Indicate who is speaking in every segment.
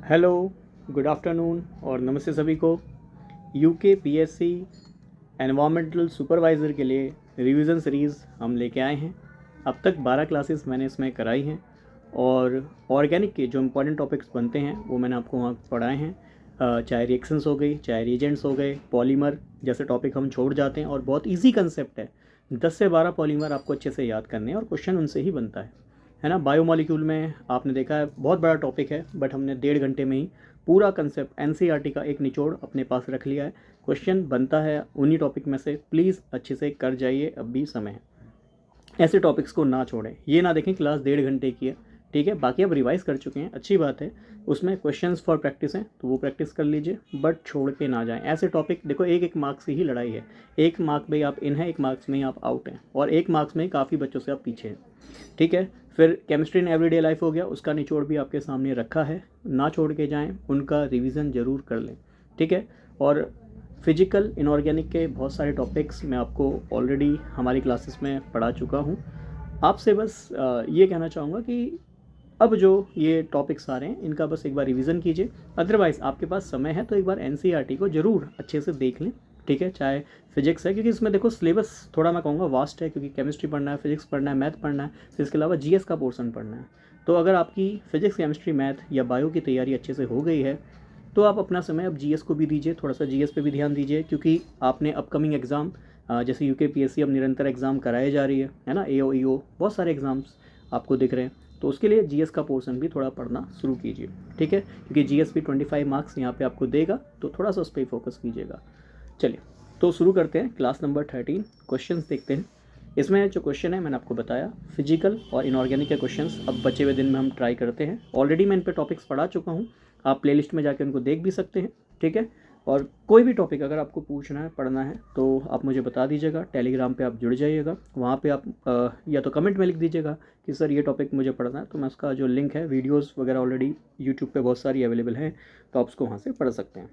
Speaker 1: Hello, good afternoon और नमस्ते सभी को। यूके पीएससी एनवायरमेंटल सुपरवाइज़र के लिए रिवीजन सीरीज़ हम लेके आए हैं। अब तक 12 क्लासेस मैंने इसमें कराई हैं और ऑर्गेनिक के जो इम्पोर्टेंट टॉपिक्स बनते हैं वो मैंने आपको वहाँ पढ़ाए हैं। चाहे रिएक्शंस हो गई, चाहे रिएजेंट्स हो गए, पॉलीमर जैसे टॉपिक हम छोड़ जाते हैं और बहुत ईजी कंसेप्ट है। 10 से 12 पॉलीमर आपको अच्छे से याद करने हैं और क्वेश्चन उनसे ही बनता है ना। बायोमोलिक्यूल में आपने देखा है बहुत बड़ा टॉपिक है, बट हमने 1.5 घंटे में ही पूरा कंसेप्ट एनसीईआरटी का एक निचोड़ अपने पास रख लिया है। क्वेश्चन बनता है उन्हीं टॉपिक में से, प्लीज़ अच्छे से कर जाइए, अब भी समय है। ऐसे टॉपिक्स को ना छोड़ें, ये ना देखें क्लास 1.5 घंटे की है, ठीक है। बाकी आप रिवाइज कर चुके हैं, अच्छी बात है। उसमें क्वेश्चंस फॉर प्रैक्टिस हैं तो वो प्रैक्टिस कर लीजिए, बट छोड़ के ना जाएं। ऐसे टॉपिक देखो, एक मार्क्स की ही लड़ाई है। 1 मार्क में आप इन हैं, 1 मार्क्स में आप आउट हैं, और 1 मार्क्स में काफ़ी बच्चों से आप पीछे हैं, ठीक है। फिर केमिस्ट्री इन एवरीडे लाइफ हो गया, उसका निचोड़ भी आपके सामने रखा है, ना छोड़ के जाएं, उनका रिवीजन ज़रूर कर लें, ठीक है। और फिजिकल इनऑर्गेनिक के बहुत सारे टॉपिक्स मैं आपको ऑलरेडी हमारी क्लासेस में पढ़ा चुका हूँ। आपसे बस ये कहना चाहूँगा कि अब जो ये टॉपिक्स आ रहे हैं इनका बस एक बार रिवीजन कीजिए। अदरवाइज़ आपके पास समय है तो एक बार एनसीईआरटी को ज़रूर अच्छे से देख लें, ठीक है। चाहे फिजिक्स है, क्योंकि इसमें देखो सिलेबस थोड़ा मैं कहूँगा वास्ट है, क्योंकि केमिस्ट्री पढ़ना है, फिजिक्स पढ़ना है, मैथ पढ़ना है, फिर इसके अलावा जीएस का पोर्सन पढ़ना है। तो अगर आपकी फिजिक्स, केमिस्ट्री, मैथ या बायो की तैयारी अच्छे से हो गई है तो आप अपना समय अब जीएस को भी दीजिए, थोड़ा सा जीएस पे भी ध्यान दीजिए, क्योंकि आपने अपकमिंग एग्ज़ाम जैसे यूके पीएससी अब निरंतर एग्ज़ाम कराए जा रही है ना, एओ ईओ बहुत सारे एग्ज़ाम्स आपको दिख रहे हैं। तो उसके लिए जीएस का पोर्शन भी थोड़ा पढ़ना शुरू कीजिए, ठीक है, क्योंकि जीएस भी 25 मार्क्स यहाँ पे आपको देगा, तो थोड़ा सा उस पर फोकस कीजिएगा। चलिए तो शुरू करते हैं क्लास नंबर 13। क्वेश्चंस देखते हैं। इसमें जो क्वेश्चन है मैंने आपको बताया, फिजिकल और इनऑर्गेनिक के क्वेश्चंस अब बचे हुए दिन में हम ट्राई करते हैं। ऑलरेडी मैं इन पर टॉपिक्स पढ़ा चुका हूँ, आप प्लेलिस्ट में जाकर उनको देख भी सकते हैं, ठीक है। और कोई भी टॉपिक अगर आपको पूछना है, पढ़ना है, तो आप मुझे बता दीजिएगा। टेलीग्राम पे आप जुड़ जाइएगा, वहाँ पे आप या तो कमेंट में लिख दीजिएगा कि सर ये टॉपिक मुझे पढ़ना है, तो मैं उसका जो लिंक है, वीडियोस वगैरह ऑलरेडी यूट्यूब पे बहुत सारी अवेलेबल हैं, तो आप उसको वहाँ से पढ़ सकते हैं,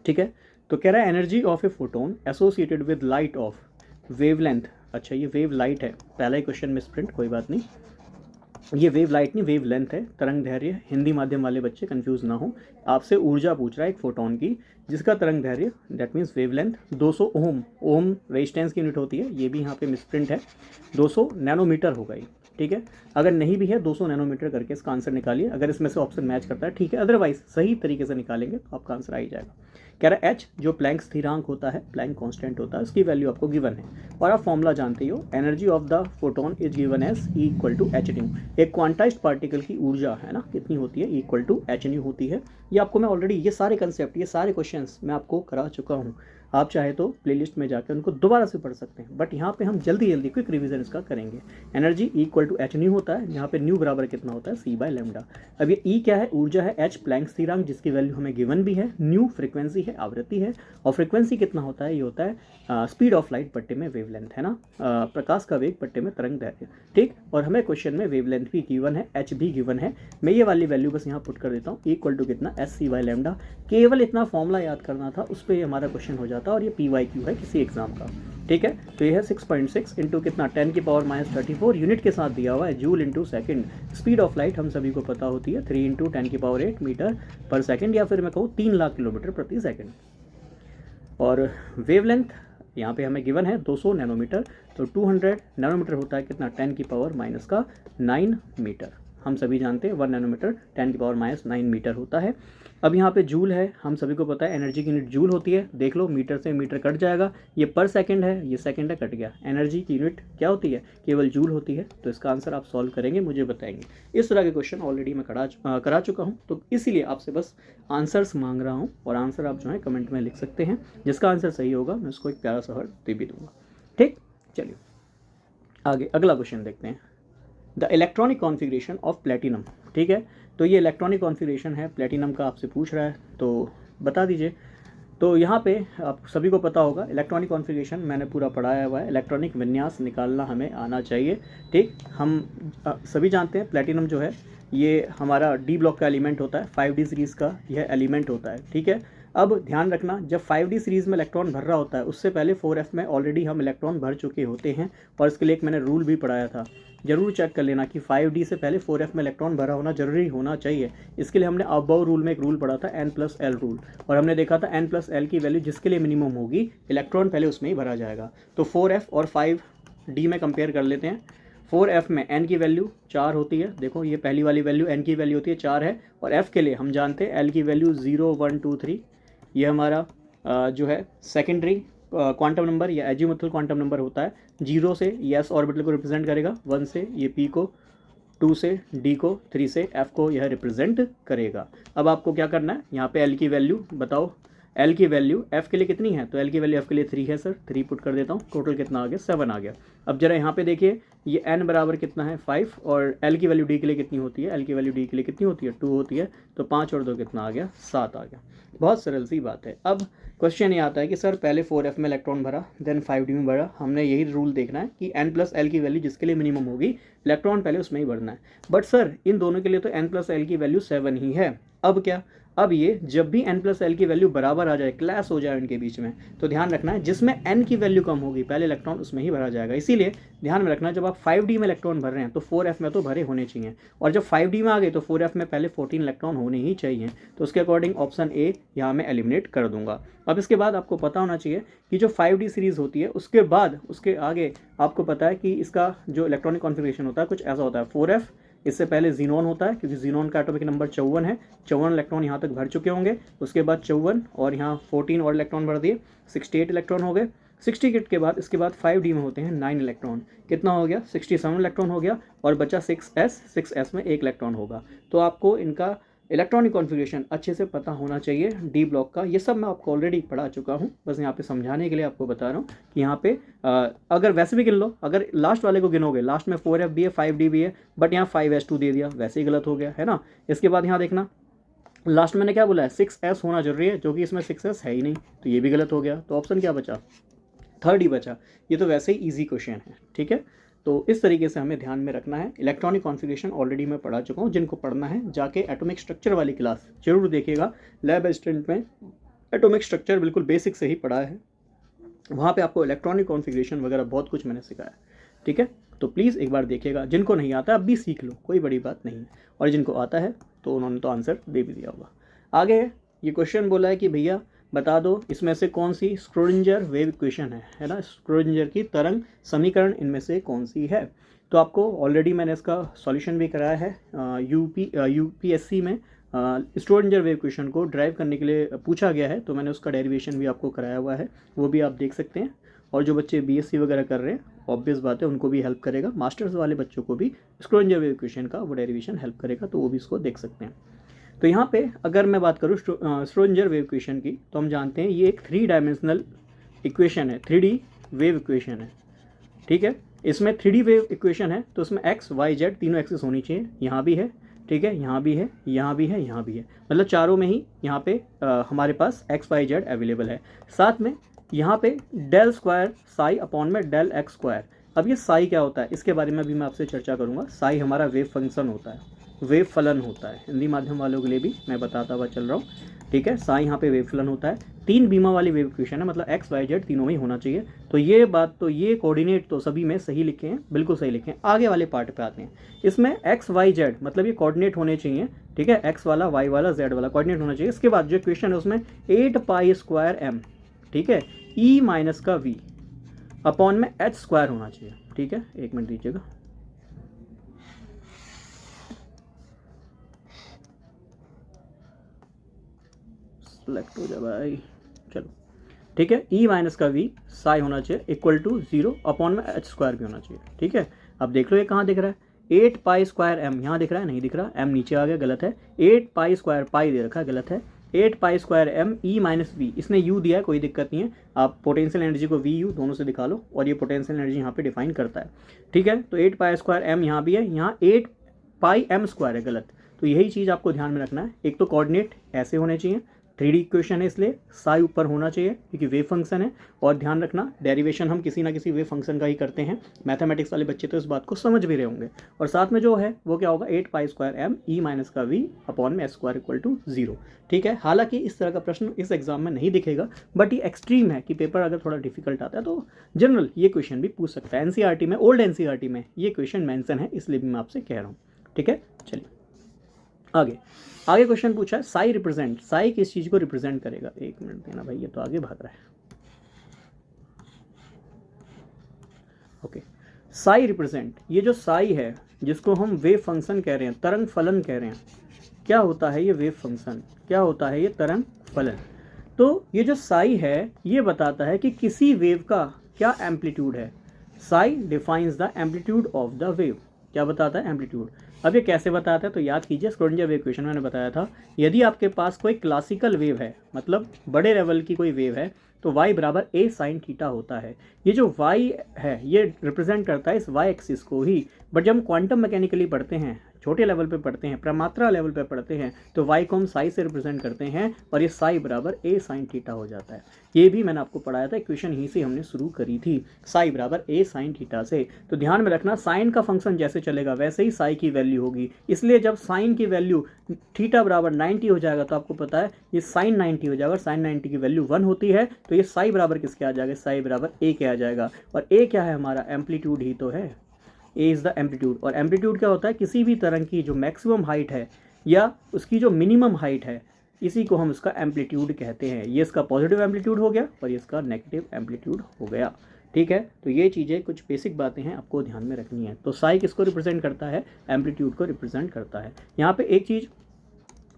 Speaker 1: ठीक है। तो कह रहा है energy of a photon associated with light of wavelength. अच्छा, ये वेव लाइट है, पहला ही क्वेश्चन मिसप्रिंट, कोई बात नहीं। ये वेव लाइट नहीं, वेव लेंथ है, तरंग दैर्घ्य। हिंदी माध्यम वाले बच्चे कंफ्यूज ना हो। आपसे ऊर्जा पूछ रहा है एक फोटोन की, जिसका तरंग दैर्घ्य that means wavelength 200 ohm, ohm resistance की यूनिट होती है, ये भी यहाँ पे मिसप्रिंट है, 200 नैनोमीटर होगा ये, ठीक है। अगर नहीं भी है 200 नैनोमीटर करके इसका आंसर निकालिए, अगर इसमें से ऑप्शन मैच करता है, ठीक है, अदरवाइज सही तरीके से निकालेंगे तो आपका आंसर आ ही जाएगा। कह रहा है एच जो प्लैंक स्थिरांक होता है, प्लैंक कांस्टेंट होता है, उसकी वैल्यू आपको गिवन है, और आप फॉर्मूला जानते हो, energy of the photon is given as E equal to h nu. एक क्वांटाइज्ड पार्टिकल की ऊर्जा है ना, कितनी होती है, इक्वल टू एच न्यू होती है। ये आपको मैं ऑलरेडी ये सारे कंसेप्ट, ये सारे क्वेश्चंस मैं आपको करा चुका हूँ। आप चाहे तो प्लेलिस्ट में जाकर उनको दोबारा से पढ़ सकते हैं, बट यहाँ पे हम जल्दी जल्दी क्विक रिवीजन इसका करेंगे। Energy equal to h nu होता है, यहाँ पे न्यू बराबर कितना होता है, सी बाय लेमडा। अब ये ई क्या है, ऊर्जा है, एच प्लैंक स्थिरांक जिसकी वैल्यू हमें गिवन भी है, न्यू फ्रीक्वेंसी है, आवृत्ति है, और फ्रीक्वेंसी कितना होता है, ये होता है स्पीड ऑफ लाइट पट्टे में वेवलेंथ, है ना, प्रकाश का वेग पट्टे में तरंग दैर्घ्य, ठीक। और हमें क्वेश्चन में वेवलेंथ भी गिवन है, एच भी गिवन है। मैं ये वाली वैल्यू बस यहाँ पुट कर देता हूँ, इक्वल टू कितना, एस सी बाय लेमडा। केवल इतना फॉर्मूला याद करना था, उस पर हमारा क्वेश्चन हो जाता, और ये PYQ है किसी एग्जाम का, ठीक है। तो ये है 6.6 इंटू कितना, 10 की पावर -34 यूनिट के साथ दिया हुआ है, joule into second. Speed of light हम सभी को पता होती है 3 इंटू 10 की पावर 8 मीटर पर सेकेंड, या फिर मैं कहूँ 3 लाख किलोमीटर प्रति सेकेंड। और वेवलेंथ यहाँ पे हमें गिवन है 200 नैनोमीटर, तो 200 नैनोमीटर होता है कितना, 10 की पावर -9 मीटर। हम सभी जानते हैं 1 नैनोमीटर 10 की पावर -9 मीटर होता है। अब यहाँ पे जूल है, हम सभी को पता है एनर्जी की यूनिट जूल होती है, देख लो मीटर से मीटर कट जाएगा, ये पर सेकंड है, ये सेकंड है, कट गया। एनर्जी की यूनिट क्या होती है, केवल जूल होती है। तो इसका आंसर आप सॉल्व करेंगे, मुझे बताएंगे। इस तरह के क्वेश्चन ऑलरेडी मैं करा चुका हूँ, तो इसीलिए आपसे बस आंसर्स मांग रहा हूँ, और आंसर आप जो है कमेंट में लिख सकते हैं। जिसका आंसर सही होगा मैं उसको एक प्यारा सा हार्ट दे भी दूंगा, ठीक। चलिए आगे अगला क्वेश्चन देखते हैं। The electronic configuration of platinum, ठीक है। तो ये इलेक्ट्रॉनिक कॉन्फ़िगरेशन है प्लेटिनम का, आपसे पूछ रहा है, तो बता दीजिए। तो यहाँ पे आप सभी को पता होगा इलेक्ट्रॉनिक कॉन्फ़िगरेशन मैंने पूरा पढ़ाया हुआ है, इलेक्ट्रॉनिक विन्यास निकालना हमें आना चाहिए, ठीक। हम सभी जानते हैं प्लेटिनम जो है ये हमारा डी ब्लॉक का एलिमेंट होता है, 5D सीरीज़ का यह एलिमेंट होता है, ठीक है। अब ध्यान रखना, जब 5D सीरीज़ में इलेक्ट्रॉन भर रहा होता है उससे पहले 4F में ऑलरेडी हम इलेक्ट्रॉन भर चुके होते हैं, और इसके लिए एक मैंने रूल भी पढ़ाया था, ज़रूर चेक कर लेना कि 5d से पहले 4f में इलेक्ट्रॉन भरा होना जरूरी होना चाहिए। इसके लिए हमने अबव रूल में एक रूल पढ़ा था n+l रूल, और हमने देखा था n+l की वैल्यू जिसके लिए मिनिमम होगी इलेक्ट्रॉन पहले उसमें ही भरा जाएगा। तो 4f और 5d में कंपेयर कर लेते हैं। 4f में n की वैल्यू 4 होती है, देखो ये पहली वाली वैल्यू n की वैल्यू होती है 4 है, और f के लिए हम जानते हैं l की वैल्यू 0 1 2 3, ये हमारा जो है सेकेंडरी क्वांटम नंबर या एजीमुथल क्वांटम नंबर होता है। 0 से s ऑर्बिटल को रिप्रेजेंट करेगा, 1 से ये p को, 2 से d को, 3 से f को यह रिप्रेजेंट करेगा। अब आपको क्या करना है, यहाँ पे l की वैल्यू बताओ, l की वैल्यू f के लिए कितनी है, तो l की वैल्यू f के लिए 3 है सर, 3 पुट कर देता हूँ, टोटल कितना आ गया 7 आ गया। अब जरा यहाँ पे देखिए ये n बराबर कितना है 5, और l की वैल्यू d के लिए कितनी होती है, l की वैल्यू d के लिए कितनी होती है 2 होती है, तो 5 और 2 कितना आ गया 7 आ गया। बहुत सरल सी बात है। अब क्वेश्चन ये आता है कि सर पहले 4f में इलेक्ट्रॉन भरा, देन 5d में भरा, हमने यही रूल देखना है कि n+l की वैल्यू जिसके लिए मिनिमम होगी इलेक्ट्रॉन पहले उसमें ही भरना है। बट सर इन दोनों के लिए तो n+l की वैल्यू 7 ही है। अब क्या, अब ये जब भी n+l की वैल्यू बराबर आ जाए, क्लैश हो जाए इनके बीच में, तो ध्यान रखना है जिसमें n की वैल्यू कम होगी पहले इलेक्ट्रॉन उसमें ही भरा जाएगा। इसीलिए ध्यान में रखना जब आप 5d में इलेक्ट्रॉन भर रहे हैं तो 4f में तो भरे होने चाहिए, और जब 5d में आ गए तो 4f में पहले 14 इलेक्ट्रॉन होने ही चाहिए। तो उसके अकॉर्डिंग ऑप्शन ए यहाँ मैं एलिमिनेट कर दूंगा। अब इसके बाद आपको पता होना चाहिए कि जो 5d सीरीज़ होती है उसके बाद उसके आगे आपको पता है कि इसका जो इलेक्ट्रॉनिक कॉन्फ़िगरेशन होता है कुछ ऐसा होता है। 4f इससे पहले जीनोन होता है, क्योंकि जीनोन का एटॉमिक नंबर 54 है, 54 इलेक्ट्रॉन यहाँ तक भर चुके होंगे। उसके बाद 54 और यहाँ 14 और इलेक्ट्रॉन भर दिए, 68 इलेक्ट्रॉन हो गए। 68 के बाद इसके बाद 5d में होते हैं 9 इलेक्ट्रॉन, कितना हो गया 67 इलेक्ट्रॉन हो गया, और बचा 6s में 1 इलेक्ट्रॉन होगा। तो आपको इनका इलेक्ट्रॉनिक कॉन्फ़िगरेशन अच्छे से पता होना चाहिए डी ब्लॉक का। ये सब मैं आपको ऑलरेडी पढ़ा चुका हूँ, बस यहाँ पे समझाने के लिए आपको बता रहा हूँ कि यहाँ पे अगर वैसे भी गिन लो, अगर लास्ट वाले को गिनोगे, लास्ट में 4f भी है 5d भी है, बट यहाँ 5s2 दे दिया, वैसे ही गलत हो गया है ना। इसके बाद यहाँ देखना लास्ट मैंने क्या बोला है 6s होना जरूरी है, जो कि इसमें 6s है ही नहीं, तो ये भी गलत हो गया। तो ऑप्शन क्या बचा, 3rd ही बचा। ये तो वैसे ही ईजी क्वेश्चन है, ठीक है। तो इस तरीके से हमें ध्यान में रखना है। इलेक्ट्रॉनिक कॉन्फ़िगरेशन ऑलरेडी मैं पढ़ा चुका हूँ, जिनको पढ़ना है जाके एटॉमिक स्ट्रक्चर वाली क्लास जरूर देखिएगा। लैब असिस्टेंट में एटॉमिक स्ट्रक्चर बिल्कुल बेसिक से ही पढ़ा है, वहाँ पे आपको इलेक्ट्रॉनिक कॉन्फ़िगरेशन वगैरह बहुत कुछ मैंने सिखाया, ठीक है। तो प्लीज़ एक बार देखिएगा, जिनको नहीं आता अब भी सीख लो, कोई बड़ी बात नहीं है, और जिनको आता है तो उन्होंने तो आंसर दे भी दिया होगा। आगे ये क्वेश्चन बोला है कि भैया बता दो इसमें से कौन सी स्क्रोडिंजर वेव इक्वेशन है ना, स्क्रोडिंजर की तरंग समीकरण इनमें से कौन सी है। तो आपको ऑलरेडी मैंने इसका सॉल्यूशन भी कराया है यूपीएससी में। स्क्रोडिंजर वेव इक्वेशन को ड्राइव करने के लिए पूछा गया है, तो मैंने उसका डेरिवेशन भी आपको कराया हुआ है, वो भी आप देख सकते हैं। और जो बच्चे बीएससी वगैरह कर रहे हैं, ऑब्वियस बात है उनको भी हेल्प करेगा, मास्टर्स वाले बच्चों को भी स्क्रोडिंजर वेव इक्वेशन का वो डेरिवेशन हेल्प करेगा, तो वो भी इसको देख सकते हैं। तो यहाँ पे अगर मैं बात करूँ श्रोडिंगर वेव इक्वेशन की, तो हम जानते हैं ये एक 3 डायमेंशनल इक्वेशन है, 3D वेव इक्वेशन है, ठीक है। इसमें 3D वेव इक्वेशन है, तो उसमें x, y, z तीनों एक्सिस होनी चाहिए, यहाँ भी है, ठीक है, यहाँ भी है, यहाँ भी है, यहाँ भी है, मतलब चारों में ही यहाँ पे हमारे पास x, y, z अवेलेबल है। साथ में यहाँ पे डेल स्क्वायर साई अपॉन में डेल एक्स स्क्वायर। अब ये साई क्या होता है इसके बारे में भी मैं आपसे चर्चा करूँगा। साई हमारा वेव फंक्शन होता है, वेव फलन होता है, हिंदी माध्यम वालों के लिए भी मैं बताता हुआ चल रहा हूँ, ठीक है। साई यहाँ पे वेव फलन होता है, 3 बीमा वाली वेव इक्वेशन है, मतलब x, y, z तीनों में ही होना चाहिए। तो ये बात, तो ये कोऑर्डिनेट तो सभी में सही लिखे हैं, बिल्कुल सही लिखे हैं। आगे वाले पार्ट पे आते हैं, इसमें x, y, z मतलब ये कोऑर्डिनेट होने चाहिए, ठीक है, x वाला, y वाला, z वाला कोऑर्डिनेट होना चाहिए। इसके बाद जो इक्वेशन है उसमें 8π²m, ठीक है, e माइनस का v अपॉन में h स्क्वायर होना चाहिए, ठीक है। एक मिनट दीजिएगा, सेलेक्ट हो जाए भाई, चलो ठीक है। e माइनस का v साई होना चाहिए इक्वल टू 0 अपॉन में h स्क्वायर भी होना चाहिए, ठीक है। अब देख लो ये कहाँ दिख रहा है, 8π²m यहाँ दिख रहा है, नहीं दिख रहा, m नीचे आ गया, गलत है। 8π² पाई दे रखा है, गलत है। 8π²m e माइनस v, इसने u दिया है, कोई दिक्कत नहीं है, आप पोटेंशियल एनर्जी को vu दोनों से दिखा लो, और ये पोटेंशियल एनर्जी यहाँ पे डिफाइन करता है, ठीक है। तो 8π²m यहाँ भी है, यहाँ 8πm² है, गलत। तो यही चीज़ आपको ध्यान में रखना है, एक तो कोऑर्डिनेट ऐसे होने चाहिए, 3D इक्वेशन है इसलिए साई ऊपर होना चाहिए क्योंकि वेव फंक्शन है। और ध्यान रखना डेरिवेशन हम किसी ना किसी वेव फंक्शन का ही करते हैं, मैथमेटिक्स वाले बच्चे तो इस बात को समझ भी रहे होंगे। और साथ में जो है वो क्या होगा 8π² m(e−v/s²=0। ठीक है, हालांकि इस तरह का प्रश्न इस एग्जाम में नहीं दिखेगा, बट ये एक्सट्रीम है कि पेपर अगर थोड़ा डिफिकल्ट आता है तो जनरल ये क्वेश्चन भी पूछ सकता है। एनसीईआरटी में, ओल्ड एनसीईआरटी में ये क्वेश्चन मेंशन है, इसलिए भी मैं आपसे कह रहा हूँ। ठीक है, चलिए आगे क्वेश्चन पूछा है साई रिप्रेजेंट, साई किस चीज को रिप्रेजेंट करेगा। 1 मिनट देना भाई, ये तो आगे भाग रहा है। ओके, साई रिप्रेजेंट, ये जो साई है जिसको हम वेव फंक्शन कह रहे हैं, तरंग फलन कह रहे हैं, क्या होता है ये वेव फंक्शन, क्या होता है ये तरंग फलन। तो ये जो साई है ये बताता है कि किसी वेव का क्या एम्पलीट्यूड है। Sai defines the amplitude of the wave, क्या बताता है एम्पलीट्यूड। अब ये कैसे बताता है तो याद कीजिए, स्क्रोडिंगर वेव इक्वेशन मैंने बताया था, यदि आपके पास कोई क्लासिकल वेव है, मतलब बड़े लेवल की कोई वेव है, तो y बराबर a sin थीटा होता है। ये जो y है ये रिप्रेजेंट करता है इस y एक्सिस को ही, बट जब हम क्वांटम मैकेनिकली पढ़ते हैं, छोटे लेवल पे पढ़ते हैं, प्रमात्रा लेवल पे पढ़ते हैं, तो y को हम साई से रिप्रेजेंट करते हैं और ये साई बराबर a sin थीटा हो जाता है। ये भी मैंने आपको पढ़ाया था, इक्वेशन ही से हमने शुरू करी थी, साई बराबर a sin थीटा से। तो ध्यान में रखना, साइन का फंक्शन जैसे चलेगा वैसे ही साई की वैल्यू होगी, इसलिए जब साइन की वैल्यू थीटा बराबर 90 हो जाएगा तो आपको पता है ये साइन 90 हो जाएगा, और साइन 90 की वैल्यू 1 होती है, तो ये साई बराबर किसके आ जाएगा, साई बराबर a के आ जाएगा। और a क्या है हमारा, एम्पलीट्यूड ही तो है, a इज़ द एम्पलीट्यूड। और एम्पलीट्यूड क्या होता है, किसी भी तरंग की जो मैक्सिमम हाइट है या उसकी जो मिनिमम हाइट है, इसी को हम उसका एम्पलीट्यूड कहते हैं। ये इसका पॉजिटिव एम्पलीट्यूड हो गया और ये इसका नेगेटिव एम्पलीट्यूड हो गया। ठीक है, तो ये चीज़ें कुछ बेसिक बातें हैं, आपको ध्यान में रखनी है। तो साई किसको रिप्रेजेंट करता है, एम्पलीट्यूड को रिप्रेजेंट करता है। यहाँ पे एक चीज़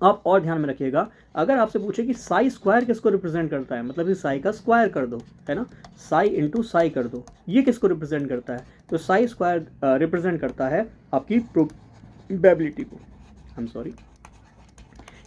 Speaker 1: आप और ध्यान में रखिएगा, अगर आपसे पूछे कि साई स्क्वायर किसको रिप्रेजेंट करता है, मतलब कि साई का स्क्वायर कर दो, है ना, साई इंटू साई कर दो, ये किसको रिप्रेजेंट करता है, तो साई स्क्वायर रिप्रेजेंट करता है आपकी प्रोबेबिलिटी को, आई am sorry,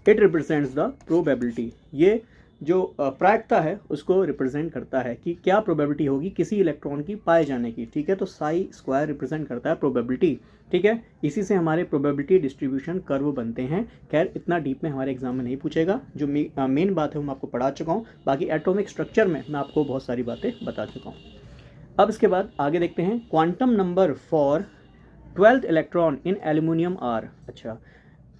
Speaker 1: it represents the probability. ये जो प्रायिकता है उसको रिप्रेजेंट करता है कि क्या प्रोबेबिलिटी होगी किसी इलेक्ट्रॉन की पाए जाने की। ठीक है, तो साई स्क्वायर रिप्रेजेंट करता है प्रोबेबिलिटी। ठीक है, इसी से हमारे प्रोबेबिलिटी डिस्ट्रीब्यूशन कर्व बनते हैं। खैर इतना डीप में हमारे एग्जाम में नहीं पूछेगा, जो मेन बात है वो मैं आपको पढ़ा चुका हूँ, बाकी एटॉमिक स्ट्रक्चर में मैं आपको बहुत सारी बातें बता चुका हूँ। अब इसके बाद आगे देखते हैं, quantum number for 12th electron in aluminium are. अच्छा,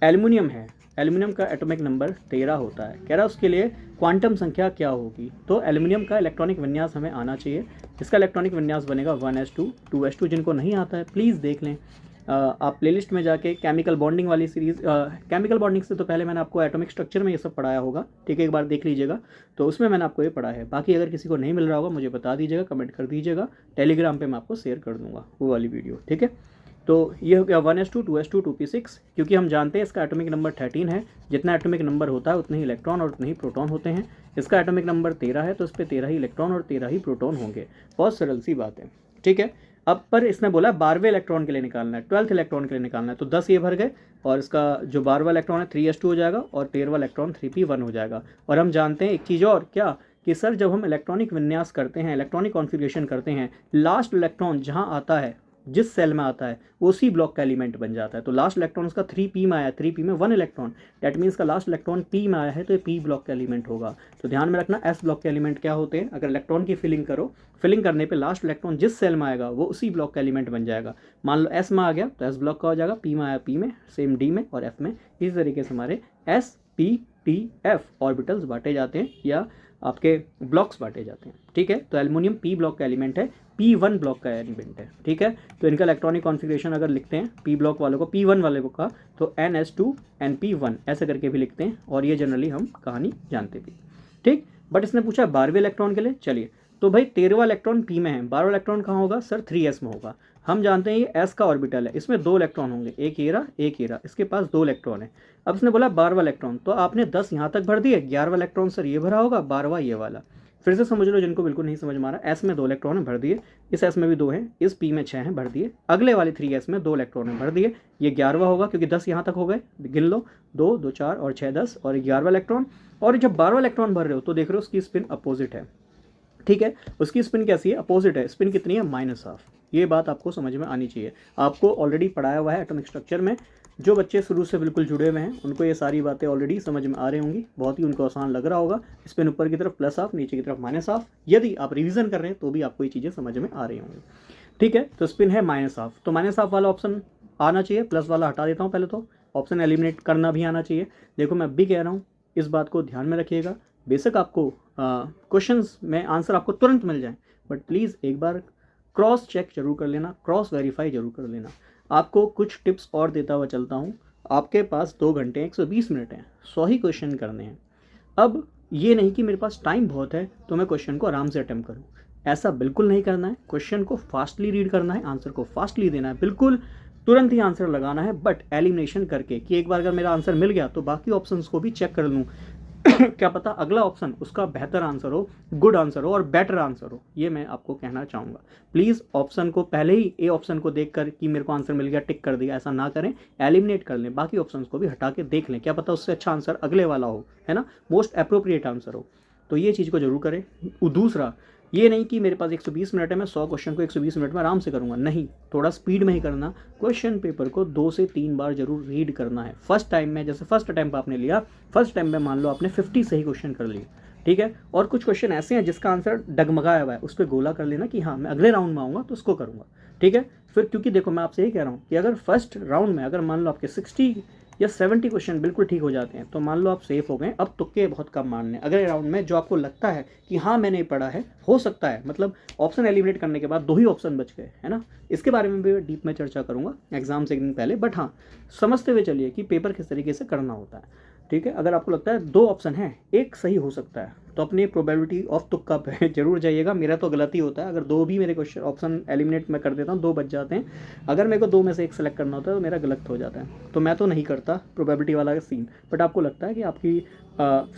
Speaker 1: एल्यूमिनियम है, एल्यूमिनियम का एटॉमिक नंबर 13 होता है, कह रहा है उसके लिए क्वांटम संख्या क्या होगी। तो एल्यूमिनियम का इलेक्ट्रॉनिक विन्यास हमें आना चाहिए, इसका इलेक्ट्रॉनिक विन्यास बनेगा 1s2 2s2। जिनको नहीं आता है प्लीज़ देख लें, आप प्लेलिस्ट में जाके केमिकल बॉन्डिंग वाली सीरीज़, केमिकल बॉन्डिंग से तो पहले मैंने आपको एटॉमिक स्ट्रक्चर में ये सब पढ़ाया होगा, ठीक है, एक बार देख लीजिएगा, तो उसमें मैंने आपको ये पढ़ा है। बाकी अगर किसी को नहीं मिल रहा होगा मुझे बता दीजिएगा, कमेंट कर दीजिएगा, टेलीग्राम पे मैं आपको शेयर कर दूंगा वो वाली वीडियो। ठीक है, तो ये हो गया 1s2 2s2 2p6, क्योंकि हम जानते हैं इसका एटॉमिक नंबर 13 है, जितना एटॉमिक नंबर होता है उतने ही इलेक्ट्रॉन और उतने ही प्रोटॉन होते हैं। इसका एटॉमिक नंबर 13 है तो इस पर 13 ही इलेक्ट्रॉन और 13 ही प्रोटॉन होंगे, बहुत सरल सी बात है। ठीक है, अब पर इसने बोला 12वें इलेक्ट्रॉन के लिए निकालना है, 12th इलेक्ट्रॉन के लिए निकालना है, तो 10 ये भर गए और इसका जो 12वां इलेक्ट्रॉन है 3s2 हो जाएगा और 13वां इलेक्ट्रॉन 3p1 हो जाएगा। और हम जानते हैं एक चीज़ और, क्या कि सर जब हम इलेक्ट्रॉनिक विन्यास करते हैं, इलेक्ट्रॉनिक कॉन्फ़िगरेशन करते हैं, लास्ट इलेक्ट्रॉन जहाँ आता है, जिस सेल में आता है वो उसी ब्लॉक का एलिमेंट बन जाता है। तो लास्ट इलेक्ट्रॉन उसका 3p में आया, 3p में 1 इलेक्ट्रॉन, डैट मीन्स का लास्ट इलेक्ट्रॉन p में आया है तो ये p ब्लॉक का एलिमेंट होगा। तो ध्यान में रखना s ब्लॉक के एलिमेंट क्या होते हैं, अगर इलेक्ट्रॉन की फिलिंग करो, फिलिंग करने पे लास्ट इलेक्ट्रॉन जिस सेल में आएगा वो उसी ब्लॉक का एलिमेंट बन जाएगा। मान लो s में आ गया तो s ब्लॉक का हो जाएगा, p में आया p में, सेम d में और f में। इस तरीके से हमारे s p t f orbitals बांटे जाते हैं या आपके ब्लॉक्स बांटे जाते हैं। ठीक है, तो एल्युमिनियम p ब्लॉक का एलिमेंट है, p1 ब्लॉक का एलिमेंट है। ठीक है, तो इनका इलेक्ट्रॉनिक कॉन्फ़िगरेशन अगर लिखते हैं p ब्लॉक वालों को, p1 वाले को का, तो ns2 np1 ऐसे करके भी लिखते हैं, और ये जनरली हम कहानी जानते भी। ठीक, बट इसने पूछा 12वें इलेक्ट्रॉन के लिए। चलिए, तो भाई 13वां इलेक्ट्रॉन p में है, 12वां इलेक्ट्रॉन कहाँ होगा सर, 3s में होगा। हम जानते हैं ये s का ऑर्बिटल है, इसमें 2 इलेक्ट्रॉन होंगे, एक ये रहा एक ये रहा, इसके पास 2 इलेक्ट्रॉन है। अब इसने बोला 12वां इलेक्ट्रॉन, तो आपने 10 यहाँ तक भर दिए, 11वां इलेक्ट्रॉन सर ये भरा होगा, 12वां ये वाला। फिर से समझ लो जिनको बिल्कुल नहीं समझ में आ रहा, s में 2 इलेक्ट्रॉन है भर दिए, इस s में भी 2 हैं, इस p में 6 हैं भर दिए, अगले वाले 3s में 2 इलेक्ट्रॉन है भर दिए, ये 11वां होगा क्योंकि 10 यहाँ तक हो गए, गिन लो, 2 2 4 और 6 10 और 11वां इलेक्ट्रॉन। और जब 12वां इलेक्ट्रॉन भर रहे हो तो देख रहे हो उसकी स्पिन अपोजिट है। ठीक है, उसकी स्पिन कैसी है, अपोजिट है, स्पिन कितनी है, -12। ये बात आपको समझ में आनी चाहिए, आपको ऑलरेडी पढ़ाया हुआ है एटॉमिक स्ट्रक्चर में। जो बच्चे शुरू से बिल्कुल जुड़े हुए हैं उनको ये सारी बातें ऑलरेडी समझ में आ रही होंगी, बहुत ही उनको आसान लग रहा होगा। स्पिन ऊपर की तरफ प्लस ऑफ, नीचे की तरफ माइनस ऑफ। यदि आप रिवीजन कर रहे हैं तो भी आपको ये चीज़ें समझ में आ रही होंगी। ठीक है, तो स्पिन है माइनस ऑफ, तो माइनस ऑफ वाला ऑप्शन आना चाहिए, प्लस वाला हटा देता हूँ पहले, तो ऑप्शन एलिमिनेट करना भी आना चाहिए। देखो मैं भी कह रहा हूँ, इस बात को ध्यान में रखिएगा। बेशक आपको क्वेश्चंस में आंसर आपको तुरंत मिल जाए, बट प्लीज़ एक बार क्रॉस चेक जरूर कर लेना, क्रॉस वेरीफाई जरूर कर लेना। आपको कुछ टिप्स और देता हुआ चलता हूँ। आपके पास 2 घंटे 120 मिनट हैं, 100 ही क्वेश्चन करने हैं। अब ये नहीं कि मेरे पास टाइम बहुत है तो मैं क्वेश्चन को आराम से अटेम्प्ट करूँ, ऐसा बिल्कुल नहीं करना है। क्वेश्चन को फास्टली रीड करना है, आंसर को फास्टली देना है, बिल्कुल तुरंत ही आंसर लगाना है, बट एलिमिनेशन करके कि एक बार अगर मेरा आंसर मिल गया तो बाकी ऑप्शंस को भी चेक कर लूँ क्या पता अगला ऑप्शन उसका बेहतर आंसर हो, गुड आंसर हो और बेटर आंसर हो। ये मैं आपको कहना चाहूँगा। प्लीज़ ऑप्शन को पहले ही ए ऑप्शन को देखकर कि मेरे को आंसर मिल गया टिक कर दिया, ऐसा ना करें। एलिमिनेट कर लें, बाकी ऑप्शंस को भी हटा के देख लें, क्या पता उससे अच्छा आंसर अगले वाला हो, है ना, मोस्ट अप्रोप्रिएट आंसर हो। तो ये चीज़ को जरूर करें। दूसरा, ये नहीं कि मेरे पास 120 मिनट है मैं 100 क्वेश्चन को 120 मिनट में आराम से करूँगा, नहीं, थोड़ा स्पीड में ही करना। क्वेश्चन पेपर को 2 से 3 बार जरूर रीड करना है। फर्स्ट टाइम में, जैसे फर्स्ट अटैम्प्ट आपने लिया, फर्स्ट टाइम में मान लो आपने 50 सही क्वेश्चन कर लिए, ठीक है, और कुछ क्वेश्चन ऐसे हैं जिसका आंसर डगमगाया हुआ है, उस पर गोला कर लेना कि हाँ मैं अगले राउंड में आऊँगा तो उसको करूँगा। ठीक है, फिर क्योंकि देखो मैं आपसे यही कह रहा हूँ कि अगर फर्स्ट राउंड में अगर मान लो आपके 60 या 70 क्वेश्चन बिल्कुल ठीक हो जाते हैं तो मान लो आप सेफ हो गए। अब तुक्के बहुत कम मारने, अगले राउंड में जो आपको लगता है कि हाँ मैंने पढ़ा है, हो सकता है, मतलब ऑप्शन एलिमिनेट करने के बाद 2 ही ऑप्शन बच गए, है ना। इसके बारे में भी डीप में चर्चा करूँगा एग्जाम से एक दिन पहले, बट हाँ समझते हुए चलिए कि पेपर किस तरीके से करना होता है। ठीक है, अगर आपको लगता है 2 ऑप्शन हैं, एक सही हो सकता है, तो अपनी प्रोबेबिलिटी ऑफ तुक्का पे जरूर जाइएगा। मेरा तो गलत ही होता है, अगर 2 भी मेरे क्वेश्चन ऑप्शन एलिमिनेट मैं कर देता हूँ, 2 बच जाते हैं, अगर मेरे को 2 में से एक सेलेक्ट करना होता है तो मेरा गलत हो जाता है, तो मैं तो नहीं करता प्रोबेबिलिटी वाला सीन। बट आपको लगता है कि आपकी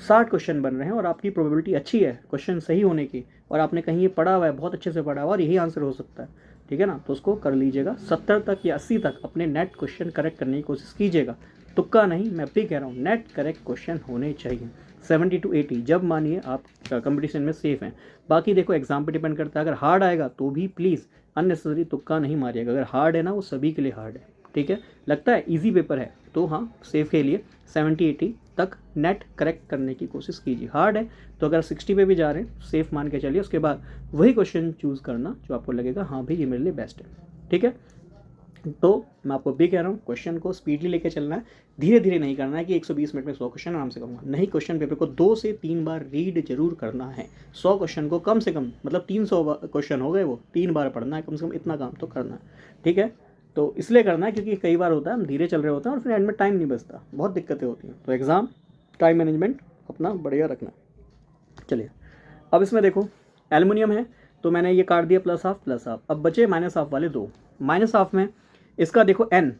Speaker 1: 60 क्वेश्चन बन रहे हैं और आपकी प्रोबेबिलिटी अच्छी है क्वेश्चन सही होने की, और आपने कहीं ये पढ़ा हुआ है, बहुत अच्छे से पढ़ा हुआ और यही आंसर हो सकता है, ठीक है ना, तो उसको कर लीजिएगा। 70 तक या 80 तक अपने नेट क्वेश्चन करेक्ट करने की कोशिश कीजिएगा, तुक्का नहीं, मैं भी कह रहा हूँ, नेट करेक्ट क्वेश्चन होने चाहिए। 70 to 80 जब मानिए आप कंपटीशन में सेफ हैं। बाकी देखो एग्जाम पे डिपेंड करता है, अगर हार्ड आएगा तो भी प्लीज़ अननेसेसरी तुक्का नहीं मारिएगा। अगर हार्ड है ना, वो सभी के लिए हार्ड है, ठीक है, लगता है इजी पेपर है तो हाँ सेफ के लिए 70-80 तक नेट करेक्ट करने की कोशिश कीजिए। हार्ड है तो अगर 60 पे भी जा रहे हैं सेफ मान के चलिए, उसके बाद वही क्वेश्चन चूज़ करना जो आपको लगेगा हाँ भाई ये मेरे लिए बेस्ट है। ठीक है, तो मैं आपको भी कह रहा हूँ क्वेश्चन को स्पीडली लेके चलना है, धीरे धीरे नहीं करना है कि 120 मिनट में 100 क्वेश्चन आराम से करूँगा, नहीं, क्वेश्चन पेपर को 2 से 3 बार रीड जरूर करना है। 100 क्वेश्चन को कम से कम, मतलब 300 क्वेश्चन हो गए, वो 3 बार पढ़ना है कम से कम, इतना काम तो करना है। ठीक है, तो इसलिए करना है क्योंकि कई बार होता है हम धीरे चल रहे होते हैं और फिर एंड में टाइम नहीं बचता, बहुत दिक्कतें होती हैं। तो एग्ज़ाम टाइम मैनेजमेंट अपना बढ़िया रखना है। चलिए अब इसमें देखो एल्युमिनियम है तो मैंने ये काट दिया प्लस हाफ प्लस हाफ, अब बचे माइनस हाफ वाले 2। माइनस हाफ में इसका देखो एन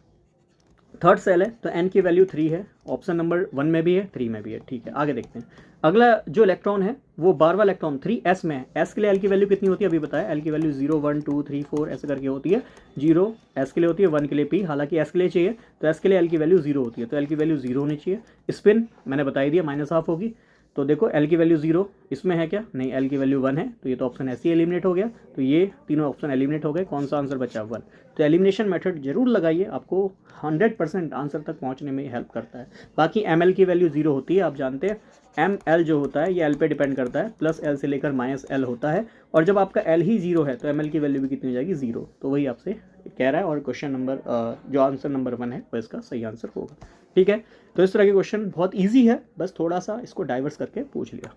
Speaker 1: थर्ड सेल है तो एन की वैल्यू 3 है, ऑप्शन नंबर 1 में भी है 3 में भी है। ठीक है, आगे देखते हैं। अगला जो इलेक्ट्रॉन है वो 12वां इलेक्ट्रॉन 3s में है। एस के लिए एल की वैल्यू कितनी होती है अभी बताया, एल की वैल्यू 0 1 2 3 4 ऐसे करके होती है। 0 एस के लिए होती है, 1 के लिए पी, हालांकि एस के लिए चाहिए तो एस के लिए एल की वैल्यू 0 होती है, तो एल की वैल्यू 0 होनी चाहिए। स्पिन मैंने बता ही दिया माइनस हाफ होगी, तो देखो एल की वैल्यू 0 इसमें है क्या, नहीं, एल की वैल्यू 1 है, तो ये तो ऑप्शन ऐसे ही एलिमिनेट हो गया, तो ये तीनों ऑप्शन एलिमिनेट हो गए। कौन सा आंसर बचा, 1। तो एलिमिनेशन मेथड जरूर लगाइए, आपको 100% आंसर तक पहुंचने में हेल्प करता है। बाकी एम एल की वैल्यू 0 होती है, आप जानते हैं एम एल जो होता है ये एल पे डिपेंड करता है, प्लस एल से लेकर माइनस एल होता है, और जब आपका एल ही 0 है तो एम एल की वैल्यू भी कितनी हो जाएगी, 0। तो वही आपसे कह रहा है, और क्वेश्चन नंबर जो आंसर नंबर 1 है वो इसका सही आंसर होगा। ठीक है, तो इस तरह के क्वेश्चन बहुत ईजी है, बस थोड़ा सा इसको डाइवर्स करके पूछ लिया।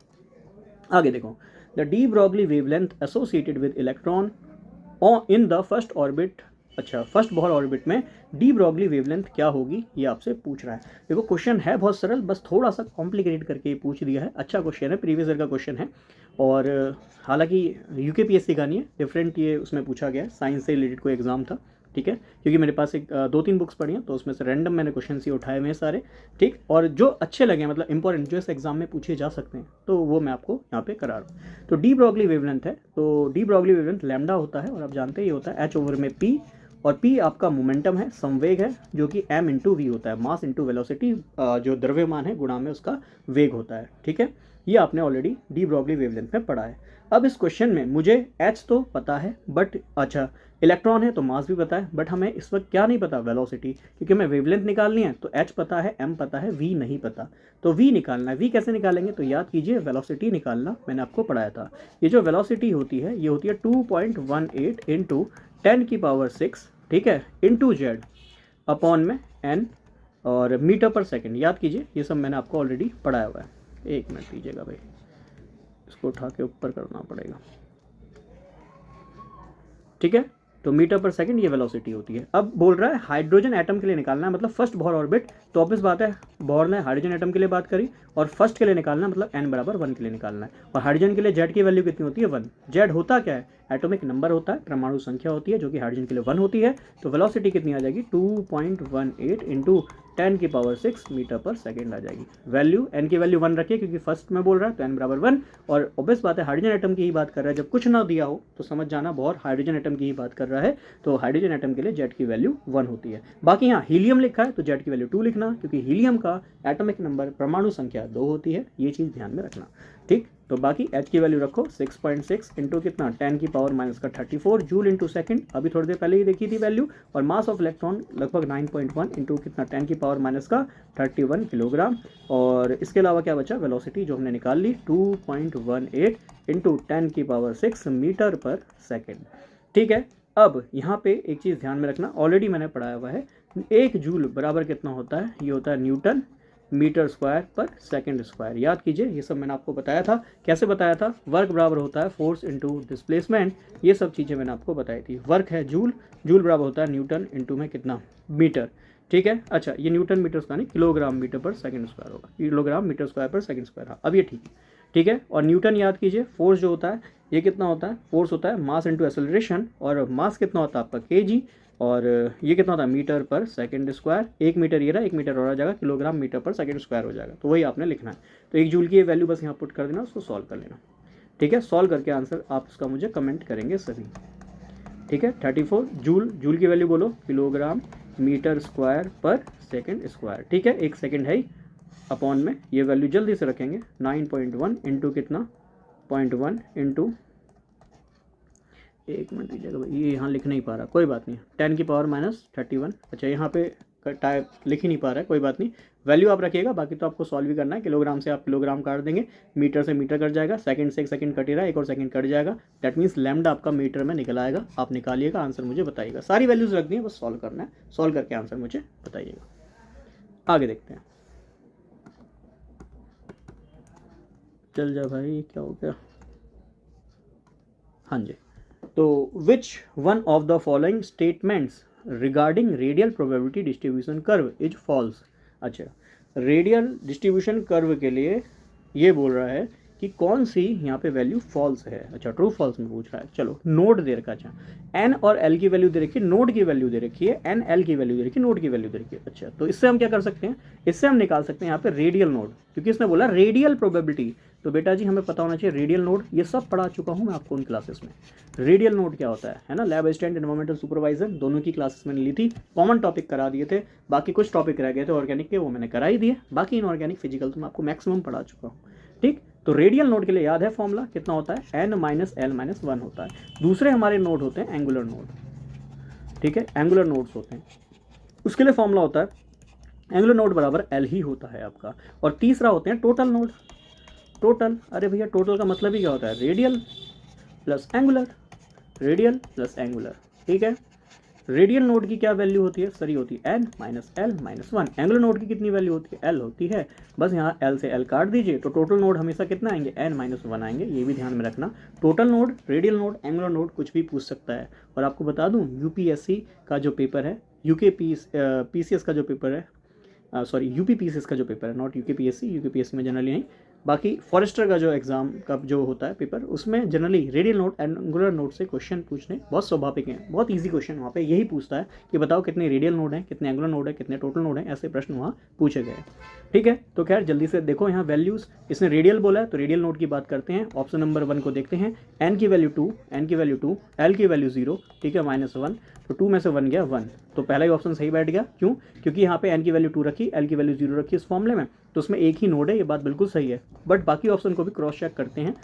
Speaker 1: आगे देखो, the de Broglie wavelength associated with electron in the first orbit. अच्छा, फर्स्ट बॉर ऑर्बिट में डी ब्रॉगली वेवलेंथ क्या होगी ये आपसे पूछ रहा है। देखो क्वेश्चन है बहुत सरल, बस थोड़ा सा कॉम्प्लिकेटेड करके पूछ दिया है। अच्छा क्वेश्चन है, प्रीवियस ईयर का क्वेश्चन है, और हालांकि यूकेपीएससी का नहीं है, डिफरेंट ये उसमें पूछा गया है, साइंस से रिलेटेड कोई एग्जाम था। ठीक है, क्योंकि मेरे पास एक 2-3 बुक्स पढ़ी हैं तो उसमें से रैंडम मैंने क्वेश्चन ही उठाए हुए हैं सारे। ठीक, और जो अच्छे लगे, मतलब इंपॉर्टेंट, जो इस एग्जाम में पूछे जा सकते हैं, तो वो मैं आपको यहाँ पे करा रहा हूँ। तो डी ब्रॉगली वेवलेंथ है, तो डी ब्रॉगली वेवलेंथ लैम्डा होता है, और आप जानते हैं ये होता है h/p और p आपका मोमेंटम है, संवेग है, जो कि m इंटू वी होता है, मास इंटू वेलोसिटी, जो द्रव्यमान है गुणा में उसका वेग होता है। ठीक है, ये आपने ऑलरेडी डी ब्रॉगली वेवलेंथ में पढ़ा है। अब इस क्वेश्चन में मुझे h तो पता है, बट अच्छा इलेक्ट्रॉन है तो मास भी पता है, बट हमें इस वक्त क्या नहीं पता, वेलोसिटी, क्योंकि मैं वेवलेंथ निकालनी है तो h पता है, m पता है, v नहीं पता। तो v निकालना है। v कैसे निकालेंगे, तो याद कीजिए वेलोसिटी निकालना मैंने आपको पढ़ाया था। ये जो वेलोसिटी होती है ये होती है 2.18 इंटू 10⁶, ठीक है, इंटू z अपॉन में n और मीटर पर सेकेंड। याद कीजिए ये सब मैंने आपको ऑलरेडी पढ़ाया हुआ है। एक मिनट दीजिएगा भाई, इसको उठा के ऊपर करना पड़ेगा। ठीक है, तो मीटर पर सेकंड ये वेलोसिटी होती है। अब बोल रहा है हाइड्रोजन एटम के लिए निकालना है, मतलब फर्स्ट बोर ऑर्बिट। तो ऑब्वियस बात है, बोर ने हाइड्रोजन एटम के लिए बात करी और फर्स्ट के लिए निकालना मतलब n बराबर 1 के लिए निकालना है। और हाइड्रोजन के लिए जेड की वैल्यू कितनी होती है, 1। जेड होता क्या है, एटॉमिक नंबर होता है, परमाणु संख्या होती है, जो कि हाइड्रोजन के लिए 1 होती है। तो वेलोसिटी कितनी आ जाएगी, 2.18 इंटू 10⁶ मीटर पर सेकेंड आ जाएगी। वैल्यू n की वैल्यू 1 रखिए, क्योंकि फर्स्ट में बोल रहा है तो n बराबर 1। और ऑब्वियस बात है हाइड्रोजन एटम की ही बात कर रहा है, जब कुछ ना दिया हो तो समझ जाना बोर हाइड्रोजन एटम की ही बात कर रहा है। तो हाइड्रोजन एटम के लिए जेड की वैल्यू 1 होती है। बाकी यहाँ हीलियम लिखा है तो जेड की वैल्यू 2 लिखना, क्योंकि हीलियम का एटॉमिक नंबर परमाणु संख्या 2 होती है, ये चीज़ ध्यान में रखना। ठीक, तो बाकी h की वैल्यू रखो 6.6 इंटू कितना 10⁻⁻⁴ जूल इंटू सेकेंड, अभी थोड़ी देर पहले ही देखी थी वैल्यू। और मास ऑफ इलेक्ट्रॉन लगभग 9.1 इंटू कितना 10⁻⁻31 किलोग्राम। और इसके अलावा क्या बचा, वेलोसिटी जो हमने निकाल ली 2.18 इंटू 10⁻⁶ मीटर पर सेकेंड। ठीक है, अब यहाँ पे एक चीज़ ध्यान में रखना, ऑलरेडी मैंने पढ़ाया हुआ है, 1 जूल बराबर कितना होता है, ये होता है न्यूटन मीटर स्क्वायर पर सेकंड स्क्वायर। याद कीजिए ये सब मैंने आपको बताया था। कैसे बताया था, वर्क बराबर होता है फोर्स इंटू डिस्प्लेसमेंट, ये सब चीज़ें मैंने आपको बताई थी। वर्क है जूल, जूल बराबर होता है न्यूटन इंटू में कितना, मीटर। ठीक है, अच्छा ये न्यूटन मीटर का नहीं, किलोग्राम मीटर पर सेकंड स्क्वायर होगा, किलोग्राम मीटर स्क्वायर पर सेकंड स्क्वायर। हाँ अब ये ठीक है। ठीक है, और न्यूटन याद कीजिए, फोर्स जो होता है ये कितना होता है, फोर्स होता है मास इंटू एक्सेलरेशन, और मास कितना होता है आपका kg, और ये कितना होता है मीटर पर सेकंड स्क्वायर। 1 मीटर ये रहा, 1 मीटर और आ जाएगा, किलोग्राम मीटर पर सेकंड स्क्वायर हो जाएगा। तो वही आपने लिखना है। तो 1 जूल की ये वैल्यू बस यहाँ पुट कर देना, उसको सॉल्व कर लेना। ठीक है, सॉल्व करके आंसर आप उसका मुझे कमेंट करेंगे सभी। ठीक है, 34 जूल, जूल की वैल्यू बोलो, किलोग्राम मीटर स्क्वायर पर सेकेंड स्क्वायर। ठीक है, 1 सेकेंड है ही, अपॉन में ये वैल्यू जल्दी से रखेंगे 9.1 इंटू कितना 0.1 इंटू, एक मिनट दीजिएगा भाई, ये यहाँ लिख नहीं पा रहा, कोई बात नहीं, 10⁻31। अच्छा यहाँ पे टाइप लिख ही नहीं पा रहा है, कोई बात नहीं, वैल्यू आप रखिएगा, बाकी तो आपको सॉल्व भी करना है। किलोग्राम से आप किलोग्राम काट देंगे, मीटर से मीटर कट जाएगा, सेकंड से 1 सेकंड कट रहा है, 1 और सेकंड कट जाएगा, दैट मीन्स लैम्डा आपका मीटर में निकल आएगा। आप निकालिएगा, आंसर मुझे बताइएगा। सारी वैल्यूज़ रख दी हैं, बस सॉल्व करना है, सॉल्व करके आंसर मुझे बताइएगा। आगे देखते हैं, चल जा भाई, क्या हो गया, हाँ जी। तो which one of the following statements regarding radial probability distribution curve is false. अच्छा, रेडियल डिस्ट्रीब्यूशन कर्व के लिए ये बोल रहा है कि कौन सी यहाँ पे वैल्यू फॉल्स है। अच्छा, ट्रू फॉल्स में पूछ रहा है। चलो, नोड दे रखा, अच्छा एन और एल की वैल्यू दे रखी है, नोड की वैल्यू दे रखी है, एन एल की वैल्यू दे रखी है, नोड की वैल्यू दे रखी है। अच्छा, तो इससे हम क्या कर सकते हैं, इससे हम निकाल सकते हैं यहाँ पे रेडियल नोड, क्योंकि इसने बोला रेडियल प्रोबेबिलिटी। तो बेटा जी हमें पता होना चाहिए रेडियल नोड, ये सब पढ़ा चुका हूँ मैं आपको उन क्लासेस में। रेडियल नोड क्या होता है ना, लैब असिस्टेंट, एनवायरमेंटल सुपरवाइजर, दोनों की क्लासेस मैंने ली थी, कॉमन टॉपिक करा दिए थे। बाकी कुछ टॉपिक रह गए थे ऑर्गेनिक के, वो मैंने करा ही दिए। बाकी इनऑर्गेनिक फिजिकल तो मैं आपको मैक्सिमम पढ़ा चुका हूँ। ठीक, तो रेडियल नोड के लिए याद है फॉर्मूला कितना होता है, n-l-1 होता है। दूसरे हमारे नोड होते हैं एंगुलर नोड। ठीक है, एंगुलर नोड्स होते हैं, उसके लिए फॉर्मूला होता है एंगुलर नोड बराबर l ही होता है आपका। और तीसरा होते हैं टोटल नोड। टोटल, अरे भैया टोटल का मतलब ही क्या होता है, radial plus angular, radial plus angular. ठीक है, रेडियल नोड की क्या वैल्यू होती है सर, ये होती है n-l-1। एंगुलर नोड की कितनी वैल्यू होती है, l होती है। बस यहाँ l से l काट दीजिए, तो टोटल नोड हमेशा कितना आएंगे, n-1 आएंगे। ये भी ध्यान में रखना, total node, radial node, angular node कुछ भी पूछ सकता है। और आपको बता दूँ यूपीएससी का जो पेपर है, यूके पीसीएस का जो पेपर है, सॉरी यूपीपीएससी का जो पेपर है, नॉट यूकेपीएससी में जनरली नहीं, बाकी फॉरेस्टर का जो एग्ज़ाम का जो होता है पेपर, उसमें generally radial note angular note से क्वेश्चन पूछने बहुत स्वाभाविक हैं, बहुत इजी क्वेश्चन वहाँ पे यही पूछता है कि बताओ कितने रेडियल नोड हैं, कितने एंगुलर नोड है, कितने टोटल नोड हैं, ऐसे प्रश्न वहाँ पूछे गए। ठीक है, तो खैर जल्दी से देखो यहाँ वैल्यूज़, इसने रेडियल बोला है तो रेडियल नोड की बात करते हैं। ऑप्शन नंबर 1 को देखते हैं, एन की वैल्यू 2, एन की वैल्यू 2, एल की वैल्यू 0, ठीक है, -1, तो 2 में से 1 गया 1, तो पहला ही ऑप्शन सही बैठ गया। क्यों? क्योंकि यहाँ पे एन की वैल्यू 2 रखी, एल की वैल्यू 0 रखी इस फॉर्मूले में, तो उसमें एक ही नोड है, ये बात बिल्कुल सही है। बट बाकी ऑप्शन को भी क्रॉस चेक करते हैं,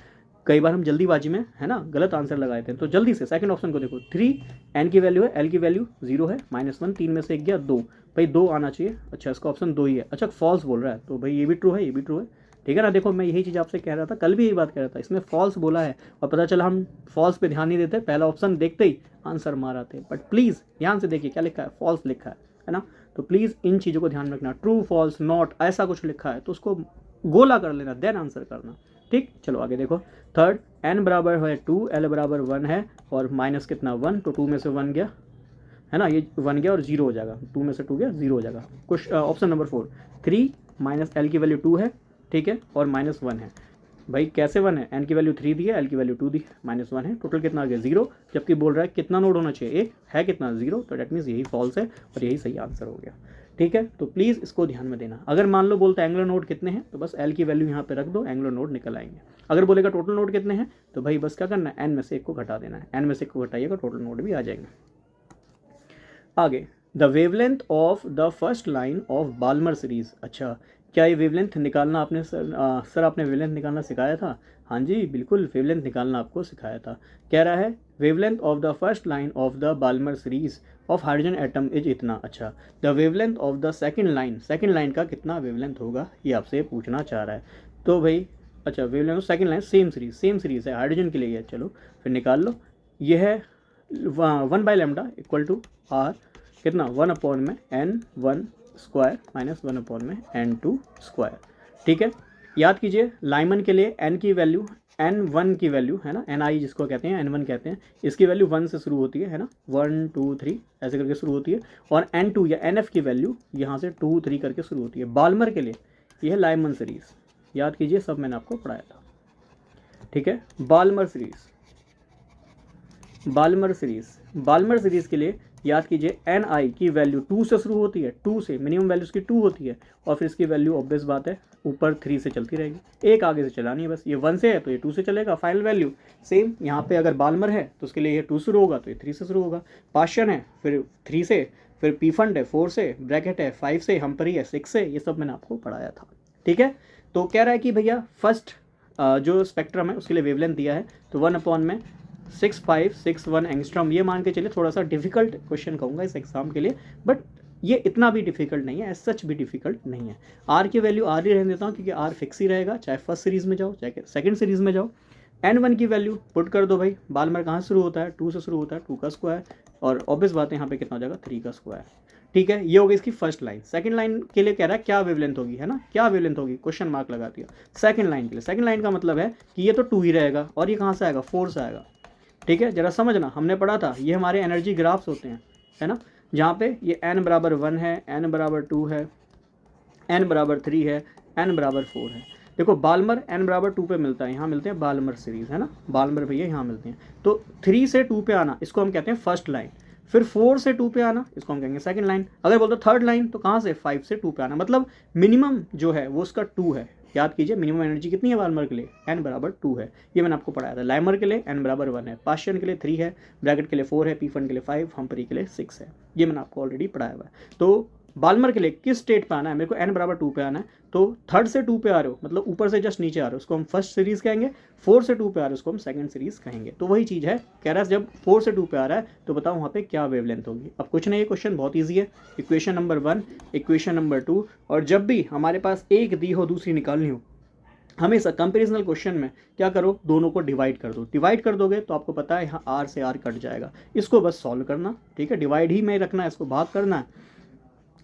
Speaker 1: कई बार हम जल्दीबाजी में है ना गलत आंसर लगाए थे, तो जल्दी से सेकंड ऑप्शन को देखो, 3 एन की वैल्यू है, एल की वैल्यू 0 है, -1, 3 में से 1 गया 2, भाई 2 आना चाहिए। अच्छा, इसका ऑप्शन 2 ही है। अच्छा, फॉल्स बोल रहा है, तो भाई ये भी ट्रू है, ये भी ट्रू है, ठीक है ना। देखो मैं यही चीज़ आपसे कह रहा था, कल भी यही बात कह रहा था, इसमें फॉल्स बोला है और पता चला हम फॉल्स पे ध्यान नहीं देते, पहला ऑप्शन देखते ही आंसर मार आते। बट प्लीज़ ध्यान से देखिए क्या लिखा है, फॉल्स लिखा है ना, तो प्लीज़ इन चीज़ों को ध्यान में रखना, ट्रू फॉल्स नॉट ऐसा कुछ लिखा है तो उसको गोला कर लेना, देन आंसर करना। ठीक, चलो आगे देखो। थर्ड, एन बराबर है 2, एल बराबर 1 है और माइनस कितना 1, तो 2 में से 1 गया है ना, ये 1 गया और 0 हो जाएगा, 2 में से 2 गया 0 हो जाएगा। कुछ ऑप्शन नंबर 4, 3 माइनस एल की वैल्यू 2 है, ठीक है, और -1 है। भाई कैसे 1 है, एन की वैल्यू 3 दी है, एल की वैल्यू 2 दी है, -1 है, टोटल कितना आ गया 0, जबकि बोल रहा है कितना नोड होना चाहिए, एक है कितना 0, तो डेट मीन्स यही फॉल्स है और यही सही आंसर हो गया। ठीक है, तो प्लीज़ इसको ध्यान में देना। अगर मान लो बोलता है एंगुलर नोड कितने हैं, तो बस एल की वैल्यू यहाँ पे रख दो, एंगुलर नोड निकल आएंगे। अगर बोलेगा टोटल नोड कितने हैं, तो भाई बस क्या करना है, एन में से एक को घटा देना है, एन में से एक को घटाइएगा टोटल नोड भी आ जाएंगे। आगे, the wavelength of the first line of Balmer series. अच्छा, क्या ये वेवलेंथ निकालना आपने सर आपने वेवलेंथ निकालना सिखाया था? हाँ जी बिल्कुल, वेवलेंथ निकालना आपको सिखाया था। कह रहा है wavelength of the first line of the Balmer series of hydrogen atom is इतना। अच्छा, the wavelength of the second line का कितना वेवलेंथ होगा, ये आपसे पूछना चाह रहा है। तो भाई अच्छा, wavelength of second line same series है, हाइड्रोजन के लिए है। चलो फिर निकाल लो, ये है 1/λ इक्वल टू आर कितना 1 में n1 स्क्वायर माइनस 1 में n2 स्क्वायर। ठीक है, याद कीजिए लाइमन के लिए n की वैल्यू, n1 की वैल्यू है ना, ni जिसको कहते हैं n1 कहते हैं, इसकी वैल्यू 1 से शुरू होती है ना, 1 2 3 ऐसे करके शुरू होती है, और n2 या nf की वैल्यू यहाँ से 2 3 करके शुरू होती है। बाल्मर के लिए यह है लाइमन सीरीज, याद कीजिए सब मैंने आपको पढ़ाया था। ठीक है, बाल्मर सीरीज के लिए याद कीजिए ni की वैल्यू 2 से शुरू होती है, 2 से मिनिमम वैल्यू इसकी 2 होती है, और फिर इसकी वैल्यू ऑब्वियस बात है ऊपर 3 से चलती रहेगी, एक आगे से चलानी है बस। ये 1 से है तो ये 2 से चलेगा, फाइनल वैल्यू सेम। यहाँ पे अगर बाल्मर है तो उसके लिए ये 2 शुरू होगा तो ये 3 से शुरू होगा, पाशन है फिर 3 से, फिर पीफंड है 4 से, ब्रैकेट है 5 से, हम्परी है 6 से, ये सब मैंने आपको पढ़ाया था। ठीक है, तो कह रहा है कि भैया फर्स्ट जो स्पेक्ट्रम है उसके लिए वेवलेंथ दिया है, तो 1 में 6561 एंगस्ट्रॉम, ये मान के चलिए। थोड़ा सा डिफिकल्ट क्वेश्चन कहूँगा इस एग्जाम के लिए, बट ये इतना भी डिफिकल्ट नहीं है, एज सच भी डिफिकल्ट नहीं है। आर की वैल्यू आर ही रहने देता हूँ क्योंकि आर फिक्स ही रहेगा, चाहे फर्स्ट सीरीज में जाओ चाहे सेकंड सीरीज में जाओ। n1 की वैल्यू पुट कर दो भाई, बाल्मर कहाँ शुरू होता है, 2 से शुरू होता है, 2 का स्क्वायर, और ऑब्वियस बात है यहाँ पे कितना हो जाएगा 3 का स्क्वायर। ठीक है, ये होगी इसकी फर्स्ट लाइन। सेकंड लाइन के लिए कह रहा है क्या वेवलेंथ होगी, है ना, क्या वेवलेंथ होगी, क्वेश्चन मार्क लगा दिया। सेकंड लाइन के लिए, सेकंड लाइन का मतलब है कि ये तो 2 ही रहेगा, और ये कहाँ से आएगा, 4 से आएगा। ठीक है, जरा समझना, हमने पढ़ा था ये हमारे एनर्जी ग्राफ्स होते हैं, है ना, जहाँ पे ये n बराबर 1 है, n बराबर 2 है, n बराबर 3 है, n बराबर 4 है। देखो बाल्मर n बराबर 2 पे मिलता है, यहाँ मिलते हैं बाल्मर सीरीज, है ना, बाल्मर भैया यहाँ मिलते हैं। तो 3 से 2 पे आना इसको हम कहते हैं फर्स्ट लाइन, फिर 4 से 2 पे आना इसको हम कहेंगे सेकंड लाइन। अगर बोलते थर्ड लाइन तो कहाँ से 5 से 2 पे आना, मतलब मिनिमम जो है वो उसका 2 है। याद कीजिए मिनिमम एनर्जी कितनी है बाल्मर के लिए, n बराबर 2 है, ये मैंने आपको पढ़ाया था। लाइमर के लिए n बराबर 1 है, पाशियन के लिए 3 है, ब्रैकेट के लिए 4 है, पीफन के लिए 5, हम्परी के लिए 6 है, ये मैंने आपको ऑलरेडी पढ़ाया हुआ है। तो बाल्मर के लिए किस स्टेट पे आना है, मेरे को n बराबर 2 पे आना है, तो थर्ड से 2 पे आ रहे हो मतलब ऊपर से जस्ट नीचे आ रहे हो उसको हम फर्स्ट सीरीज कहेंगे, 4 से 2 पे आ रहे हो उसको हम सेकंड सीरीज कहेंगे। तो वही चीज़ है, कह रहा है जब 4 से 2 पे आ रहा है तो बताओ वहाँ पे क्या वेवलेंथ होगी। अब कुछ नहीं, ये क्वेश्चन बहुत ईजी है, इक्वेशन नंबर 1, इक्वेशन नंबर 2, और जब भी हमारे पास एक दी हो दूसरी निकालनी हो, हमेशा कंपेरिजनल क्वेश्चन में क्या करो, दोनों को डिवाइड कर दो। डिवाइड कर दोगे तो आपको पता है यहाँ आर से आर कट जाएगा, इसको बस सॉल्व करना। ठीक है, डिवाइड ही में रखना है, इसको भाग करना है।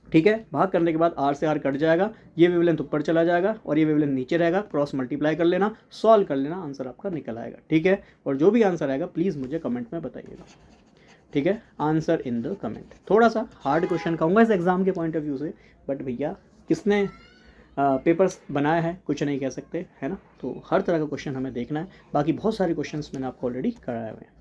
Speaker 1: ठीक है, भाग करने के बाद आर से आर कट जाएगा, ये वेवलेंथ ऊपर चला जाएगा और ये वेवलेंथ नीचे रहेगा, क्रॉस मल्टीप्लाई कर लेना, सॉल्व कर लेना, आंसर आपका निकल आएगा। ठीक है, और जो भी आंसर आएगा प्लीज़ मुझे कमेंट में बताइएगा। ठीक है, आंसर इन द कमेंट। थोड़ा सा हार्ड क्वेश्चन कहूँगा इस एग्जाम के पॉइंट ऑफ व्यू से, बट भैया किसने पेपर्स बनाया है कुछ नहीं कह सकते, है ना। तो हर तरह का क्वेश्चन हमें देखना है, बाकी बहुत सारे क्वेश्चंस मैंने आपको ऑलरेडी कराए हुए हैं।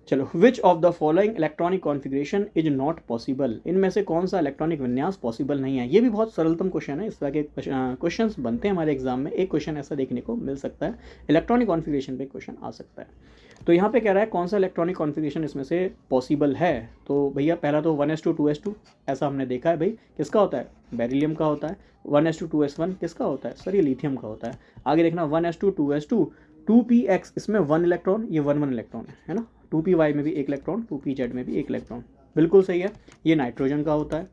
Speaker 1: चलो, विच of the following electronic configuration is not possible, इनमें से कौन सा इलेक्ट्रॉनिक विन्यास पॉसिबल नहीं है। ये भी बहुत सरलतम क्वेश्चन है, इस तरह के क्वेश्चंस बनते हैं हमारे एग्जाम में। एक क्वेश्चन ऐसा देखने को मिल सकता है, इलेक्ट्रॉनिक कॉन्फ़िगरेशन पे क्वेश्चन आ सकता है। तो यहाँ पे कह रहा है कौन सा इलेक्ट्रॉनिक कॉन्फ़िगरेशन इसमें से पॉसिबल है। तो भैया पहला तो 1s2 2s2 ऐसा हमने देखा है भाई, किसका होता है, बेरिलियम का होता है। 1s2 2s1 किसका होता है सर, ये लिथियम का होता है। आगे देखना 1s2 2s2 2px, इसमें 1 इलेक्ट्रॉन, ये 1 1 इलेक्ट्रॉन है ना। 2py में भी 1 इलेक्ट्रॉन, 2pz में भी 1 इलेक्ट्रॉन, बिल्कुल सही है। ये नाइट्रोजन का होता है।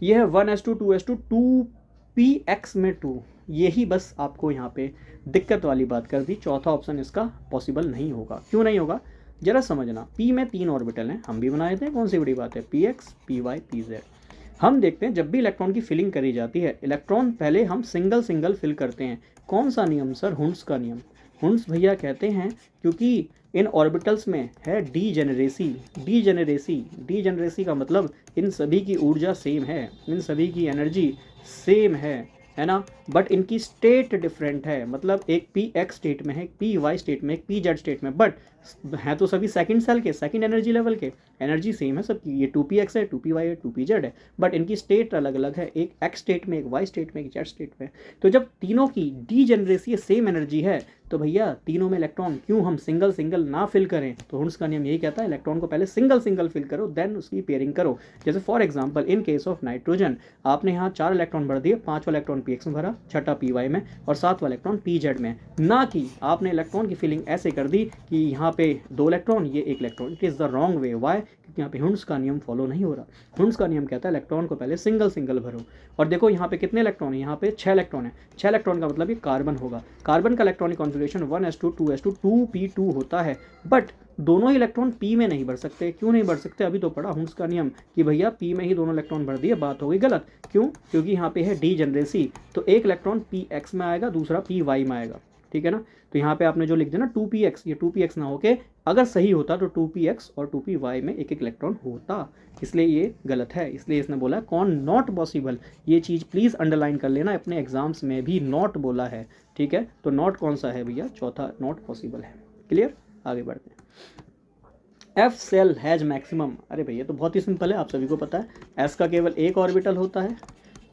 Speaker 1: ये है 1s2 2s2 2px में 2, यही बस आपको यहाँ पे दिक्कत वाली बात कर दी। चौथा ऑप्शन इसका पॉसिबल नहीं होगा। क्यों नहीं होगा जरा समझना। p में 3 ऑर्बिटल हैं, हम भी बनाए थे, कौन सी बड़ी बात है, px py pz। हम देखते हैं जब भी इलेक्ट्रॉन की फिलिंग करी जाती है, इलेक्ट्रॉन पहले हम सिंगल सिंगल फिल करते हैं। कौन सा नियम सर, हुंड्स का नियम। हुंड्स भैया कहते हैं क्योंकि इन ऑर्बिटल्स में है डीजेनरेसी। डीजेनरेसी का मतलब इन सभी की ऊर्जा सेम है, इन सभी की एनर्जी सेम है ना, बट इनकी स्टेट डिफरेंट है। मतलब एक पी एक्स स्टेट में है, एक पी वाई स्टेट में, एक पी जेड स्टेट में, बट हैं तो सभी सेकंड सेल के, सेकंड एनर्जी लेवल के, एनर्जी सेम है सबकी। ये 2px है, 2py है, 2pz है, बट इनकी स्टेट अलग अलग है, एक एक्स स्टेट में, एक वाई स्टेट में, एक जेड स्टेट में। तो जब तीनों की डीजेनरेसी सेम एनर्जी है तो भैया तीनों में इलेक्ट्रॉन क्यों हम सिंगल सिंगल ना फिल करें। तो हुंड्स का नियम यही कहता है इलेक्ट्रॉन को पहले सिंगल सिंगल फिल करो, देन उसकी पेयरिंग करो। जैसे for example in case of nitrogen, आपने यहाँ 4 इलेक्ट्रॉन भर दिए, 5वां इलेक्ट्रॉन px में भरा, 6वां py में और 7वां इलेक्ट्रॉन pz में। ना कि आपने इलेक्ट्रॉन की फिलिंग ऐसे कर दी कि यहाँ पे 2 इलेक्ट्रॉन, ये 1 electron. It is the wrong way. Why, क्योंकि यहाँ पे हुंड्स का नियम फॉलो नहीं हो रहा। हुंड्स का नियम कहता है इलेक्ट्रॉन को पहले सिंगल सिंगल भरो। और देखो यहाँ पे कितने इलेक्ट्रॉन है, यहाँ पे 6 इलेक्ट्रॉन है। 6 इलेक्ट्रॉन का मतलब ये कार्बन होगा। कार्बन का electronic configuration 1s2 2s2 2p2 होता है, बट दोनों ही इलेक्ट्रॉन p में नहीं भर सकते। क्यों नहीं भर सकते, अभी तो पढ़ा हुंड्स का नियम कि भैया p में ही दोनों इलेक्ट्रॉन भर दिए, बात हो गई गलत। क्यों, क्योंकि यहाँ पे है डीजेनरेसी, तो एक इलेक्ट्रॉन px में आएगा, दूसरा py में आएगा, ठीक है ना। तो यहाँ पे आपने जो लिख दिया ना 2px, ये 2px ना होके अगर सही होता तो 2px और 2py में एक एक इलेक्ट्रॉन होता, इसलिए ये गलत है। इसलिए इसने बोला कौन, नॉट पॉसिबल। ये चीज़ प्लीज़ अंडरलाइन कर लेना, अपने एग्जाम्स में भी नॉट बोला है, ठीक है। तो नॉट कौन सा है भैया, चौथा नॉट पॉसिबल है। क्लियर, आगे बढ़ते हैं। एफ सेल हैज मैक्सिमम, अरे भैया तो बहुत ही सिंपल है, आप सभी को पता है। एस का केवल एक ऑर्बिटल होता है,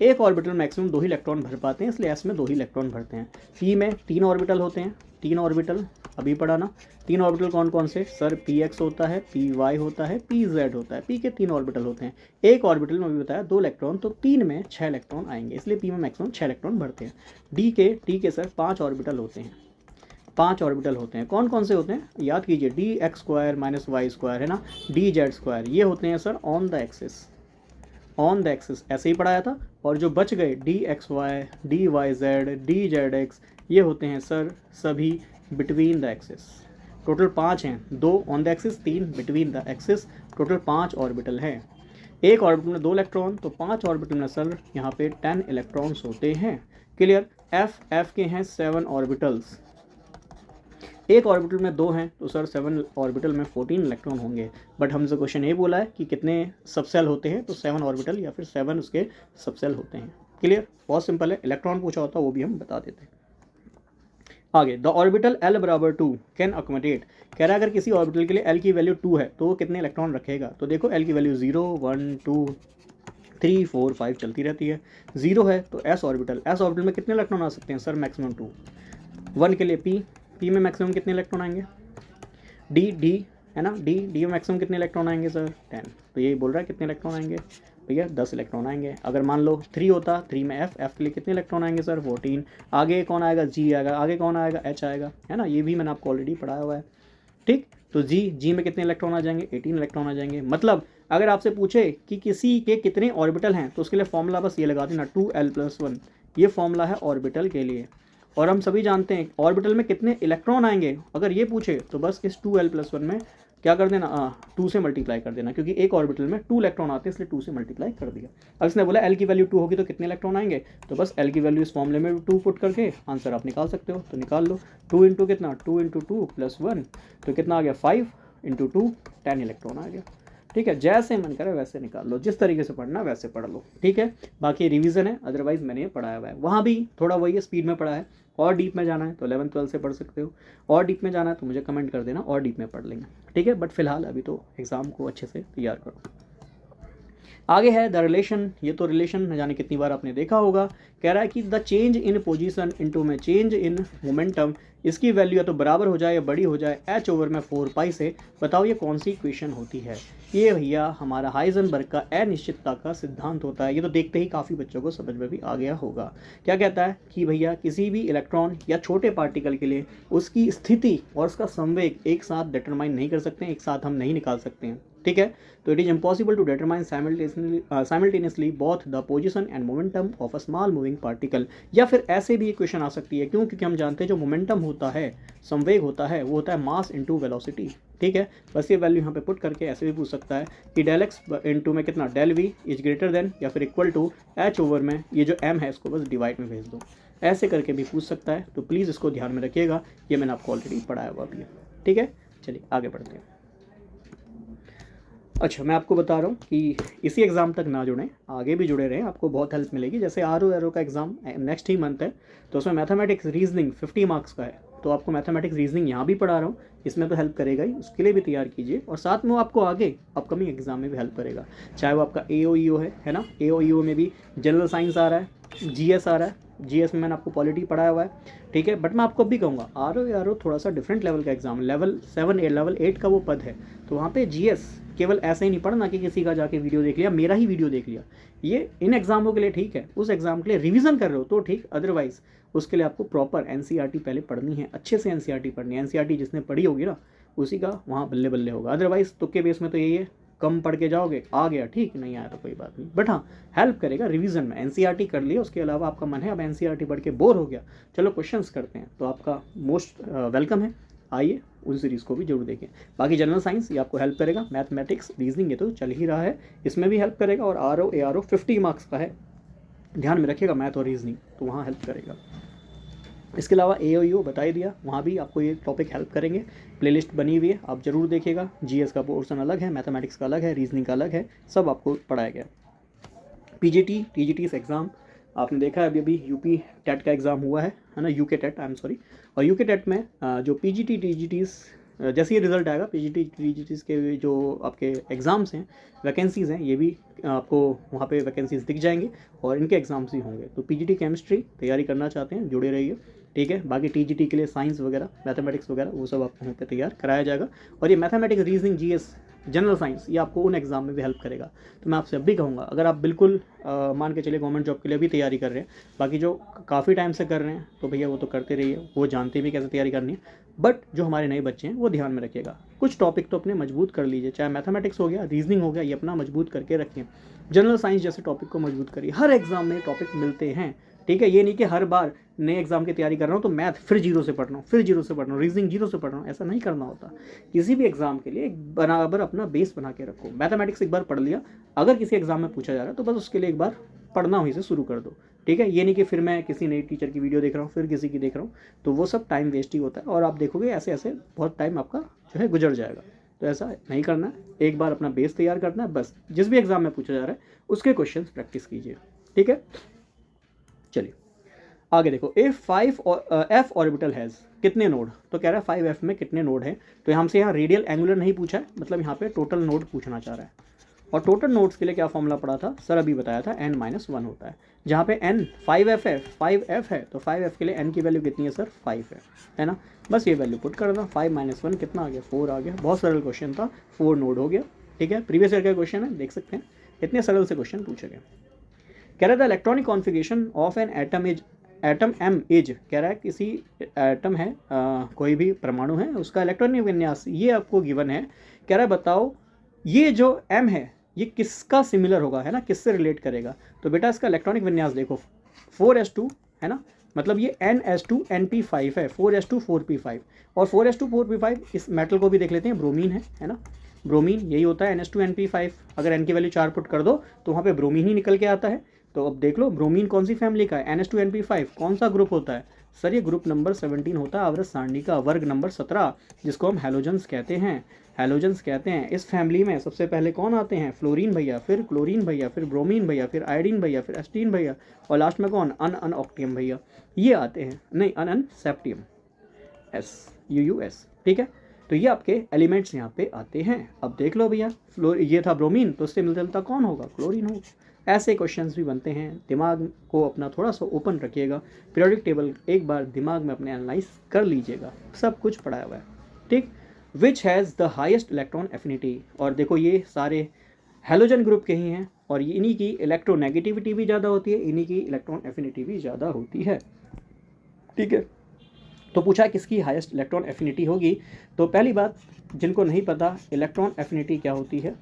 Speaker 1: एक ऑर्बिटल मैक्सिमम 2 ही इलेक्ट्रॉन भर पाते हैं, इसलिए एस में 2 ही इलेक्ट्रॉन भरते हैं। पी में 3 ऑर्बिटल होते हैं, 3 ऑर्बिटल अभी पढ़ा ना। 3 ऑर्बिटल कौन कौन से सर, px होता है, py होता है, pz होता है। p के 3 ऑर्बिटल होते हैं, एक ऑर्बिटल में अभी बताया 2 इलेक्ट्रॉन, तो 3 में 6 इलेक्ट्रॉन आएंगे, इसलिए p में मैक्सिमम 6 इलेक्ट्रॉन भरते हैं। डी के सर 5 ऑर्बिटल होते हैं, 5 ऑर्बिटल होते हैं। कौन कौन से होते हैं, याद कीजिए, dx² - y² है ना, dz², ये होते हैं sir on the axis, on the axis ऐसे ही पढ़ाया था। और जो बच गए dxy, dyz, dzx, ये होते हैं सर सभी बिटवीन द एक्सिस। टोटल 5 हैं, 2 on the axis, 3 between the axis, total 5 orbital हैं। एक ऑर्बिटल में 2 इलेक्ट्रॉन, तो 5 ऑर्बिटल में सर यहाँ पे 10 इलेक्ट्रॉन्स होते हैं। क्लियर। एफ के हैं 7 ऑर्बिटल्स, एक ऑर्बिटल में 2 हैं, तो सर 7 ऑर्बिटल में 14 इलेक्ट्रॉन होंगे। बट हमसे क्वेश्चन ये बोला है कि कितने सबसेल होते हैं, तो 7 ऑर्बिटल या फिर 7 उसके सबसेल होते हैं। क्लियर, बहुत सिंपल है। इलेक्ट्रॉन पूछा होता वो भी हम बता देते हैं। आगे, the orbital L = 2 can accommodate, कह रहा है अगर किसी ऑर्बिटल के लिए L की वैल्यू 2 है तो वो कितने इलेक्ट्रॉन रखेगा। तो देखो L की वैल्यू 0 1 2 3 4 5 चलती रहती है। 0 है तो S ऑर्बिटल में कितने इलेक्ट्रॉन आ सकते हैं सर, मैक्सिमम 2। 1 के लिए P में मैक्सिमम कितने इलेक्ट्रॉन आएंगे, D है ना, D में मैक्सिमम कितने इलेक्ट्रॉन आएंगे सर, 10। तो ये बोल रहा है कितने इलेक्ट्रॉन आएंगे भैया, 10 इलेक्ट्रॉन आएंगे। अगर मान लो 3 होता, 3 में F के लिए कितने इलेक्ट्रॉन आएंगे सर, 14। आगे कौन आएगा, G आएगा, आगे कौन आएगा, H आएगा, है ना, ये भी मैंने आपको ऑलरेडी पढ़ाया हुआ है, ठीक। तो G में कितने इलेक्ट्रॉन आ जाएंगे, 18 इलेक्ट्रॉन आ जाएंगे। मतलब अगर आपसे पूछे कि किसी के कितने ऑर्बिटल हैं, तो उसके लिए फॉर्मूला बस ये लगा देना, 2l+1, ये फॉर्मूला है ऑर्बिटल के लिए। और हम सभी जानते हैं ऑर्बिटल में कितने इलेक्ट्रॉन आएंगे, अगर ये पूछे तो बस इस 2l+1 में क्या कर देना, 2 से मल्टीप्लाई कर देना, क्योंकि एक ऑर्बिटल में 2 इलेक्ट्रॉन आते हैं, इसलिए 2 से मल्टीप्लाई कर दिया। अब इसने बोला L की वैल्यू 2 होगी तो कितने इलेक्ट्रॉन आएंगे, तो बस L की वैल्यू इस फॉर्मूले में 2 पुट करके आंसर आप निकाल सकते हो। तो निकाल लो, 2 इंटू कितना, 2 इंटू 2 + 1, तो कितना आ गया, 5 इंटू 2 10 इलेक्ट्रॉन आ गया। ठीक है, जैसे मन करे वैसे निकाल लो, जिस तरीके से पढ़ना वैसे पढ़ लो, ठीक है। बाकी रिवीजन है, अदरवाइज मैंने ये पढ़ाया हुआ है, वहाँ भी थोड़ा वही है, स्पीड में पढ़ा है। और डीप में जाना है तो 11th-12th से पढ़ सकते हो, और डीप में जाना है तो मुझे कमेंट कर देना, और डीप में पढ़ लेंगे, ठीक है। बट फिलहाल अभी तो एग्ज़ाम को अच्छे से तैयार करो। आगे है द रिलेशन। ये तो रिलेशन न जाने कितनी बार आपने देखा होगा। कह रहा है कि the change in position into में चेंज इन मोमेंटम, इसकी वैल्यू या तो बराबर हो जाए या बड़ी हो जाए h ओवर में 4 पाई से। बताओ ये कौन सी इक्वेशन होती है। ये भैया हमारा हाइजेनबर्ग का अनिश्चितता का सिद्धांत होता है। ये तो देखते ही काफ़ी बच्चों को समझ में भी आ गया होगा। क्या कहता है कि भैया किसी भी इलेक्ट्रॉन या छोटे पार्टिकल के लिए उसकी स्थिति और उसका संवेग एक साथ डिटरमाइन नहीं कर सकते हैं, एक साथ हम नहीं निकाल सकते हैं, ठीक है। तो it is impossible to determine simultaneously both the position and momentum of a small moving particle. या फिर ऐसे भी इक्वेशन आ सकती है, क्यों? क्योंकि हम जानते हैं जो मोमेंटम होता है, संवेग होता है, वो होता है मास इनटू वेलोसिटी, ठीक है। बस ये वैल्यू यहाँ पे पुट करके ऐसे भी पूछ सकता है कि डेल एक्स इंटू में कितना, del v is greater than या फिर इक्वल टू एच ओवर में ये जो एम है इसको बस डिवाइड में भेज दो। ऐसे करके भी पूछ सकता है, तो प्लीज़ इसको ध्यान में रखिएगा, ये मैंने आपको ऑलरेडी पढ़ाया हुआ भी है, ठीक है। चलिए आगे बढ़ते हैं। अच्छा, मैं आपको बता रहा हूँ कि इसी एग्ज़ाम तक ना जुड़ें, आगे भी जुड़े रहें, आपको बहुत हेल्प मिलेगी। जैसे आर का एग्ज़ाम नेक्स्ट ही मंथ है, तो उसमें मैथमेटिक्स रीजनिंग 50 मार्क्स का है, तो आपको मैथमेटिक्स रीजनिंग यहाँ भी पढ़ा रहा हूँ, इसमें तो हेल्प करेगा ही, उसके लिए भी तैयार कीजिए। और साथ में वो आपको आगे अपकमिंग एग्जाम में भी हेल्प करेगा, चाहे वो आपका AOEO है ना। AOEO में भी जनरल साइंस आ रहा है, GS आ रहा है। GS में मैंने आपको पॉलिटी पढ़ाया हुआ है, ठीक है। बट मैं आपको भी कहूँगा RO थोड़ा सा डिफरेंट लेवल का एग्जाम, लेवल 8 का वो पद है, तो वहाँ पे GS केवल ऐसे ही नहीं पढ़ना कि किसी का जाके वीडियो देख लिया, मेरा ही वीडियो देख लिया। ये इन एग्जामों के लिए ठीक है, उस एग्जाम के लिए रिवीजन कर रहे हो तो ठीक, अदरवाइज उसके लिए आपको प्रॉपर NCERT पहले पढ़नी है, अच्छे से NCERT पढ़नी है। NCERT जिसने पढ़ी होगी ना उसी का वहाँ बल्ले बल्ले होगा, अदरवाइज तुक्के बेस में तो यही है, कम पढ़ के जाओगे, आ गया ठीक, नहीं आया तो कोई बात नहीं, बट हाँ हेल्प करेगा रिवीजन में। NCERT कर लिया, उसके अलावा आपका मन है अब NCERT पढ़ के बोर हो गया, चलो क्वेश्चंस करते हैं, तो आपका मोस्ट वेलकम है, आइए उन सीरीज़ को भी जरूर देखें। बाकी जनरल साइंस ये आपको हेल्प करेगा, मैथमेटिक्स रीजनिंग ये तो चल ही रहा है, इसमें भी हेल्प करेगा। और ARO 50 मार्क्स का है, ध्यान में रखिएगा, मैथ और रीजनिंग तो वहाँ हेल्प करेगा। इसके अलावा AOEO बता ही दिया, वहाँ भी आपको ये टॉपिक हेल्प करेंगे, प्लेलिस्ट बनी हुई है, आप ज़रूर देखिएगा। GS का पोर्सन अलग है, मैथमेटिक्स का अलग है, रीजनिंग का अलग है, सब आपको पढ़ाया गया। PGT TGT एग्ज़ाम आपने देखा है, अभी UP टेट का एग्ज़ाम हुआ है ना, UK TET, I am sorry. और UK टेट में जो PGT TGTs जैसे ये रिज़ल्ट आएगा, PGT TGTs के जो आपके एग्ज़ाम्स हैं, वैकेंसीज़ हैं, ये भी आपको वहाँ पे वैकेंसीज़ दिख जाएंगे और इनके एग्ज़ाम्स भी होंगे। तो PGT केमिस्ट्री तैयारी करना चाहते हैं, जुड़े रहिए, ठीक है। बाकी TGT के लिए साइंस वगैरह, मैथमेटिक्स वगैरह वो सब आपको वहाँ पे तैयार कराया जाएगा। और ये mathematics reasoning GS general science ये आपको उन एग्ज़ाम में भी हेल्प करेगा। तो मैं आपसे अब भी कहूँगा, अगर आप बिल्कुल मान के चलिए गवर्नमेंट जॉब के लिए भी तैयारी कर रहे हैं, बाकी जो काफ़ी टाइम से कर रहे हैं तो भैया वो तो करते रहिए, वो जानते भी कैसे तैयारी करनी है। बट जो हमारे नए बच्चे हैं वो ध्यान में रखिएगा, कुछ टॉपिक तो अपने मजबूत कर लीजिए, चाहे मैथमेटिक्स हो गया, रीजनिंग हो गया, ये अपना मजबूत करके रखें। जनरल साइंस जैसे टॉपिक को मजबूत करिए, हर एग्ज़ाम में टॉपिक मिलते हैं, ठीक है। ये नहीं कि हर बार नए एग्जाम की तैयारी कर रहा हूँ तो मैथ फिर जीरो से पढ़ रहा हूँ, फिर जीरो से पढ़ रहा हूँ, रीजनिंग जीरो से पढ़ रहा हूँ, ऐसा नहीं करना होता। किसी भी एग्जाम के लिए एक बराबर अपना बेस बना के रखो। मैथमेटिक्स एक बार पढ़ लिया, अगर किसी एग्जाम में पूछा जा रहा है तो बस उसके लिए एक बार पढ़ना वहीं से शुरू कर दो, ठीक है। ये नहीं कि फिर मैं किसी नई टीचर की वीडियो देख रहा हूँ, फिर किसी की देख रहा हूँ, तो वो सब टाइम वेस्ट ही होता है और आप देखोगे ऐसे ऐसे बहुत टाइम आपका जो है गुजर जाएगा। तो ऐसा नहीं करना है, एक बार अपना बेस तैयार करना है, बस जिस भी एग्जाम में पूछा जा रहा है उसके क्वेश्चंस प्रैक्टिस कीजिए, ठीक है। चलिए आगे देखो, F ऑर्बिटल हैज़ कितने नोड, तो कह रहा है 5F में कितने नोड हैं। तो हमसे यहाँ रेडियल एंगुलर नहीं पूछा है, मतलब यहाँ पे टोटल नोड पूछना चाह रहा है। और टोटल नोड्स के लिए क्या फॉर्मूला पड़ा था सर, अभी बताया था, n-1 होता है। जहाँ पे n 5F है तो 5F के लिए n की वैल्यू कितनी है सर, 5 है ना। बस ये वैल्यू पुट कर दो, 5 - 1 कितना आ गया, 4 आ गया। बहुत सरल क्वेश्चन था, 4 नोड हो गया, ठीक है। प्रीवियस ईयर का क्वेश्चन है, देख सकते हैं, इतने सरल से क्वेश्चन पूछे गए। कह रहा था electronic configuration of an atom M is, कह रहा है किसी एटम है, कोई भी परमाणु है, उसका इलेक्ट्रॉनिक विन्यास ये आपको गिवन है। कह रहा है बताओ ये जो M है ये किसका सिमिलर होगा, है ना, किससे रिलेट करेगा। तो बेटा इसका इलेक्ट्रॉनिक विन्यास देखो, 4s2 है ना, मतलब ये n_2np5 है, 4s2 4p5 और 4s2 4p5। इस मेटल को भी देख लेते हैं, ब्रोमीन है ना, ब्रोमीन यही होता है n_2np5। अगर n की वैल्यू 4 पुट कर दो तो वहाँ पे ब्रोमीन ही निकल के आता है। तो अब देख लो ब्रोमीन कौन सी फैमिली का है, n_2np5 कौन सा ग्रुप होता है, सर ये ग्रुप नंबर 17 होता है आवर्त सारणी का वर्ग नंबर 17, जिसको हम हैलोजेंस कहते हैं। हैलोजेंस कहते हैं। इस फैमिली में सबसे पहले कौन आते हैं? फ्लोरीन भैया, फिर क्लोरीन भैया, फिर ब्रोमीन भैया, फिर आयोडीन भैया, फिर एस्टीन भैया, और लास्ट में कौन? अन ऑक्टियम भैया, ये आते हैं। नहीं, अन सेप्टियम, SUUS, ठीक है। तो ये आपके एलिमेंट्स यहाँ पे आते हैं। अब देख लो भैया, ये था ब्रोमीन, तो उससे मिलता जुलता कौन होगा? क्लोरीन होगा। ऐसे क्वेश्चंस भी बनते हैं, दिमाग को अपना थोड़ा सा ओपन रखिएगा, पीरियोडिक टेबल एक बार दिमाग में अपने एनालाइज कर लीजिएगा, सब कुछ पढ़ाया हुआ है, ठीक। Which has the highest electron affinity, और देखो ये सारे हैलोजन ग्रुप के ही हैं, और इन्हीं की इलेक्ट्रोनेगेटिविटी भी ज़्यादा होती है, इन्हीं की इलेक्ट्रॉन एफिनिटी भी ज़्यादा होती है, ठीक है। तो पूछा किसकी हाईएस्ट इलेक्ट्रॉन एफिनिटी होगी। तो पहली बात, जिनको नहीं पता इलेक्ट्रॉन एफिनिटी क्या होती है,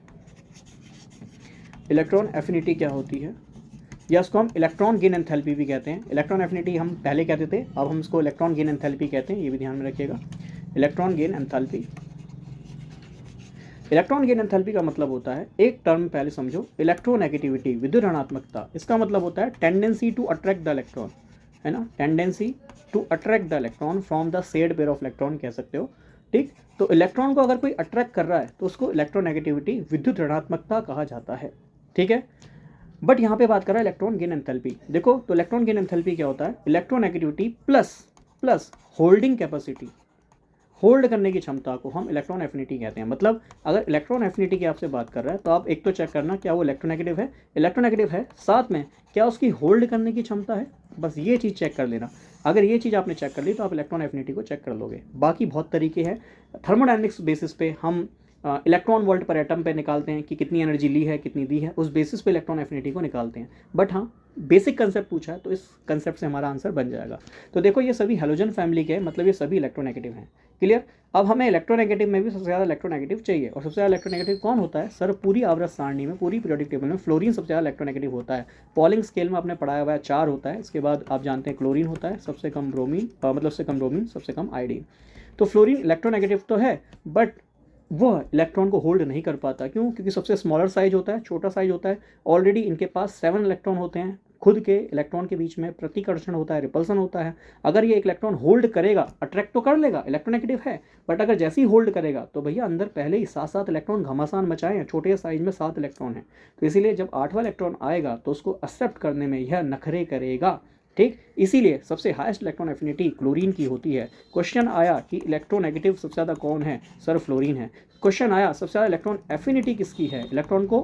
Speaker 1: इलेक्ट्रॉन एफिनिटी क्या होती है, या उसको हम इलेक्ट्रॉन गेन एंथैल्पी भी कहते हैं। इलेक्ट्रॉन एफिनिटी हम पहले कहते थे, अब हम इसको इलेक्ट्रॉन गेन एंथैल्पी कहते हैं, ये भी ध्यान में रखिएगा। Electron gain enthalpy, electron gain enthalpy का मतलब होता है, एक टर्म पहले समझो, इलेक्ट्रोनेगेटिविटी, विद्युत ऋणात्मकता, इसका मतलब होता है tendency to attract the electron, है ना, tendency to attract the electron from the said pair of electron कह सकते हो, ठीक। तो इलेक्ट्रॉन को अगर कोई अट्रैक्ट कर रहा है तो उसको इलेक्ट्रोनेगेटिविटी, विद्युत ऋणात्मकता कहा जाता है, ठीक है। बट यहाँ पे बात कर रहा है इलेक्ट्रॉन गेन एंथैल्पी। देखो तो इलेक्ट्रॉन गेन एंथैल्पी क्या होता है? Electronegativity plus holding capacity, hold करने की क्षमता को हम इलेक्ट्रॉन एफिनिटी कहते हैं। मतलब अगर इलेक्ट्रॉन एफिनिटी की आपसे बात कर रहा है तो आप एक तो चेक करना क्या वो इलेक्ट्रोनेगेटिव है, इलेक्ट्रोनेगेटिव है, साथ में क्या उसकी होल्ड करने की क्षमता है, बस ये चीज़ चेक कर लेना। अगर ये चीज़ आपने चेक कर ली तो आप इलेक्ट्रॉन एफिनिटी को चेक कर लोगे। बाकी बहुत तरीके हैं, थर्मोडायनेमिक्स बेसिस पे हम इलेक्ट्रॉन वोल्ट पर एटम पे निकालते हैं कि कितनी एनर्जी ली है, कितनी दी है, उस बेसिस पे इलेक्ट्रॉन एफिनिटी को निकालते हैं। बट हाँ, बेसिक कंसेप्ट पूछा है तो इस कंसेप्ट से हमारा आंसर बन जाएगा। तो देखो ये सभी हैलोजन फैमिली के, मतलब ये सभी इलेक्ट्रोनेगेटिव हैं, क्लियर। अब हमें इलेक्ट्रोनेगेटिव में भी सबसे ज़्यादा इलेक्ट्रोनेगेटिव चाहिए, और सबसे ज़्यादा इलेक्ट्रोनेगेटिव कौन होता है? सर पूरी आवर्त सारणी में, पूरी पीरियोडिक टेबल में फ्लोरीन सबसे ज़्यादा इलेक्ट्रोनेगेटिव होता है। पॉलिंग स्केल में आपने पढ़ाया हुआ है 4 होता है, इसके बाद आप जानते हैं क्लोरीन होता है, सबसे कम ब्रोमीन, मतलब सबसे कम ब्रोमीन, सबसे कम आयोडीन। तो फ्लोरीन इलेक्ट्रोनेगेटिव तो है, बट वो इलेक्ट्रॉन को होल्ड नहीं कर पाता। क्यों? क्योंकि सबसे स्मॉलर साइज होता है, छोटा साइज होता है। ऑलरेडी इनके पास 7 इलेक्ट्रॉन होते हैं, खुद के इलेक्ट्रॉन के बीच में प्रतिकर्षण होता है, रिपल्सन होता है। अगर ये एक इलेक्ट्रॉन होल्ड करेगा, अट्रैक्ट तो कर लेगा, इलेक्ट्रोनेगेटिव है, बट अगर जैसे ही होल्ड करेगा तो भैया अंदर पहले ही 7 इलेक्ट्रॉन घमासान मचाए हैं, छोटे साइज में 7 इलेक्ट्रॉन है। तो इसीलिए जब 8वां इलेक्ट्रॉन आएगा तो उसको एक्सेप्ट करने में यह नखरे करेगा, ठीक। इसीलिए सबसे हाईएस्ट इलेक्ट्रॉन एफिनिटी क्लोरीन की होती है। क्वेश्चन आया कि इलेक्ट्रोनेगेटिव सबसे ज़्यादा कौन है? सर फ्लोरीन है। क्वेश्चन आया सबसे ज़्यादा इलेक्ट्रॉन एफिनिटी किसकी है? इलेक्ट्रॉन को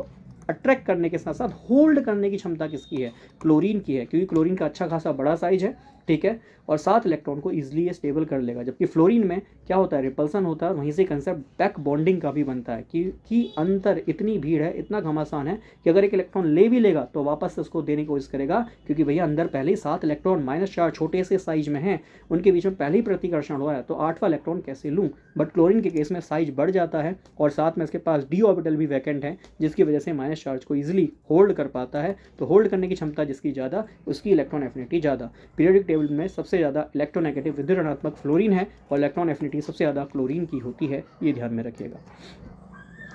Speaker 1: अट्रैक्ट करने के साथ साथ होल्ड करने की क्षमता किसकी है? क्लोरीन की है, क्योंकि क्लोरीन का अच्छा खासा बड़ा साइज है, ठीक है, और 7 इलेक्ट्रॉन को ईजिली स्टेबल कर लेगा। जबकि फ्लोरीन में क्या होता है? रिपल्सन होता है। वहीं से कंसेप्ट बैक बॉन्डिंग का भी बनता है कि अंतर इतनी भीड़ है, इतना घमासान है कि अगर एक इलेक्ट्रॉन ले भी लेगा तो वापस से उसको देने की कोशिश करेगा, क्योंकि भैया अंदर पहले ही 7 इलेक्ट्रॉन -4 छोटे से साइज में हैं, उनके बीच में पहले ही प्रतिकर्षण हुआ है, तो 8वां इलेक्ट्रॉन कैसे लूँ? बट क्लोरीन के केस में साइज बढ़ जाता है और साथ में इसके पास डी ऑर्बिटल भी वैकेंट है, जिसकी वजह से माइनस चार्ज को ईजिली होल्ड कर पाता है। तो होल्ड करने की क्षमता जिसकी ज़्यादा, उसकी इलेक्ट्रॉन एफिनिटी ज़्यादा। पीरियोडिक टेबल में सबसे ज़्यादा इलेक्ट्रोनेगेटिव विद्युत ऋणात्मक फ्लोरीन है, और इलेक्ट्रॉन एफिनिटी सबसे ज़्यादा क्लोरीन की होती है, ये ध्यान में रखिएगा।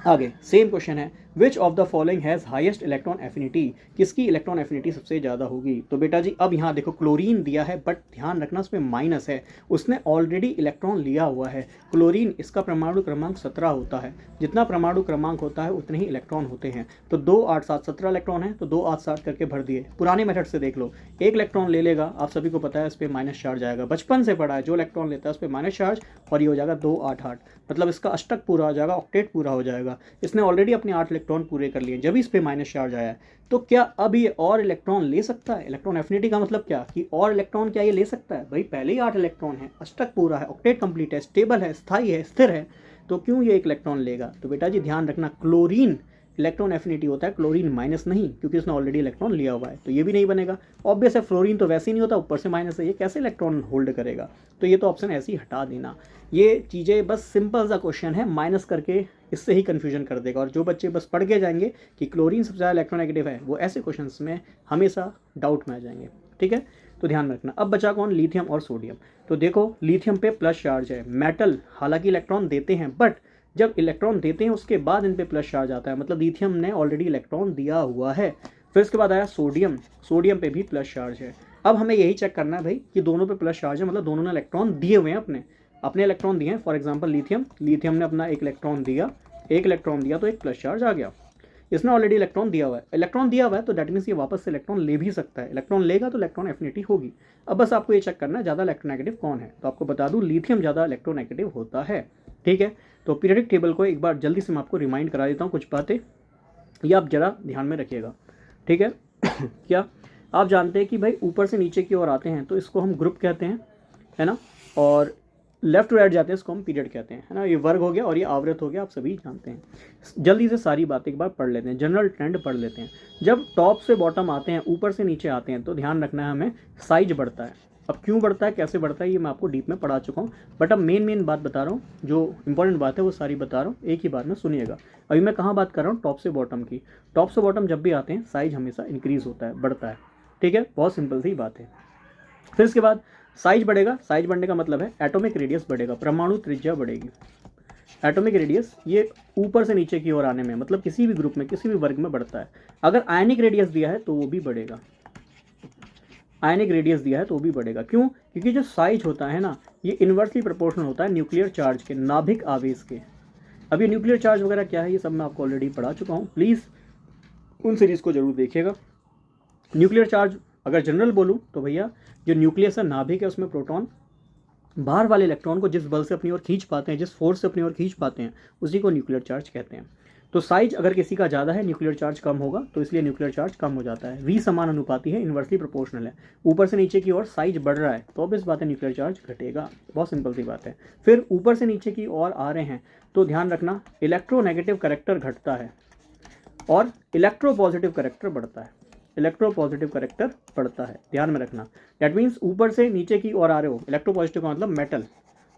Speaker 1: आगे सेम क्वेश्चन है, विच of the following has highest electron affinity, किसकी इलेक्ट्रॉन एफिनिटी सबसे ज़्यादा होगी? तो बेटा जी अब यहाँ देखो क्लोरीन दिया है, बट ध्यान रखना उसमें माइनस है, उसने ऑलरेडी इलेक्ट्रॉन लिया हुआ है। क्लोरीन, इसका परमाणु क्रमांक 17 होता है, जितना परमाणु क्रमांक होता है उतने ही इलेक्ट्रॉन होते हैं। तो 2 8 7 17 इलेक्ट्रॉन है, तो 2 8 7 करके भर दिए। पुराने मेथड से देख लो, एक इलेक्ट्रॉन ले लेगा, आप सभी को पता है इस पर माइनस चार्ज आएगा, बचपन से पढ़ा है, जो इलेक्ट्रॉन लेता है उस पर माइनस चार्ज, और ये हो जाएगा 2 8 8, मतलब इसका अष्टक पूरा हो जाएगा, ऑक्टेट पूरा हो जाएगा। इसने ऑलरेडी अपने 8 इलेक्ट्रॉन पूरे कर लिए, जब इस पे माइनस चार्ज आया है। तो क्या अब ये और इलेक्ट्रॉन ले सकता है? इलेक्ट्रॉन एफिनिटी का मतलब क्या कि और इलेक्ट्रॉन क्या ये ले सकता है? भाई पहले ही 8 इलेक्ट्रॉन है, अष्टक पूरा है, ऑक्टेट कंप्लीट है, स्टेबल है, स्थायी है, स्थिर है, तो क्यों ये एक इलेक्ट्रॉन लेगा? तो बेटा जी ध्यान रखना, क्लोरीन इलेक्ट्रॉन एफिनिटी होता है, क्लोरीन माइनस नहीं, क्योंकि उसने ऑलरेडी इलेक्ट्रॉन लिया हुआ है, तो ये भी नहीं बनेगा। ऑब्वियस है, फ्लोरीन तो वैसे ही नहीं होता, ऊपर से माइनस है, ये कैसे इलेक्ट्रॉन होल्ड करेगा? तो ये तो ऑप्शन ऐसे ही हटा देना। ये चीज़ें बस सिंपल सा क्वेश्चन है, माइनस करके इससे ही कन्फ्यूजन कर देगा। और जो बच्चे बस पढ़ के जाएंगे कि क्लोरीन सबसे ज़्यादा इलेक्ट्रोनेगेटिव है, वो ऐसे क्वेश्चन में हमेशा डाउट में आ जाएंगे, ठीक है। तो ध्यान में रखना। अब बचा कौन? लिथियम और सोडियम। तो देखो लिथियम पे प्लस चार्ज है, मेटल हालांकि इलेक्ट्रॉन देते हैं, बट जब इलेक्ट्रॉन देते हैं उसके बाद इन पे प्लस चार्ज आता है, मतलब लिथियम ने ऑलरेडी इलेक्ट्रॉन दिया हुआ है। फिर इसके बाद आया सोडियम, सोडियम पे भी प्लस चार्ज है। अब हमें यही चेक करना है भाई कि दोनों पे प्लस चार्ज है, मतलब दोनों ने इलेक्ट्रॉन दिए हुए हैं, अपने इलेक्ट्रॉन दिए हैं। फॉर एग्जांपल लिथियम ने अपना एक इलेक्ट्रॉन दिया तो एक प्लस चार्ज आ गया। इसने ऑलरेडी इलेक्ट्रॉन दिया हुआ है तो दैट मीन्स ये वापस से इलेक्ट्रॉन ले भी सकता है। इलेक्ट्रॉन लेगा तो इलेक्ट्रॉन एफिनिटी होगी। अब बस आपको ये चेक करना है ज़्यादा इलेक्ट्रोनेगेटिव कौन है। तो आपको बता दूं लिथियम ज़्यादा इलेक्ट्रोनेगेटिव होता है। ठीक है, तो पीरियडिक टेबल को एक बार जल्दी से मैं आपको रिमाइंड करा देता हूँ कुछ बातें, ये आप जरा ध्यान में रखिएगा। ठीक है क्या आप जानते हैं कि भाई ऊपर से नीचे की ओर आते हैं तो इसको हम ग्रुप कहते हैं, है ना, और लेफ्ट टू राइट जाते हैं इसको हम पीरियड कहते हैं, है ना। ये वर्ग हो गया और ये आवृत हो गया, आप सभी जानते हैं। जल्दी से सारी बातें एक बार पढ़ लेते हैं, जनरल ट्रेंड पढ़ लेते हैं। जब टॉप से बॉटम आते हैं, ऊपर से नीचे आते हैं, तो ध्यान रखना है हमें साइज बढ़ता है। अब क्यों बढ़ता है, कैसे बढ़ता है, ये मैं आपको डीप में पढ़ा चुका हूँ, बट अब मेन बात बता रहा हूँ, जो इंपॉर्टेंट बात है वो सारी बता रहा हूँ, एक ही बार में सुनिएगा। अभी मैं कहाँ बात कर रहा हूँ, टॉप से बॉटम की। टॉप से बॉटम जब भी आते हैं साइज हमेशा इंक्रीज होता है, बढ़ता है। ठीक है, बहुत सिंपल सी बात है। फिर इसके बाद साइज बढ़ेगा, साइज बढ़ने का मतलब है एटॉमिक रेडियस बढ़ेगा, परमाणु त्रिज्या बढ़ेगी। एटॉमिक रेडियस ये ऊपर से नीचे की ओर आने में, मतलब किसी भी ग्रुप में किसी भी वर्ग में बढ़ता है। अगर आयनिक रेडियस दिया है तो वो भी बढ़ेगा, आयनिक रेडियस दिया है तो वो भी बढ़ेगा। क्यों? क्योंकि जो साइज होता है ना, ये इन्वर्सली प्रोपोर्शनल होता है न्यूक्लियर चार्ज के, नाभिक आवेश के। अब ये न्यूक्लियर चार्ज वगैरह क्या है, ये सब मैं आपको ऑलरेडी पढ़ा चुका हूँ, प्लीज़ उन सीरीज़ को जरूर देखिएगा। न्यूक्लियर चार्ज अगर जनरल बोलूँ तो भैया जो न्यूक्लियस है, नाभिक है, उसमें प्रोटॉन बाहर वाले इलेक्ट्रॉन को जिस बल से अपनी ओर खींच पाते हैं, जिस फोर्स से अपनी ओर खींच पाते हैं, उसी को न्यूक्लियर चार्ज कहते हैं। तो साइज अगर किसी का ज़्यादा है, न्यूक्लियर चार्ज कम होगा, तो इसलिए न्यूक्लियर चार्ज कम हो जाता है। वी समान अनुपाती है, इन्वर्सली प्रोपोर्शनल है। ऊपर से नीचे की ओर साइज बढ़ रहा है तो अब इस बात है न्यूक्लियर चार्ज घटेगा, बहुत सिंपल सी बात है। फिर ऊपर से नीचे की ओर आ रहे हैं तो ध्यान रखना इलेक्ट्रोनेगेटिव करेक्टर घटता है और इलेक्ट्रोपॉजिटिव करेक्टर बढ़ता है। इलेक्ट्रोपॉजिटिव करेक्टर बढ़ता है, ध्यान में रखना। दैट मीन्स ऊपर से नीचे की ओर आ रहे हो, इलेक्ट्रोपॉजिटिव का मतलब मेटल,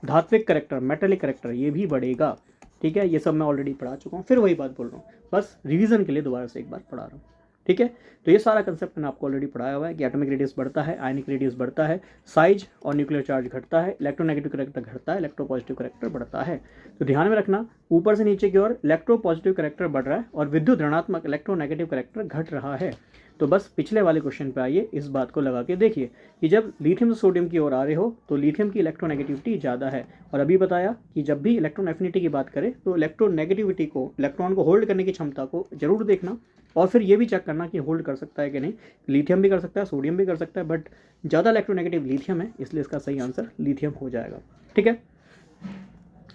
Speaker 1: धात्विक करेक्टर, मेटेलिक करेक्टर, ये भी बढ़ेगा। ठीक है, ये सब मैं ऑलरेडी पढ़ा चुका हूँ, फिर वही बात बोल रहा हूँ, बस रिवीजन के लिए दोबारा से एक बार पढ़ा रहा हूँ। ठीक है, तो ये सारा कंसेप्ट मैंने आपको ऑलरेडी पढ़ाया हुआ है कि एटॉमिक रेडियस बढ़ता है, आयनिक रेडियस बढ़ता है, साइज और न्यूक्लियर चार्ज घटता है, इलेक्ट्रोनेगेटिव करेक्टर घटता है, इलेक्ट्रोपॉजिटिव करेक्टर बढ़ता है। तो ध्यान में रखना, ऊपर से नीचे की ओर इलेक्ट्रोपॉजिटिव करेक्टर बढ़ रहा है और विद्युत ऋणात्मक इलेक्ट्रोनेगेटिव करेक्टर घट रहा है। तो बस पिछले वाले क्वेश्चन पे आइए, इस बात को लगा के देखिए कि जब लिथियम से सोडियम की ओर आ रहे हो तो लिथियम की इलेक्ट्रोनेगेटिविटी ज़्यादा है, और अभी बताया कि जब भी इलेक्ट्रॉन एफिनिटी की बात करें तो इलेक्ट्रोनेगेटिविटी को, इलेक्ट्रॉन को होल्ड करने की क्षमता को जरूर देखना, और फिर ये भी चेक करना कि होल्ड कर सकता है कि नहीं। लिथियम भी कर सकता है, सोडियम भी कर सकता है, बट ज़्यादा इलेक्ट्रोनेगेटिव लिथियम है, इसलिए इसका सही आंसर लिथियम हो जाएगा। ठीक है,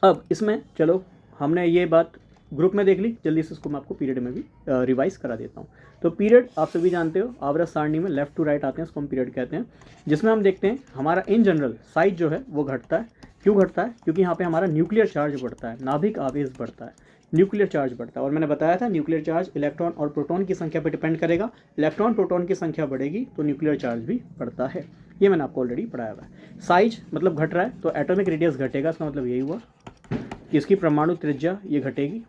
Speaker 1: अब इसमें चलो हमने ये बात ग्रुप में देख ली, जल्दी से इसको मैं आपको पीरियड में भी रिवाइज करा देता हूँ। तो पीरियड आप सभी जानते हो, आवर्त सारणी में लेफ्ट टू राइट आते हैं, इसको हम पीरियड कहते हैं, जिसमें हम देखते हैं हमारा इन जनरल साइज जो है वो घटता है। क्यों घटता है? क्योंकि यहाँ पे हमारा न्यूक्लियर चार्ज बढ़ता है, नाभिक आवेश बढ़ता है, न्यूक्लियर चार्ज बढ़ता है। और मैंने बताया था न्यूक्लियर चार्ज इलेक्ट्रॉन और प्रोटॉन की संख्या पर डिपेंड करेगा, इलेक्ट्रॉन प्रोटॉन की संख्या बढ़ेगी तो न्यूक्लियर चार्ज भी बढ़ता है, ये मैंने आपको ऑलरेडी पढ़ाया हुआ है। साइज मतलब घट रहा है तो एटॉमिक रेडियस घटेगा, इसका मतलब यही हुआ कि इसकी परमाणु त्रिज्या ये घटेगी,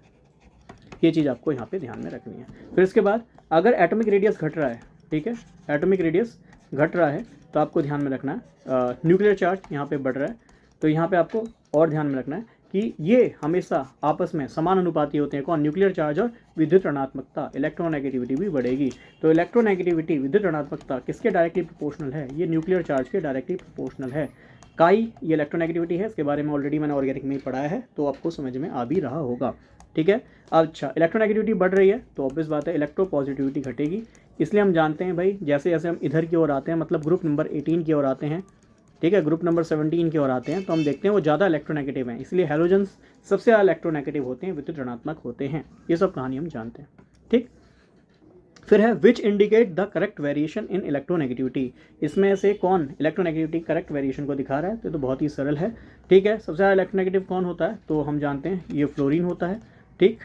Speaker 1: ये चीज़ आपको यहाँ पे ध्यान में रखनी है। फिर इसके बाद अगर एटॉमिक रेडियस घट रहा है, ठीक है, एटॉमिक रेडियस घट रहा है तो आपको ध्यान में रखना है न्यूक्लियर चार्ज यहाँ पे बढ़ रहा है, तो यहाँ पे आपको और ध्यान में रखना है कि ये हमेशा आपस में समान अनुपाती होते हैं। कौन? न्यूक्लियर चार्ज और विद्युत ऋणात्मकता, इलेक्ट्रोनेगेटिविटी भी बढ़ेगी। तो इलेक्ट्रोनेगेटिविटी, विद्युत ऋणात्मकता किसके डायरेक्टली प्रोपोर्शनल है? ये न्यूक्लियर चार्ज के डायरेक्टली प्रोपोर्शनल है। काई ये इलेक्ट्रोनेगेटिविटी है, इसके बारे में ऑलरेडी मैंने ऑर्गेनिक में ही पढ़ाया है, तो आपको समझ में आ भी रहा होगा। ठीक है, अच्छा इलेक्ट्रोनेगेटिविटी बढ़ रही है तो ऑब्वियस बात है इलेक्ट्रोपॉजिटिविटी घटेगी। इसलिए हम जानते हैं भाई, जैसे जैसे हम इधर की ओर आते हैं, मतलब ग्रुप नंबर 18 की ओर आते हैं, ठीक है, ग्रुप नंबर 17 की ओर आते हैं, तो हम देखते हैं वो ज़्यादा इलेक्ट्रोनेगेटिव हैं, इसलिए हैलोजेंस सबसे ज़्यादा इलेक्ट्रोनेगेटिव होते हैं, विद्युत ऋणात्मक होते हैं। ये सब कहानी हम जानते हैं। ठीक, फिर है which indicate the correct variation in electronegativity. इसमें से कौन इलेक्ट्रोनेगेटिविटी करेक्ट वेरिएशन को दिखा रहा है? तो बहुत ही सरल है। ठीक है, सबसे ज़्यादा इलेक्ट्रोनेगेटिव कौन होता है? तो हम जानते हैं ये फ्लोरीन होता है। ठीक,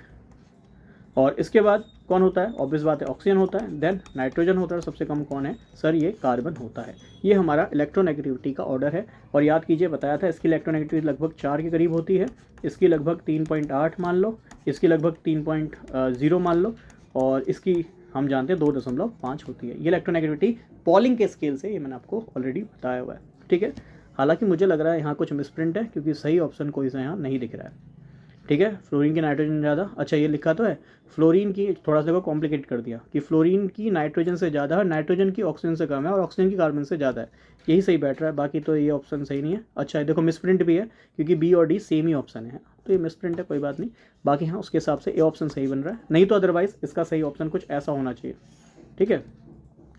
Speaker 1: और इसके बाद कौन होता है? ऑब्वियस बात है ऑक्सीजन होता है, देन नाइट्रोजन होता है, सबसे कम कौन है सर? ये कार्बन होता है। ये हमारा इलेक्ट्रोनेगेटिविटी का ऑर्डर है। और याद कीजिए, बताया था इसकी इलेक्ट्रोनेगेटिविटी लगभग 4 के करीब होती है, इसकी लगभग 3.8 मान लो, इसकी लगभग 3.0 मान लो, और इसकी हम जानते हैं 2.5 होती है। ये इलेक्ट्रोनेगेटिविटी पॉलिंग के स्केल से, ये मैंने आपको ऑलरेडी बताया हुआ है। ठीक है, हालांकि मुझे लग रहा है यहाँ कुछ मिसप्रिंट है, क्योंकि सही ऑप्शन कोई सा यहाँ नहीं दिख रहा है। ठीक है, फ्लोरीन की नाइट्रोजन ज़्यादा, अच्छा ये लिखा तो है फ्लोरीन की, थोड़ा सा देखो कॉम्प्लिकेट कर दिया कि फ्लोरीन की नाइट्रोजन से ज़्यादा है, नाइट्रोजन की ऑक्सीजन से कम है और ऑक्सीजन की कार्बन से ज़्यादा है, यही सही बैठ रहा है, बाकी तो ये ऑप्शन सही नहीं है। अच्छा ये देखो मिसप्रिंट भी है क्योंकि बी और डी सेम ही ऑप्शन है, तो ये मिसप्रिंट है, कोई बात नहीं, बाकी हाँ उसके हिसाब से ए ऑप्शन सही बन रहा है, नहीं तो अदरवाइज़ इसका सही ऑप्शन कुछ ऐसा होना चाहिए। ठीक है,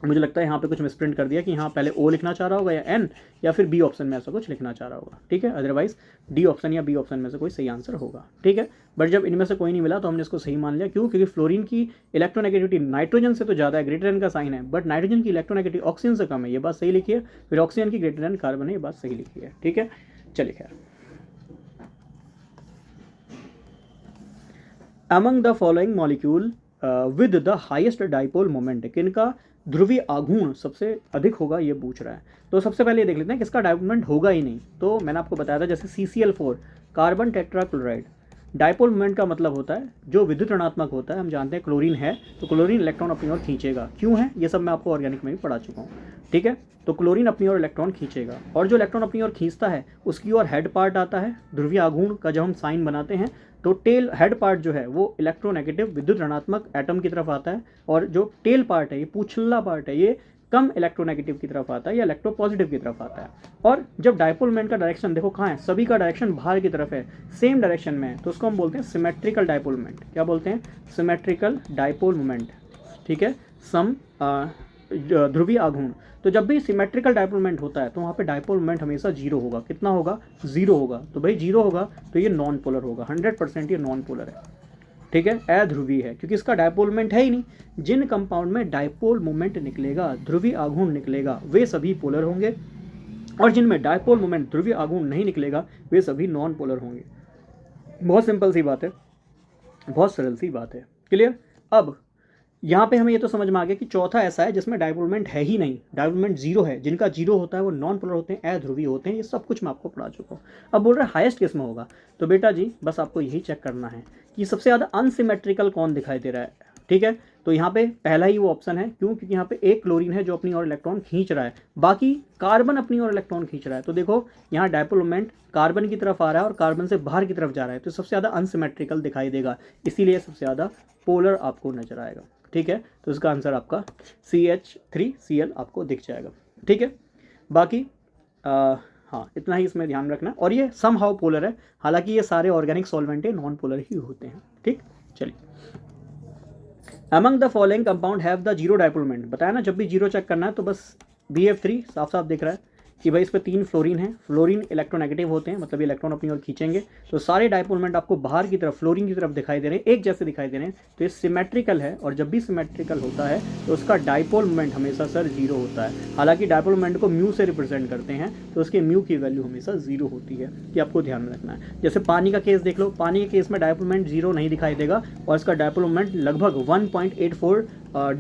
Speaker 1: मुझे लगता है यहाँ पे कुछ मिसप्रिंट कर दिया कि यहाँ पहले ओ लिखना चाह रहा होगा या एन, या फिर बी ऑप्शन में ऐसा कुछ लिखना चाह रहा होगा। ठीक है, अदरवाइज डी ऑप्शन या बी ऑप्शन में से कोई सही आंसर होगा। ठीक है, बट जब इनमें से कोई नहीं मिला तो हमने इसको सही मान लिया, क्यों? क्योंकि फ्लोरीन की इलेक्ट्रोनेगेटिविटी नाइट्रोजन से तो ज़्यादा है, ग्रेटर एन का साइन है, बट नाइट्रोजन की इलेक्ट्रोनेगेटिविटी ऑक्सीजन से कम है, ये बात सही लिखी है। फिर ऑक्सीजन की ग्रेटर एन कार्बन है, ये बात सही लिखी है। ठीक है, चलिए खैर, among the following molecule with the highest dipole moment, किनका ध्रुवीय आघूर्ण सबसे अधिक होगा, ये पूछ रहा है। तो सबसे पहले ये देख लेते हैं किसका डाइपोल मोमेंट होगा ही नहीं। तो मैंने आपको बताया था जैसे CCl4 carbon tetrachloride, dipole moment का मतलब होता है जो विद्युत ऋणात्मक होता है। हम जानते हैं क्लोरीन है तो क्लोरीन इलेक्ट्रॉन अपनी ओर खींचेगा, क्यों है ये सब मैं आपको ऑर्गेनिक में भी पढ़ा चुका हूँ। ठीक है, तो क्लोरीन अपनी ओर इलेक्ट्रॉन खींचेगा, और जो इलेक्ट्रॉन अपनी ओर खींचता है उसकी ओर हेड पार्ट आता है ध्रुवीय आघूर्ण का, जब हम साइन बनाते हैं तो टेल हेड पार्ट जो है वो इलेक्ट्रोनेगेटिव विद्युत ऋणात्मक एटम की तरफ आता है, और जो टेल पार्ट है, ये पूछल्ला पार्ट है, ये कम इलेक्ट्रोनेगेटिव की तरफ आता है या इलेक्ट्रोपॉजिटिव की तरफ आता है। और जब डाइपोल मोमेंट का डायरेक्शन देखो कहाँ है, सभी का डायरेक्शन बाहर की तरफ है, सेम डायरेक्शन में है, तो उसको हम बोलते हैं सिमेट्रिकल डाइपोल मोमेंट। क्या बोलते हैं? Symmetrical dipole moment. ठीक है, सम ध्रुवीय आघूर्ण। तो जब भी सिमेट्रिकल डाइपोल मोमेंट होता है तो वहाँ पे डाइपोल मोमेंट हमेशा जीरो होगा। कितना होगा? जीरो होगा। तो भाई जीरो होगा तो ये नॉन पोलर होगा, 100% ये नॉन पोलर है। ठीक है, अध्रुवीय है क्योंकि इसका डाइपोल मोमेंट है ही नहीं। जिन कंपाउंड में डाइपोल मोमेंट निकलेगा, ध्रुवीय आघूर्ण निकलेगा, वे सभी पोलर होंगे, और जिनमें डाइपोल मोमेंट ध्रुवीय आघूर्ण नहीं निकलेगा वे सभी नॉन पोलर होंगे। बहुत सिंपल सी बात है, बहुत सरल सी बात है। क्लियर? अब यहाँ पे हमें ये तो समझ में आ गया कि चौथा ऐसा है जिसमें डाइपोल मोमेंट है ही नहीं, डाइपोल मोमेंट जीरो है। जिनका जीरो होता है वो नॉन पोलर होते हैं, अध्रुवीय होते हैं। ये सब कुछ मैं आपको पढ़ा चुका हूँ। अब बोल रहे हैं हाईएस्ट किस में होगा, तो बेटा जी बस आपको यही चेक करना है कि सबसे ज़्यादा अनसिमेट्रिकल कौन दिखाई दे रहा है। ठीक है, तो यहाँ पे पहला ही वो ऑप्शन है, क्यों? क्योंकि यहाँ पे एक क्लोरीन है जो अपनी ओर इलेक्ट्रॉन खींच रहा है, बाकी कार्बन अपनी ओर इलेक्ट्रॉन खींच रहा है। तो देखो यहाँ डाइपोल मोमेंट कार्बन की तरफ आ रहा है और कार्बन से बाहर की तरफ जा रहा है, तो सबसे ज़्यादा अनसिमेट्रिकल दिखाई देगा, इसीलिए सबसे ज़्यादा पोलर आपको नजर आएगा। ठीक है, तो इसका आंसर आपका CH3Cl आपको दिख जाएगा। ठीक है, बाकी हाँ इतना ही इसमें ध्यान रखना। और ये सम हाउ पोलर है, हालांकि ये सारे ऑर्गेनिक सॉल्वेंट नॉन पोलर ही होते हैं। ठीक, चलिए, among the following compound have the zero dipole moment. बताया ना जब भी जीरो चेक करना है तो बस BF3 साफ साफ दिख रहा है कि भाई इस पर 3 फ्लोरीन है, फ्लोरीन इलेक्ट्रोनेगेटिव होते हैं, मतलब इलेक्ट्रॉन अपनी ओर खींचेंगे, तो सारे डाइपोल मोमेंट आपको बाहर की तरफ फ्लोरीन की तरफ दिखाई दे रहे हैं, एक जैसे दिखाई दे रहे हैं, तो ये सिमेट्रिकल है। और जब भी सिमेट्रिकल होता है तो उसका डाइपोल मोमेंट हमेशा सर जीरो होता है। हालांकि डाइपोल मोमेंट को म्यू से रिप्रेजेंट करते हैं, तो उसके म्यू की वैल्यू हमेशा जीरो होती है, ये आपको ध्यान में रखना है। जैसे पानी का केस देख लो, पानी के केस में डाइपोल मोमेंट जीरो नहीं दिखाई देगा और इसका डाइपोल मोमेंट लगभग 1.84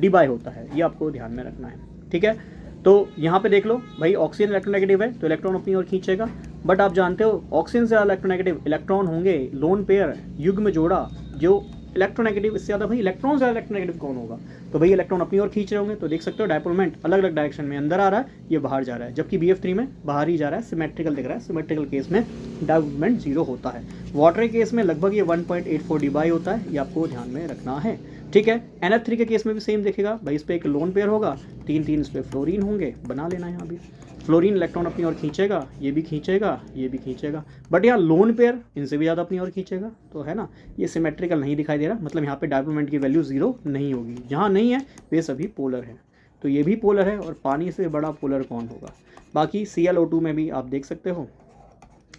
Speaker 1: DY होता है, ये आपको ध्यान में रखना है। ठीक है, तो यहाँ पे देख लो भाई ऑक्सीजन इलेक्ट्रोनेगेटिव है तो इलेक्ट्रॉन अपनी ओर खींचेगा, बट आप जानते हो ऑक्सीजन से ज़्यादा इलेक्ट्रोनेगेटिव इलेक्ट्रॉन होंगे लोन पेयर युग्म जोड़ा, जो इलेक्ट्रोनेगेटिव इससे ज़्यादा, भाई इलेक्ट्रॉन से ज़्यादा इलेक्ट्रोनेगेटिव कौन होगा? तो भाई इलेक्ट्रॉन अपनी ओर खींच रहे होंगे। तो देख सकते हो डाइपोल मोमेंट अलग अलग डायरेक्शन में, अंदर आ रहा है, ये बाहर जा रहा है, जबकि BF3 में बाहर ही जा रहा है, सिमेट्रिकल दिख रहा है। सिमेट्रिकल केस में डाइपोल मोमेंट जीरो होता है। वाटर केस में लगभग ये 1.84 DY होता है, ये आपको ध्यान में रखना है। ठीक है, NF3 के केस में भी सेम दिखेगा भाई, इस पर एक लोन पेयर होगा, 3 इस पर फ्लोरीन होंगे, बना लेना यहाँ भी। फ्लोरीन इलेक्ट्रॉन अपनी ओर खींचेगा, ये भी खींचेगा, ये भी खींचेगा, बट यहाँ लोन पेयर इनसे भी ज़्यादा अपनी ओर खींचेगा, तो है ना, ये सिमेट्रिकल नहीं दिखाई दे रहा, मतलब यहाँ पे डाइपोल मोमेंट की वैल्यू जीरो नहीं होगी। जहाँ नहीं है वे सभी पोलर हैं, तो ये भी पोलर है, और पानी से बड़ा पोलर कौन होगा? बाकी ClO2 में भी आप देख सकते हो,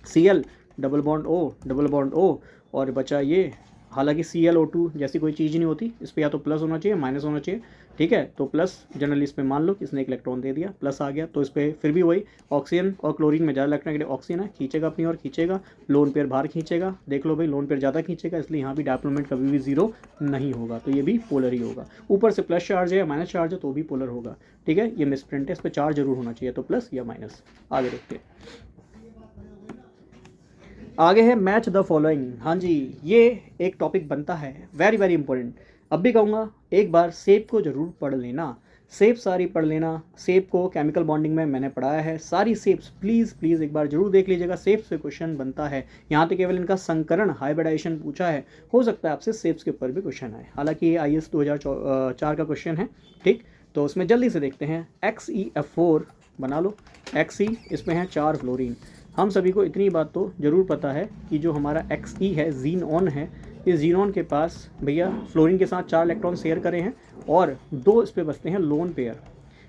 Speaker 1: Cl डबल बॉन्ड O और बचा ये, हालांकि ClO2 जैसी कोई चीज़ नहीं होती, इस पर या तो प्लस होना चाहिए माइनस होना चाहिए। ठीक है, तो प्लस जनरली इस पर मान लो किसने एक इलेक्ट्रॉन दे दिया, प्लस आ गया, तो इस पर फिर भी वही ऑक्सीजन और क्लोरीन में ज़्यादा इलेक्ट्रोनेगेटिव ऑक्सीजन है, खींचेगा अपनी ओर, खींचेगा, लोन पेयर बाहर खींचेगा। देख लो भाई लोन पेयर ज़्यादा खींचेगा, इसलिए यहाँ भी डाइपोल मोमेंट कभी भी जीरो नहीं होगा, तो ये भी पोलर ही होगा। ऊपर से प्लस चार्ज है या माइनस चार्ज है तो भी पोलर होगा। ठीक है, ये मिसप्रिंट है, इस पर चार्ज जरूर होना चाहिए, तो प्लस या माइनस। आगे देखते हैं, आगे है मैच द फॉलोइंग। हाँ जी, ये एक टॉपिक बनता है वेरी वेरी इंपॉर्टेंट। अब भी कहूँगा एक बार सेप को जरूर पढ़ लेना, सेप सारी पढ़ लेना। सेप को केमिकल बॉन्डिंग में मैंने पढ़ाया है, सारी सेप्स प्लीज़ एक बार जरूर देख लीजिएगा। सेप से क्वेश्चन बनता है, यहाँ तो केवल इनका संकरण हाइब्रिडाइजेशन पूछा है, हो सकता है आपसे सेप्स के ऊपर भी क्वेश्चन आए। हालांकि ये IAS 2004 का क्वेश्चन है, ठीक। तो उसमें जल्दी से देखते हैं। XeF4 बना लो। Xe इसमें है 4 फ्लोरीन। हम सभी को इतनी बात तो ज़रूर पता है कि जो हमारा Xe है, जीनॉन है, इस जीनॉन के पास भैया फ्लोरीन के साथ 4 इलेक्ट्रॉन शेयर करे हैं और 2 इस पे बचते हैं लोन पेयर।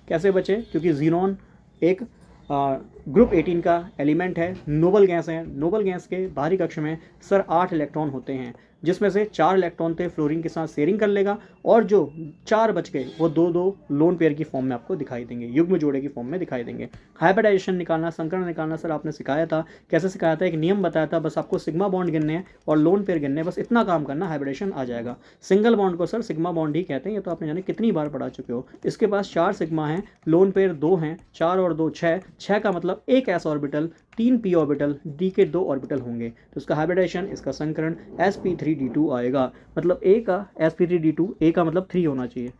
Speaker 1: कैसे बचे? क्योंकि जीनॉन एक ग्रुप 18 का एलिमेंट है, नोबल गैस है। नोबल गैस के बाहरी कक्ष में सर 8 इलेक्ट्रॉन होते हैं, जिसमें से 4 इलेक्ट्रॉन थे फ्लोरीन के साथ शेयरिंग कर लेगा और जो 4 बच गए वो 2 लोन पेयर की फॉर्म में आपको दिखाई देंगे, युग्म जोड़े की फॉर्म में दिखाई देंगे। हाइब्रिडाइजेशन निकालना, संकरण निकालना सर आपने सिखाया था। कैसे सिखाया था? एक नियम बताया था, बस आपको सिग्मा बॉन्ड गिनने हैं और लोन पेयर गिनने हैं, बस इतना काम करना, हाइब्रिडेशन आ जाएगा। सिंगल बॉन्ड को सर सिग्मा बॉन्ड ही कहते हैं, ये तो आपने जाने कितनी बार पढ़ा चुके हो। इसके पास 4 सिग्मा हैं, लोन पेयर 2 हैं, 4 और 2 6, 6 का मतलब 1 s orbital, 3 p orbital, d के 2 ऑर्बिटल होंगे। तो इसका हाइब्रिडेशन, इसका संकरण sp3d2 आएगा। मतलब a का sp3d2, a का मतलब 3 होना चाहिए,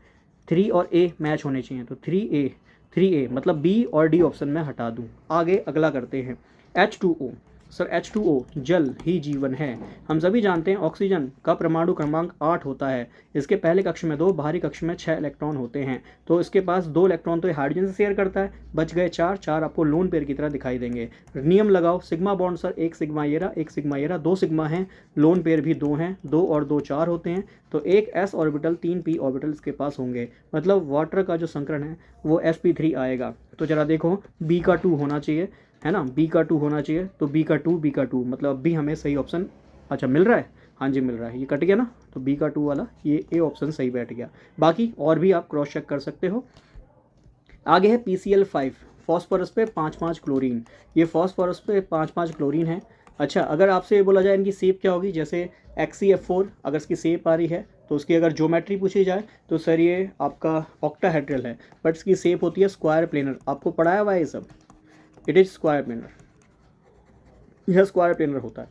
Speaker 1: 3 और a मैच होने चाहिए, तो 3a मतलब b और d ऑप्शन में हटा दूं। आगे अगला करते हैं। H2O सर H2O जल ही जीवन है। हम सभी जानते हैं ऑक्सीजन का परमाणु क्रमांक 8 होता है। इसके पहले कक्ष में 2, बाहरी कक्ष में 6 इलेक्ट्रॉन होते हैं। तो इसके पास 2 इलेक्ट्रॉन तो हाइड्रोजन से शेयर करता है, बच गए 4, 4 आपको लोन पेयर की तरह दिखाई देंगे। नियम लगाओ, सिग्मा बॉन्ड सर 1 सिग्मा ये रहा, 1 सिग्मा ये रहा, 2 सिग्मा हैं, लोन पेयर भी 2 हैं, 2 और 2 4 होते हैं, तो 1 s ऑर्बिटल, 3 p ऑर्बिटल इसके पास होंगे। मतलब वाटर का जो संकरण है वो sp3 आएगा। तो जरा देखो, b का 2 होना चाहिए, है ना, b का 2 होना चाहिए, तो b का 2 मतलब b हमें सही ऑप्शन, अच्छा मिल रहा है, हाँ जी मिल रहा है, ये कट गया ना, तो b का 2 वाला ये a ऑप्शन सही बैठ गया। बाकी और भी आप क्रॉस चेक कर सकते हो। आगे है PCl5, फॉस्फोरस पे 5-5 क्लोरीन। ये फॉस्फोरस पे 5-5 क्लोरीन है। अच्छा, अगर आपसे ये बोला जाए इनकी सेप क्या होगी, जैसे XeF4 अगर इसकी सेप आ रही है तो उसकी अगर ज्योमेट्री पूछी जाए तो सर ये आपका ऑक्टाहेड्रल है, बट इसकी सेप होती है स्क्वायर प्लेनर। आपको पढ़ाया हुआ है ये सब, इट इज स्क्वायर प्लेनर, यह स्क्वायर प्लेनर होता है।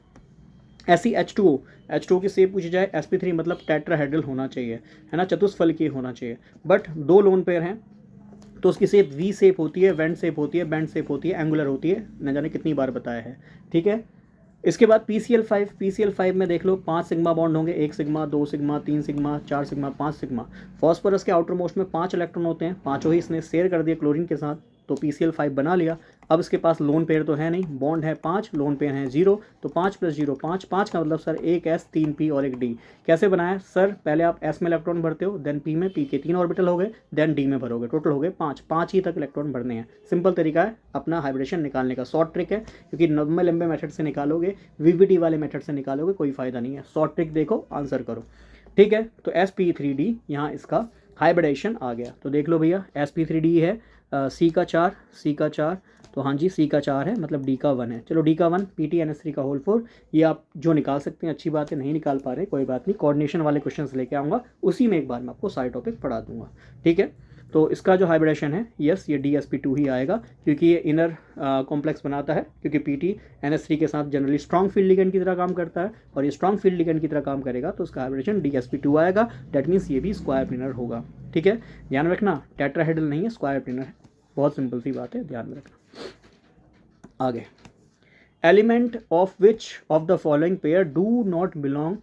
Speaker 1: ऐसी H2O की सेप पूछी जाए, sp3 मतलब टेट्राहेड्रल होना चाहिए, है ना, चतुष्फलकीय होना चाहिए। बट 2 लोन पेयर हैं तो उसकी सेप V सेप होती है, वेंट सेप होती है, बैंड सेप होती है, एंगुलर होती है, न जाने कितनी बार बताया है, ठीक है। इसके बाद PCl5 में देख लो 5 सिग्मा बॉन्ड होंगे, 1 sigma, 2 sigma, 3 sigma, 4 sigma, 5 sigma. Phosphorus के आउटर मोस्ट में 5 इलेक्ट्रॉन होते हैं, पाँचों ही इसने शेयर कर दिए क्लोरीन के साथ, तो PCl5 बना लिया। अब इसके पास लोन पेयर तो है नहीं, बॉन्ड है 5, लोन पेयर है 0, तो 5 + 0 5, 5 का मतलब सर 1 s, 3 p और 1 d। कैसे बनाया सर? पहले आप s में इलेक्ट्रॉन भरते हो, देन p में, p के 3 ऑर्बिटल हो गए, देन d में भरोगे, टोटल हो गए 5, 5 ही तक इलेक्ट्रॉन भरने हैं। सिंपल तरीका है अपना हाइब्रिडेशन निकालने का, शॉर्ट ट्रिक है, क्योंकि लंबे लंबे मेथड से निकालोगे, VBT वाले मेथड से निकालोगे कोई फ़ायदा नहीं है। शॉर्ट ट्रिक देखो, आंसर करो, ठीक है। तो sp3d यहाँ इसका हाइब्रिडेशन आ गया। तो देख लो भैया, sp3d है C का 4, तो हाँ जी C का 4 है, मतलब D का 1 है। चलो D का 1 PTNS3 का होल 4, ये आप जो निकाल सकते हैं अच्छी बात है, नहीं निकाल पा रहे कोई बात नहीं, कोऑर्डिनेशन वाले क्वेश्चंस लेके आऊँगा, उसी में एक बार मैं आपको सारे टॉपिक पढ़ा दूंगा, ठीक है। तो इसका जो हाइब्रिडेशन है, यस ये DsP2 ही आएगा, क्योंकि ये इनर कॉम्प्लेक्स बनाता है, क्योंकि PTNS3 के साथ जनरली स्ट्रॉन्ग फील्ड लिगेंड की तरह काम करता है, और ये स्ट्रॉन्ग फील्ड लिगेंड की तरह काम करेगा, तो उसका हाइब्रिडेशन DsP2 आएगा। डेट मीन्स ये भी स्क्वायर प्लेनर होगा, ठीक है। ध्यान रखना, टेट्राहेड्रल नहीं है, स्क्वायर प्लेनर है, बहुत सिंपल सी बात है, ध्यान में रखना। आगे, element of which of the following pair do not belong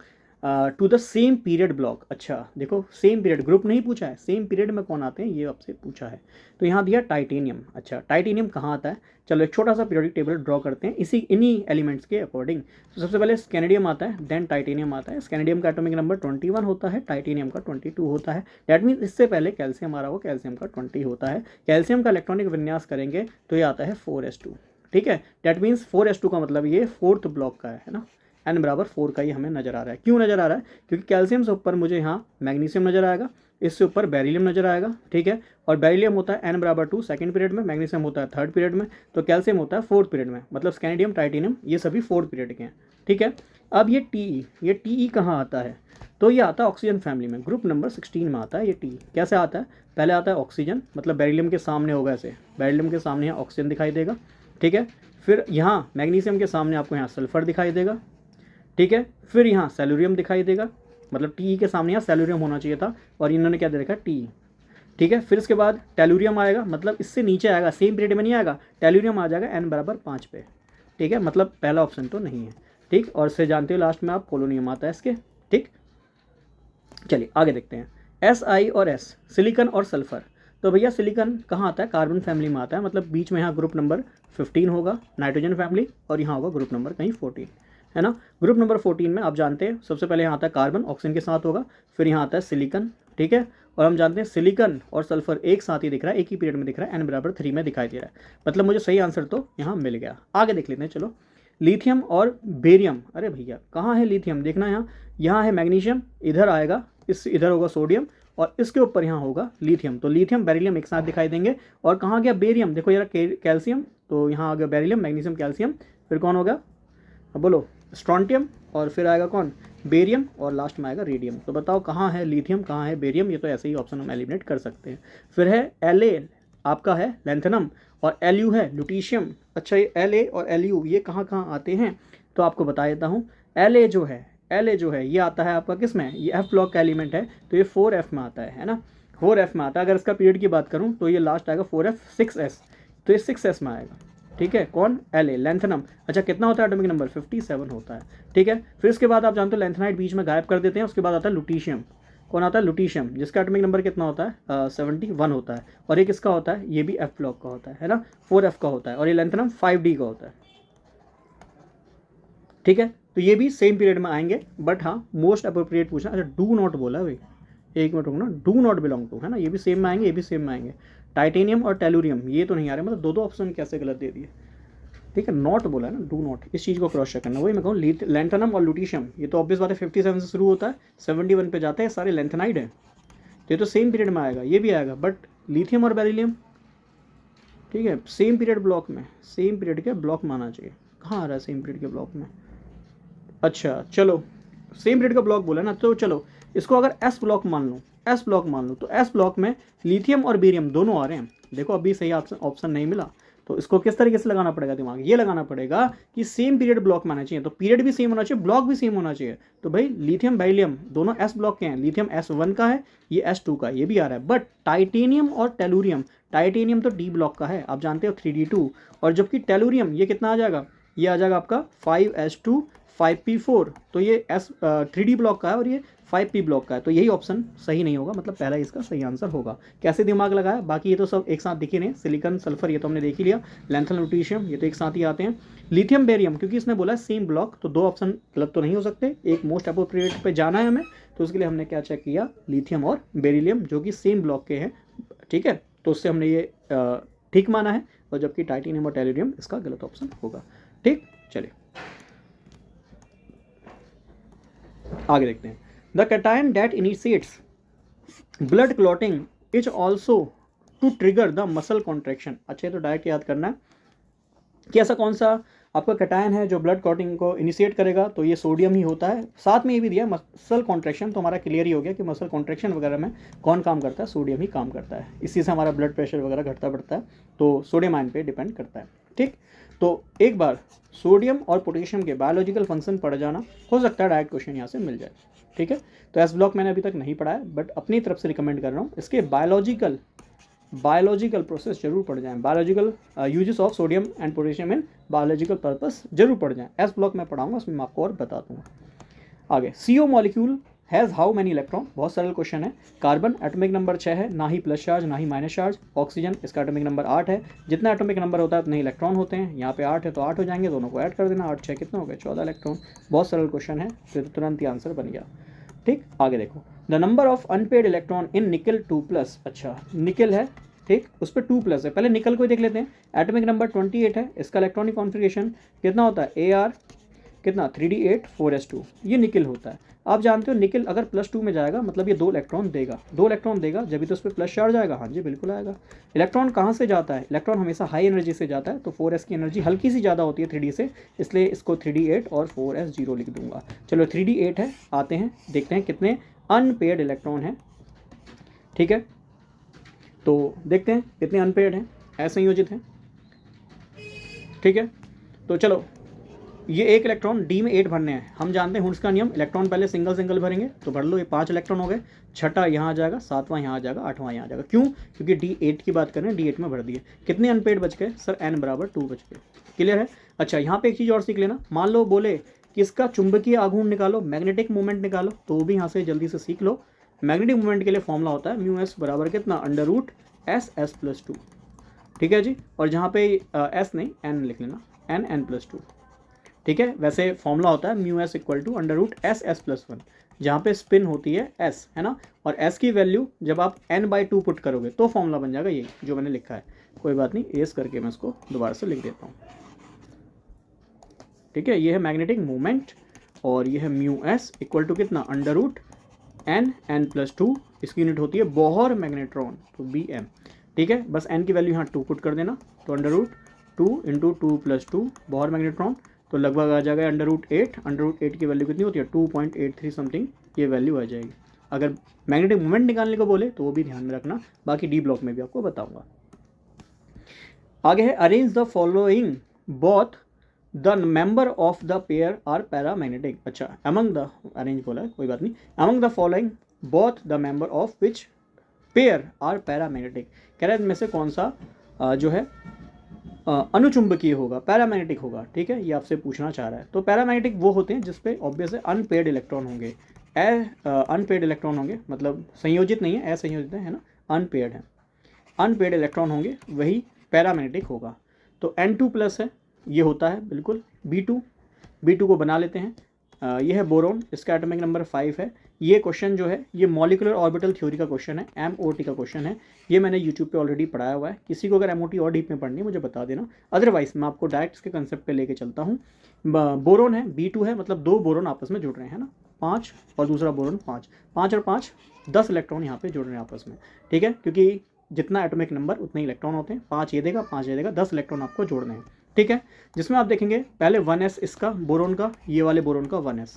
Speaker 1: to the same period block. अच्छा देखो, सेम पीरियड, ग्रुप नहीं पूछा है, सेम पीरियड में कौन आते हैं ये आपसे पूछा है। तो यहाँ दिया टाइटेनियम। अच्छा, टाइटेनियम कहाँ आता है? चलो एक छोटा सा पीरियोडिक टेबल ड्रॉ करते हैं इन्हीं एलिमेंट्स के अकॉर्डिंग। तो सबसे पहले स्कैनेडियम आता है, देन टाइटेनियम आता है। स्कैनेडियम का एटॉमिक नंबर 21 होता है, टाइटेनियम का 22 होता है। डैट मीन्स इससे पहले कैल्शियम आ रहा हो, कैल्शियम का 20 होता है। कैल्शियम का इलेक्ट्रॉनिक विन्यास करेंगे तो ये आता है 4s2, ठीक है। डैट मीन्स 4s2 का मतलब ये 4th ब्लॉक का है ना, n बराबर 4 का ही हमें नजर आ रहा है। क्यों नजर आ रहा है? क्योंकि कैल्शियम से ऊपर मुझे यहाँ मैग्नीशियम नजर आएगा, इससे ऊपर बेरिलियम नजर आएगा, ठीक है। और बेरिलियम होता है n बराबर 2 सेकंड पीरियड में, मैग्नीशियम होता है 3rd पीरियड में, तो कैल्शियम होता है 4th पीरियड में, मतलब स्कैनेडियम, टाइटेनियम ये सभी 4th पीरियड के हैं, ठीक है। अब ये TE कहाँ आता है? तो ये आता है ऑक्सीजन फैमिली में, ग्रुप नंबर 16 में आता है ये TE। कैसे आता है? पहले आता है ऑक्सीजन, मतलब बेरिलियम के सामने होगा, ऐसे बेरिलियम के सामने यहाँ ऑक्सीजन दिखाई देगा, ठीक है। फिर यहाँ मैग्नीशियम के सामने आपको यहाँ सल्फर दिखाई देगा, ठीक है। फिर यहाँ सेलुरियम दिखाई देगा, मतलब TE के सामने यहाँ सेलुरियम होना चाहिए था, और इन्होंने क्या दे रखा है TE। ठीक है। फिर इसके बाद टेलुरियम आएगा, मतलब इससे नीचे आएगा, सेम पीरियड में नहीं आएगा, टेलुरियम आ जाएगा n बराबर 5 पे। ठीक है, मतलब पहला ऑप्शन तो नहीं है। ठीक, और इससे जानते हो लास्ट में आप पोलोनियम आता है इसके। ठीक, चलिए आगे देखते हैं। Si और S, सिलिकॉन और सल्फर। तो भैया सिलिकॉन कहाँ आता है, कार्बन फैमिली में आता है, मतलब बीच में यहाँ ग्रुप नंबर 15 होगा नाइट्रोजन फैमिली, और यहाँ होगा ग्रुप नंबर कहीं 14, है ना। ग्रुप नंबर 14 में आप जानते हैं सबसे पहले यहाँ आता है कार्बन, ऑक्सीजन के साथ होगा, फिर यहाँ आता है सिलिकॉन। ठीक है, और हम जानते हैं सिलिकॉन और सल्फर एक साथ ही दिख रहा है, एक ही पीरियड में दिख रहा है, n बराबर 3 में दिखाई दे रहा है, मतलब मुझे सही आंसर तो यहाँ मिल गया। आगे देख लेते हैं, चलो। लिथियम और बेरियम, अरे भैया कहाँ है लिथियम, देखना यहाँ है मैग्नीशियम, इधर आएगा, इस इधर होगा सोडियम, और इसके ऊपर यहाँ होगा लिथियम, तो लिथियम बेरिलियम एक साथ दिखाई देंगे। और कहाँ गया बेरियम, देखो यार कैल्शियम, तो यहाँ आ गया बेरिलियम, मैग्नीशियम, कैल्शियम, फिर कौन होगा, अब बोलो, स्ट्रॉन्टियम, और फिर आएगा कौन, बेरियम, और लास्ट में आएगा रेडियम। तो बताओ कहाँ है लिथियम, कहाँ है बेरियम, ये तो ऐसे ही ऑप्शन हम एलिमिनेट कर सकते हैं। फिर है La, आपका है लैंथनम, और Lu है लुटीशियम। अच्छा, ये La और Lu ये कहाँ कहाँ आते हैं, तो आपको बता देता हूँ। La जो है ये आता है आपका किस में, ये F ब्लॉक का एलिमेंट है, तो ये 4F में आता है ना, 4F में आता है। अगर इसका पीरियड की बात करूँ तो ये लास्ट आएगा 4F 6S, तो ये 6S में आएगा। ठीक है, कौन, La, लैंथनम। अच्छा, कितना होता है एटॉमिक नंबर, 57 होता है। ठीक है, फिर इसके बाद आप जानते हो लैंथनाइड बीच में गायब कर देते हैं, उसके बाद आता है लुटीशियम। कौन आता है, लुटीशियम, जिसका एटॉमिक नंबर कितना होता है, 71 होता है, और ये किसका होता है, ये भी F ब्लॉक का होता है ना, 4F का होता है, और ये लैंथनम 5D का होता है। ठीक है, तो ये भी सेम पीरियड में आएंगे, बट हाँ मोस्ट अप्रोप्रिएट पूछना। अच्छा, डू नॉट बोला है भाई, एक मिनट रुकना, डू नॉट बिलोंग टू, है ना, ये भी सेम में आएंगे, ये भी सेम में आएंगे। टाइटेनियम और टेलुरियम ये तो नहीं आ रहे, मतलब दो ऑप्शन कैसे गलत दे दिए। ठीक है, नॉट बोला है ना, डू नॉट, इस चीज़ को क्रॉस चेक करना। वही मैं कहूँ लैंथनम और लुटीशियम, ये तो ऑब्वियस बात है 57 से शुरू होता है, 71 पे जाता है, सारे लैंथनाइड है, तो ये तो सेम पीरियड में आएगा, ये भी आएगा। बट लिथियम और बेरिलियम, ठीक है, सेम पीरियड ब्लॉक में, सेम पीरियड के ब्लॉक में आना चाहिए। कहाँ आ रहा है सेम पीरियड के ब्लॉक में, अच्छा चलो सेम पीरियड का ब्लॉक बोला ना, तो चलो इसको अगर एस ब्लॉक मान लूँ, एस ब्लॉक मान लूँ, तो एस ब्लॉक में लिथियम और बेरियम दोनों आ रहे हैं। देखो अभी सही ऑप्शन नहीं मिला, तो इसको किस तरीके से लगाना पड़ेगा दिमाग, ये लगाना पड़ेगा कि सेम पीरियड ब्लॉक में आना चाहिए, तो पीरियड भी सेम होना चाहिए, ब्लॉक भी सेम होना चाहिए। तो भाई लिथियम बेरिलियम दोनों एस ब्लॉक के हैं, लिथियम S1 का है, ये S2 का, ये भी आ रहा है। बट टाइटेनियम और टेलुरियम, टाइटेनियम तो D ब्लॉक का है, आप जानते हो 3D2, और जबकि टेलुरियम ये कितना आ जाएगा, ये आ जाएगा आपका 5S2 5P4, तो ये S3D ब्लॉक का है, और ये 5P ब्लॉक का है, तो यही ऑप्शन सही नहीं होगा, मतलब पहला इसका सही आंसर होगा। कैसे दिमाग लगाया, बाकी ये तो सब एक साथ दिखे नहीं, सिलिकॉन सल्फर ये तो हमने देख ही लिया, लैंथनम लुटीशियम ये तो एक साथ ही आते हैं। लिथियम बेरियम क्योंकि इसने बोला सेम ब्लॉक, तो दो ऑप्शन गलत तो नहीं हो सकते, एक मोस्ट अप्रोप्रिएट पे जाना है हमें, तो उसके लिए हमने क्या चेक किया, लिथियम और बेरिलियम जो कि सेम ब्लॉक के हैं। ठीक है, तो उससे हमने ये ठीक माना है, और जबकि टाइटेनियम और टेलुरियम इसका गलत ऑप्शन होगा। ठीक, चलिए आगे देखते हैं। The cation that initiates blood clotting is also to trigger the muscle contraction. अच्छा, तो डायरेक्ट याद करना है कि ऐसा कौन सा आपका कैटायन है जो ब्लड क्लॉटिंग को इनिशिएट करेगा, तो ये सोडियम ही होता है। साथ में ये भी दिया मसल कॉन्ट्रैक्शन, तो हमारा क्लियर ही हो गया कि मसल कॉन्ट्रैक्शन वगैरह में कौन काम करता है, सोडियम ही काम करता है। इसी से हमारा ब्लड प्रेशर वगैरह घटता बढ़ता है, तो सोडियम आयन पे डिपेंड करता है। ठीक, तो एक बार सोडियम और पोटेशियम के बायोलॉजिकल फंक्शन पढ़ जाना, हो सकता है डायरेक्ट क्वेश्चन यहाँ से मिल जाए। ठीक है, तो एस ब्लॉक मैंने अभी तक नहीं पढ़ा है, बट अपनी तरफ से रिकमेंड कर रहा हूँ इसके बायोलॉजिकल प्रोसेस जरूर पढ़ जाएं, biological uses of sodium and potassium in biological purpose जरूर पढ़ जाएं। एस ब्लॉक मैं पढ़ाऊंगा, उसमें मैं आपको और बता दूंगा। आगे, CO molecule has how many electron, बहुत सरल क्वेश्चन है। कार्बन एटॉमिक नंबर 6 है, ना ही प्लस चार्ज ना ही माइनस चार्ज। ऑक्सीजन इसका एटॉमिक नंबर 8 है, जितना एटॉमिक नंबर होता है उतने इलेक्ट्रॉन होते हैं, यहाँ पे 8 है तो 8 हो जाएंगे, दोनों को ऐड कर देना, 8 6 कितने हो गए, 14 इलेक्ट्रॉन। बहुत सरल क्वेश्चन है, फिर तुरंत ही आंसर बन गया। ठीक, आगे देखो, the number of unpaired electron in निकल 2+। अच्छा, निकल है, ठीक, उस पर 2+ है, पहले निकल को ही देख लेते हैं। एटॉमिक नंबर 28 है, इसका इलेक्ट्रॉनिक कॉन्फ़िगरेशन कितना होता है, AR कितना 3D8 4S2, ये निकल होता है। आप जानते हो निकल अगर +2 में जाएगा मतलब ये 2 इलेक्ट्रॉन देगा, 2 इलेक्ट्रॉन देगा, जब भी तो उस पर प्लस चार्ज आएगा। हाँ जी बिल्कुल आएगा। इलेक्ट्रॉन कहाँ से जाता है, इलेक्ट्रॉन हमेशा हाई एनर्जी से जाता है, तो 4S की एनर्जी हल्की सी ज़्यादा होती है 3D से, इसलिए इसको 3D8 और 4S0 लिख दूंगा। चलो 3D8 है, आते हैं देखते हैं कितने अनपेड इलेक्ट्रॉन हैं। ठीक है, तो देखते हैं कितने अनपेड हैं, असंयोजित हैं। ठीक है, तो चलो ये एक इलेक्ट्रॉन डी में 8 भरने हैं, हम जानते हैं हुड्स का नियम, इलेक्ट्रॉन पहले सिंगल सिंगल भरेंगे तो भर लो, ये 5 इलेक्ट्रॉन हो गए, छठा यहाँ आ जाएगा, सातवां यहाँ आ जाएगा, आठवां यहाँ आ जाएगा। क्यों? क्योंकि D8 की बात करें, D8 में भर दिए। कितने अनपेड बच गए सर? n बराबर 2 बच गए। क्लियर है? अच्छा, यहाँ पे एक चीज़ और सीख लेना, मान लो बोले कि इसका चुंबकीय आघूर्ण निकालो, मैग्नेटिक मूवमेंट निकालो, तो भी यहाँ से जल्दी से सीख लो। मैग्नेटिक मूवमेंट के लिए फॉर्मूला होता है म्यू एस बराबर कितना, √S+2। ठीक है जी, और जहाँ पे S नहीं n लिख लेना, n+2। ठीक है, वैसे फॉर्मूला होता है mu S equal to √SS+1, जहाँ पे स्पिन होती है S, है ना, और S की वैल्यू जब आप n/2 पुट करोगे तो फॉर्मूला बन जाएगा ये जो मैंने लिखा है। कोई बात नहीं, एस करके मैं इसको दोबारा से लिख देता हूँ। ठीक है, ये है मैग्नेटिक मूवमेंट और ये है म्यू एस इक्वल टू कितना, √n+2, इसकी यूनिट होती है बोहर मैग्नेट्रॉन, तो BM। ठीक है, बस n की वैल्यू यहाँ 2 पुट कर देना, तो √2 × 2+2 बोहर मैग्नेट्रॉन, तो लगभग आ जाएगा √8। √8 की वैल्यू कितनी होती है, 2.83 समथिंग ये वैल्यू आ जाएगी। अगर मैग्नेटिक मूवमेंट निकालने को बोले तो वो भी ध्यान में रखना, बाकी डी ब्लॉक में भी आपको बताऊंगा। आगे है arrange the following both the member of the pair are paramagnetic. अच्छा, अमंग द, अरेंज बोला है, कोई बात नहीं, among the following both the member of which pair are paramagnetic. कह रहे हैं इनमें से कौन सा जो है अनुचुंबकीय होगा, पैरामैग्नेटिक होगा। ठीक है, ये आपसे पूछना चाह रहा है। तो पैरामैग्नेटिक वो होते हैं जिसपे ऑब्वियस है अनपेड इलेक्ट्रॉन होंगे, अनपेड इलेक्ट्रॉन होंगे, मतलब संयोजित नहीं है, असंयोजित है ना, अनपेड है, अनपेड इलेक्ट्रॉन होंगे वही पैरामैग्नेटिक होगा। तो N2+ है, ये होता है बिल्कुल B2 को बना लेते हैं। ये है बोरोन, इसका एटॉमिक नंबर 5 है। ये क्वेश्चन जो है ये मॉलिकुलर ऑर्बिटल थ्योरी का क्वेश्चन है, MOT का क्वेश्चन है। ये मैंने यूट्यूब पे ऑलरेडी पढ़ाया हुआ है, किसी को अगर MOT और डीप में पढ़नी है मुझे बता देना, अदरवाइज मैं आपको डायरेक्ट इसके कंसेप्ट पे लेके चलता हूँ। बोरोन है, B2 है, मतलब 2 बोरोन आपस में जुड़ रहे हैं ना, 5 और दूसरा बोरोन 5, 5 और 5 10 इलेक्ट्रॉन यहाँ पे जुड़ रहे हैं आपस में। ठीक है, क्योंकि जितना एटॉमिक नंबर उतने इलेक्ट्रॉन होते हैं, 5 ये देगा 5 ये देगा, 10 इलेक्ट्रॉन आपको जोड़ने हैं। ठीक है, जिसमें आप देखेंगे पहले 1s इसका बोरोन का, ये वाले बोरोन का 1s,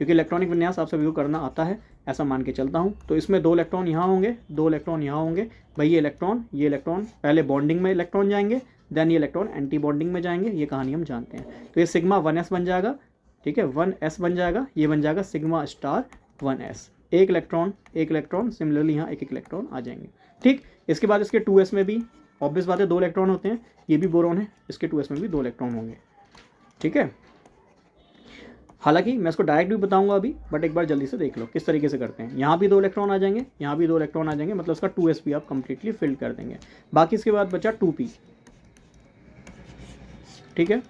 Speaker 1: क्योंकि इलेक्ट्रॉनिक विन्यास आप सभी को करना आता है, ऐसा मान के चलता हूँ। तो इसमें 2 इलेक्ट्रॉन यहाँ होंगे, 2 इलेक्ट्रॉन यहाँ होंगे। भाई ये इलेक्ट्रॉन पहले बॉन्डिंग में इलेक्ट्रॉन जाएंगे, देन ये इलेक्ट्रॉन एंटी बॉन्डिंग में जाएंगे, ये कहानी हम जानते हैं। तो ये सिग्मा 1s बन जाएगा। ठीक है, 1s बन जाएगा, ये बन जाएगा सिग्मा स्टार 1s, एक इलेक्ट्रॉन सिमिलरली यहाँ एक इलेक्ट्रॉन आ जाएंगे। ठीक, इसके बाद इसके 2s में भी ऑब्वियस बात है 2 इलेक्ट्रॉन होते हैं, ये भी बोरोन है, इसके 2s में भी 2 इलेक्ट्रॉन होंगे। ठीक है, हालांकि मैं इसको डायरेक्ट भी बताऊंगा अभी, बट एक बार जल्दी से देख लो किस तरीके से करते हैं। यहाँ भी 2 इलेक्ट्रॉन आ जाएंगे, यहाँ भी 2 इलेक्ट्रॉन आ जाएंगे, मतलब इसका 2s भी आप कंप्लीटली फिल कर देंगे। बाकी इसके बाद बचा 2p। ठीक है,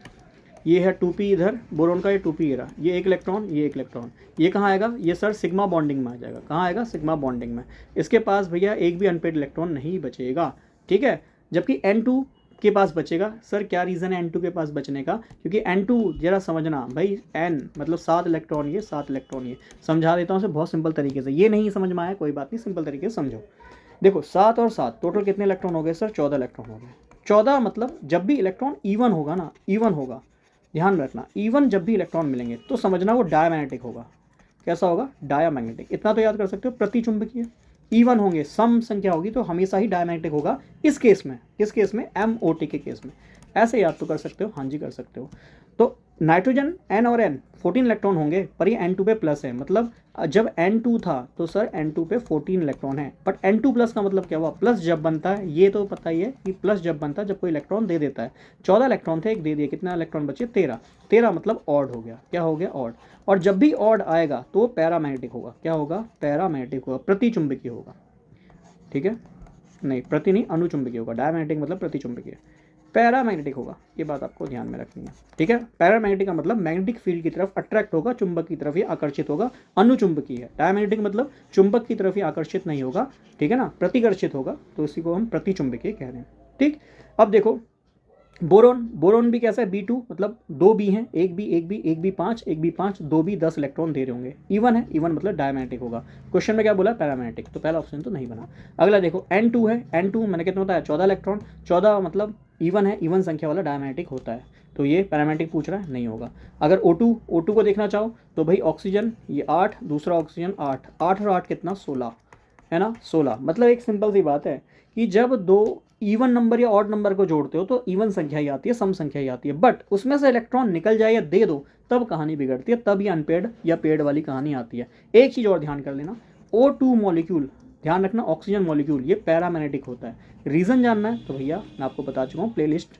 Speaker 1: ये है 2p इधर, बोरोन का ये 2p रहा, ये एक इलेक्ट्रॉन, ये एक इलेक्ट्रॉन, ये कहाँ आएगा, ये सर सिग्मा बॉन्डिंग में आ जाएगा। कहाँ आएगा, सिग्मा बॉन्डिंग में। इसके पास भैया एक भी अनपेड इलेक्ट्रॉन नहीं बचेगा। ठीक है, जबकि N2 के पास बचेगा। सर क्या रीज़न है N2 के पास बचने का, क्योंकि N2 जरा समझना भाई, N मतलब 7 इलेक्ट्रॉन ये, 7 इलेक्ट्रॉन ये। समझा देता हूँ इसे बहुत सिंपल तरीके से, ये नहीं समझ में आया कोई बात नहीं, सिंपल तरीके से समझो। देखो 7 और 7 टोटल कितने इलेक्ट्रॉन हो गए सर, 14 इलेक्ट्रॉन हो गए। 14 मतलब जब भी इलेक्ट्रॉन इवन होगा ना, इवन होगा, ध्यान में रखना, इवन जब भी इलेक्ट्रॉन मिलेंगे तो समझना वो डायमैग्नेटिक होगा। कैसा होगा, डायमैग्नेटिक। इतना तो याद कर सकते हो, प्रतिचुंबकीय। इवन होंगे, सम संख्या होगी तो हमेशा ही डायमैग्नेटिक होगा। इस केस में, किस केस में, MOT के केस में। ऐसे याद तो कर सकते हो, हाँ जी कर सकते हो। तो नाइट्रोजन N और N 14 इलेक्ट्रॉन होंगे, पर ये N2 पे प्लस है, मतलब जब N2 था तो सर N2 पे 14 इलेक्ट्रॉन है। बट N2+ का मतलब क्या हुआ, प्लस जब बनता है, ये तो पता ही है कि प्लस जब बनता है जब कोई इलेक्ट्रॉन दे देता है। 14 इलेक्ट्रॉन थे, एक दे दिए, कितना इलेक्ट्रॉन बचे, 13 मतलब ऑड हो गया। क्या हो गया, ऑड। और जब भी ऑड आएगा तो पैरामैग्नेटिक होगा। क्या होगा, पैरामैग्नेटिक होगा, प्रतिचुंबकीय होगा। ठीक है, नहीं प्रति नहीं, अनुचुंबकीय होगा। डायमैग्नेटिक मतलब प्रतिचुंबकीय, पैरामैग्नेटिक होगा, ये बात आपको ध्यान में रखनी है। ठीक है, पैरामैग्नेटिक का मतलब मैग्नेटिक फील्ड की तरफ अट्रैक्ट होगा, चुंबक की तरफ ही आकर्षित होगा। अनुचुंबकीय है, डायमैग्नेटिक मतलब चुंबक की तरफ ही आकर्षित नहीं होगा, ठीक है ना, प्रतिकर्षित होगा, तो इसी को हम प्रतिचुंबकीय कह रहे हैं। ठीक, अब देखो बोरोन भी कैसा है, B2 मतलब 2 B हैं, एक B 5, एक B 5, 2 B 10 इलेक्ट्रॉन दे रहे होंगे। इवन है, इवन मतलब डायमैग्नेटिक होगा। क्वेश्चन में क्या बोला, पैरामैग्नेटिक, तो पहला ऑप्शन तो नहीं बना। अगला देखो N2 है, N2 मैंने कितना होता है, 14 इलेक्ट्रॉन, 14 मतलब इवन है, इवन संख्या वाला डायमैग्नेटिक होता है, तो ये पैरामैग्नेटिक पूछ रहा है, नहीं होगा। अगर O2 को देखना चाहो तो भाई ऑक्सीजन ये 8, दूसरा ऑक्सीजन 8 और 8 कितना, 16 है ना, 16। मतलब एक सिंपल सी बात है कि जब 2 इवन नंबर या ऑड नंबर को जोड़ते हो तो इवन संख्या ही आती है, सम संख्या ही आती है, बट उसमें से इलेक्ट्रॉन निकल जाए या दे दो तब कहानी बिगड़ती है, तब ये अनपेड या पेड वाली कहानी आती है। एक चीज़ और ध्यान कर लेना, O2 मॉलिक्यूल, ध्यान रखना ऑक्सीजन मॉलिक्यूल ये पैरामैग्नेटिक होता है। रीज़न जानना है तो भैया मैं आपको बता चुका हूँ, प्लेलिस्ट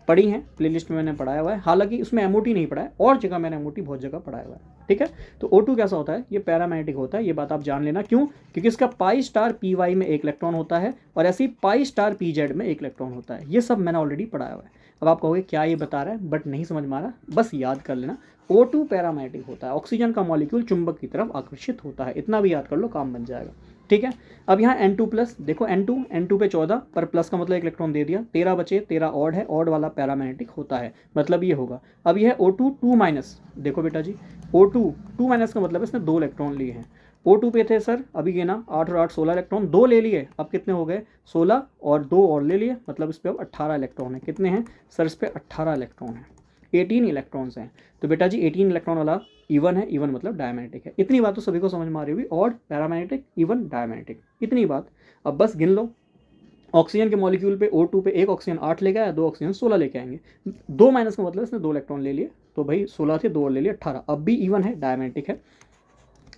Speaker 1: पढ़ी है, प्लेलिस्ट में मैंने पढ़ाया हुआ है, हालांकि उसमें एमओटी नहीं पढ़ा है, और जगह मैंने एमओटी बहुत जगह पढ़ाया हुआ है, ठीक है। तो O2 कैसा होता है, ये पैरामैग्नेटिक होता है, ये बात आप जान लेना। क्यों? क्योंकि इसका पाई स्टार PY में एक इलेक्ट्रॉन होता है और ऐसे ही पाई स्टार PZ में एक इलेक्ट्रॉन होता है, ये सब मैंने ऑलरेडी पढ़ाया हुआ है। अब आप कहोगे क्या ये बता रहा है, बट नहीं समझ में आ रहा, बस याद कर लेना, O2 पैरामैग्नेटिक होता है, ऑक्सीजन का मॉलिक्यूल चुंबक की तरफ आकर्षित होता है, इतना भी याद कर लो, काम बन जाएगा, ठीक है। अब यहाँ N2 प्लस देखो, N2 पे 14 पर प्लस का मतलब एक इलेक्ट्रॉन दे दिया, 13 बचे, 13 ऑड है, ऑड वाला पैरामैग्नेटिक होता है, मतलब ये होगा। अब यह O2 2 माइनस, देखो बेटा जी O2 2 माइनस का मतलब इसने 2 इलेक्ट्रॉन लिए हैं। O2 पे थे सर अभी गिना 8 और 8 16 इलेक्ट्रॉन, 2 ले लिए, अब कितने हो गए 16 और 2 और ले लिए, मतलब इस पर अब 18 इलेक्ट्रॉन है। कितने हैं सर इस पर 18 इलेक्ट्रॉन है, 18 इलेक्ट्रॉन्स हैं। तो बेटा जी 18 इलेक्ट्रॉन वाला इवन है, इवन मतलब डायमैग्नेटिक है। इतनी बात तो सभी को समझ में आ रही होगी, ऑड पैरामैग्नेटिक इवन डायमैग्नेटिक, इतनी बात। अब बस गिन लो, ऑक्सीजन के मॉलिक्यूल पे O2 पे एक ऑक्सीजन 8 लेके आया, 2 ऑक्सीजन 16 लेके आएंगे, 2 माइनस का मतलब इसने 2 इलेक्ट्रॉन ले लिए, तो भाई 16 थे 2 और ले लिए 18, अब भी इवन है, डायमैग्नेटिक है,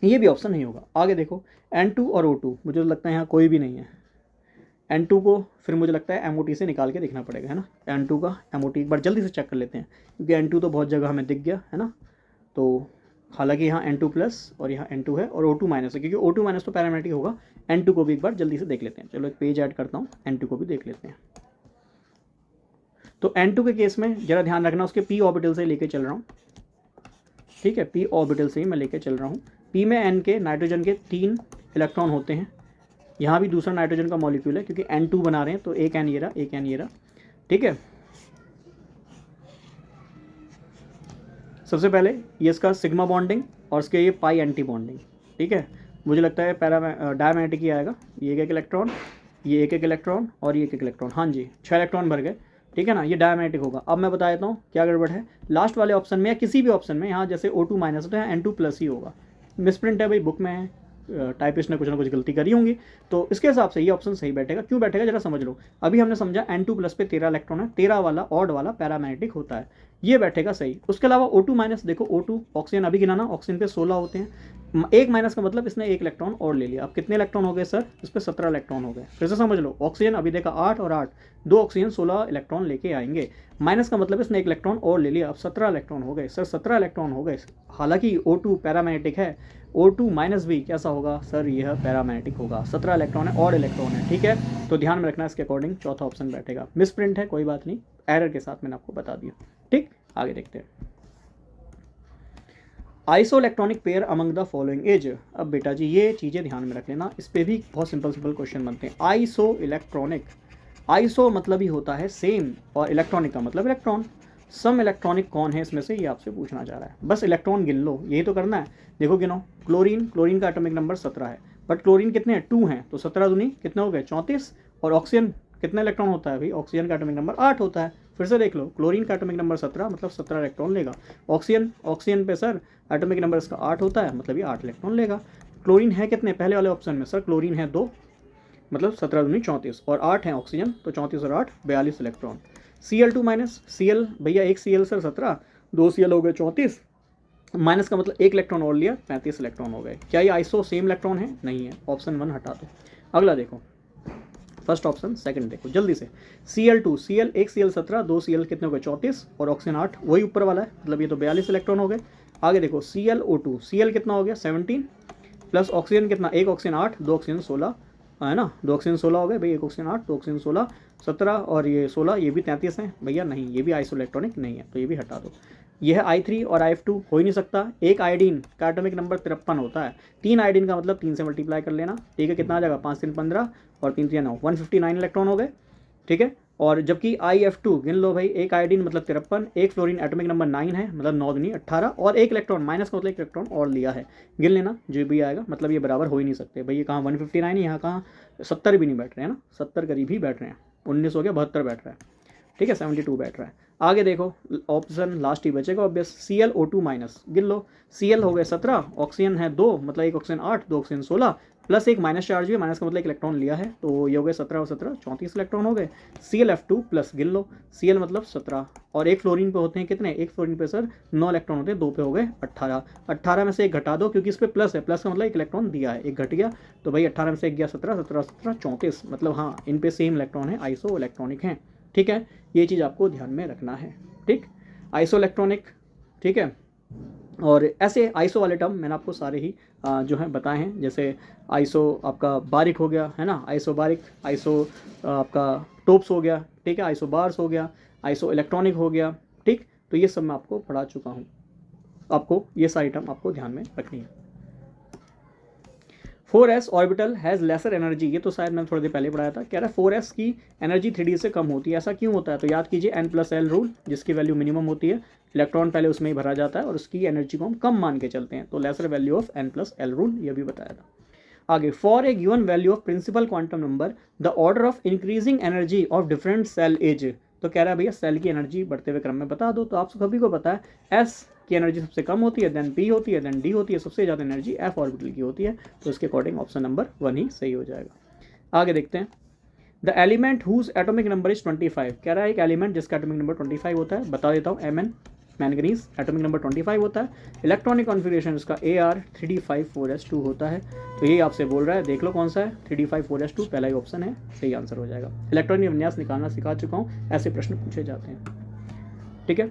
Speaker 1: ये भी ऑप्शन नहीं होगा। आगे देखो N2 और O2, मुझे तो लगता है यहाँ कोई भी नहीं है। N2 को फिर मुझे लगता है MOT से निकाल के देखना पड़ेगा, है ना। N2 का MOT एक बार जल्दी से चेक कर लेते हैं, क्योंकि N2 तो बहुत जगह हमें दिख गया है ना। तो हालांकि यहाँ N2 प्लस और यहाँ N2 है और O2 माइनस है, क्योंकि O2 माइनस तो पैरामैग्नेटिक होगा। N2 को भी एक बार जल्दी से देख लेते हैं, चलो एक पेज ऐड करता हूँ, N2 को भी देख लेते हैं। तो N2 के केस में जरा ध्यान रखना, उसके p ऑर्बिटल से लेके चल रहा हूँ, ठीक है, p ऑर्बिटल से ही मैं लेके चल रहा हूँ। p में N के नाइट्रोजन के 3 इलेक्ट्रॉन होते हैं, यहाँ भी दूसरा नाइट्रोजन का मॉलिक्यूल है, क्योंकि N2 बना रहे हैं तो एक N ये रहा, एक N ये रहा, ठीक है। सबसे पहले ये इसका सिग्मा बॉन्डिंग और इसके ये पाई एंटी बॉन्डिंग, ठीक है। मुझे लगता है डायमैग्नेटिक ही आएगा, ये एक इलेक्ट्रॉन, ये एक इलेक्ट्रॉन और ये एक इलेक्ट्रॉन, हाँ जी 6 इलेक्ट्रॉन भर गए, ठीक है ना, ये डायमैग्नेटिक होगा। अब मैं बता देता हूँ क्या गड़बड़ है, लास्ट वाले ऑप्शन में या किसी भी ऑप्शन में, यहाँ जैसे O2 माइनस है तो यहाँ N2 प्लस ही होगा, मिसप्रिंट है भाई, बुक में है, टाइपिस्ट ने कुछ ना कुछ गलती करी होंगी, तो इसके हिसाब से ये ऑप्शन सही बैठेगा। क्यों बैठेगा जरा समझ लो, अभी हमने समझा N2 प्लस पे 13 इलेक्ट्रॉन है, 13 वाला ऑड वाला पैरामैग्नेटिक होता है, ये बैठेगा सही। उसके अलावा O2 माइनस देखो, O2 ऑक्सीजन अभी गिना ना, ऑक्सीजन पे 16 होते हैं, एक माइनस का मतलब इसने एक इलेक्ट्रॉन और ले लिया, अब कितने इलेक्ट्रॉन हो गए सर, इस पर 17 इलेक्ट्रॉन हो गए। फिर से समझ लो, ऑक्सीजन अभी देखा 8 और 8, 2 ऑक्सीजन 16 इलेक्ट्रॉन लेके आएंगे, माइनस का मतलब इसने एक इलेक्ट्रॉन और ले लिया, अब 17 इलेक्ट्रॉन हो गए सर, 17 इलेक्ट्रॉन हो गए। हालांकि O2 पैरामैग्नेटिक है, O2 माइनस भी कैसा होगा सर, यह पैरामैग्नेटिक होगा, 17 इलेक्ट्रॉन है, ऑड इलेक्ट्रॉन है, ठीक है। तो ध्यान में रखना, इसके अकॉर्डिंग चौथा ऑप्शन बैठेगा। मिसप्रिंट है कोई बात नहीं, एरर के साथ मैंने आपको बता दिया, ठीक। आगे देखते हैं, isoelectronic pair among the following as. अब बेटा जी ये चीज़ें ध्यान में रख लेना, इस पर भी बहुत सिंपल क्वेश्चन बनते हैं। आइसो इलेक्ट्रॉनिक, आइसो मतलब ही होता है सेम और इलेक्ट्रॉनिक का मतलब इलेक्ट्रॉन, सम इलेक्ट्रॉनिक कौन है इसमें से, ये आपसे पूछना चाह रहा है, बस इलेक्ट्रॉन गिन लो, यही तो करना है। देखो गिनो, क्लोरीन, क्लोरीन का एटॉमिक नंबर 17 है, बट क्लोरीन कितने हैं 2 हैं, तो 17 दूनी कितने हो गए 34, और ऑक्सीजन कितना इलेक्ट्रॉन होता है भाई, ऑक्सीजन का एटॉमिक नंबर 8 होता है। फिर से देख लो, क्लोरीन का एटॉमिक नंबर 17 मतलब 17 इलेक्ट्रॉन लेगा, ऑक्सीजन पे सर एटॉमिक नंबर इसका 8 होता है, मतलब ये 8 इलेक्ट्रॉन लेगा। क्लोरीन है कितने पहले वाले ऑप्शन में सर, क्लोरीन है 2, मतलब 17 दूनी 34, और 8 है ऑक्सीजन, तो 34 और 8 42 इलेक्ट्रॉन। Cl2 माइनस, Cl भैया एक Cl सर 17, 2 Cl हो गए 34, माइनस का मतलब एक इलेक्ट्रॉन और लिया, 35 इलेक्ट्रॉन हो गए। क्या ये आइसो सेम इलेक्ट्रॉन है, नहीं है, ऑप्शन 1 हटा दो। अगला देखो, फर्स्ट ऑप्शन, सेकंड देखो जल्दी से, Cl2, Cl एक Cl 17, 2 Cl कितने हो गए 34, और ऑक्सीजन 8, वही ऊपर वाला है, मतलब ये तो 42 इलेक्ट्रॉन हो गए। आगे देखो ClO2, Cl कितना हो गया 17, प्लस ऑक्सीजन कितना, एक ऑक्सीजन 8, 2 ऑक्सीजन 16, है ना, 2 ऑक्सीजन 16 हो गए भाई, एक ऑक्सीजन 8, 2 ऑक्सीजन 16, 17 और ये 16, ये भी 33 हैं भैया, नहीं ये भी आइसो इलेक्ट्रॉनिक नहीं है, तो ये भी हटा दो। यह है I3 और IF2, हो ही नहीं सकता, एक आयोडीन का एटॉमिक नंबर 53 होता है, 3 आयोडीन का मतलब 3 से मल्टीप्लाई कर लेना, ठीक है, कितना आ जाएगा 5 3 15 और 3 3 9, 159 इलेक्ट्रॉन हो गए, ठीक है। और जबकि IF2 गिन लो भाई, एक आयोडीन मतलब 53, एक फ्लोरीन एटॉमिक नंबर 9 है, मतलब 9 दूनी 18, और एक इलेक्ट्रॉन माइनस का मतलब एक इलेक्ट्रॉन और लिया है, गिन लेना जो भी आएगा, मतलब ये बराबर हो ही नहीं सकते भाई, ये कहाँ 159 है, यहाँ कहाँ 70 भी नहीं बैठ रहे हैं ना, 70 करीब ही बैठ रहे हैं, 19 हो गया 72 बैठ रहा है, ठीक है, 72 बैठ रहा है। आगे देखो ऑप्शन लास्ट ही बचेगा ऑब्वियस, ClO2 माइनस, गिन लो, Cl हो गए 17, ऑक्सीजन है 2, मतलब एक ऑक्सीजन 8, 2 ऑक्सीजन 16, प्लस एक माइनस चार्ज भी है, माइनस का मतलब एक इलेक्ट्रॉन लिया है, तो ये हो गए 17 और 17 34 इलेक्ट्रॉन हो गए। ClF2 प्लस गिन लो, Cl मतलब 17 और एक फ्लोरीन पे होते हैं कितने, एक फ्लोरीन पे सर 9 इलेक्ट्रॉन होते हैं, 2 पे हो गए 18। 18 में से एक घटा दो क्योंकि इस पर प्लस है, प्लस का मतलब एक इलेक्ट्रॉन दिया है, एक घट गया, तो भाई 18 में से एक गया 17, 17 17 34, मतलब हाँ इन पे सेम इलेक्ट्रॉन है, आइसो इलेक्ट्रॉनिक हैं। ठीक है, ये चीज़ आपको ध्यान में रखना है। ठीक, आइसो इलेक्ट्रॉनिक। ठीक है, और ऐसे आइसो वाले टर्म मैंने आपको सारे ही जो हैं बताए हैं, जैसे आइसो आपका बारिक हो गया है ना, आइसो बारिक, आइसो आपका टोप्स हो गया, ठीक है, आइसो बार्स हो गया, आइसो इलेक्ट्रॉनिक हो गया। ठीक, तो ये सब मैं आपको पढ़ा चुका हूँ, आपको ये सारी टर्म आपको ध्यान में रखनी है। 4s orbital has laser energy, ये तो शायद मैंने थोड़ी देर पहले पढ़ाया था, कह रहा है 4s की एनर्जी 3d से कम होती है। ऐसा क्यों होता है, तो याद कीजिए n+l रूल, जिसकी वैल्यू मिनिमम होती है, इलेक्ट्रॉन पहले उसमें ही भरा जाता है और उसकी एनर्जी को हम कम मान के चलते हैं, तो laser value of n+l rule, ये भी बताया था। आगे, for a given value of principal quantum number the order of increasing energy of different shell as, तो कह रहा है भैया सेल की एनर्जी बढ़ते हुए क्रम में बता दो, तो आप सभी को पता है s की एनर्जी सबसे कम होती है, देन p होती है, देन d होती है, सबसे ज़्यादा एनर्जी f ऑर्बिटल की होती है, तो इसके अकॉर्डिंग ऑप्शन नंबर 1 ही सही हो जाएगा। आगे देखते हैं, the element whose atomic number is 25, कह रहा है एक एलिमेंट जिसका एटॉमिक नंबर 25 होता है, बता देता हूँ, Mn मैंगनीज एटॉमिक नंबर 25 होता है, इलेक्ट्रॉनिक कॉन्फिगरेशन इसका Ar 3d54s2 होता है, तो यही आपसे बोल रहा है, देख लो कौन सा है, 3d54s2 पहला ही ऑप्शन है, सही आंसर हो जाएगा। इलेक्ट्रॉनिक विन्यास निकालना सिखा चुका हूँ, ऐसे प्रश्न पूछे जाते हैं। ठीक है,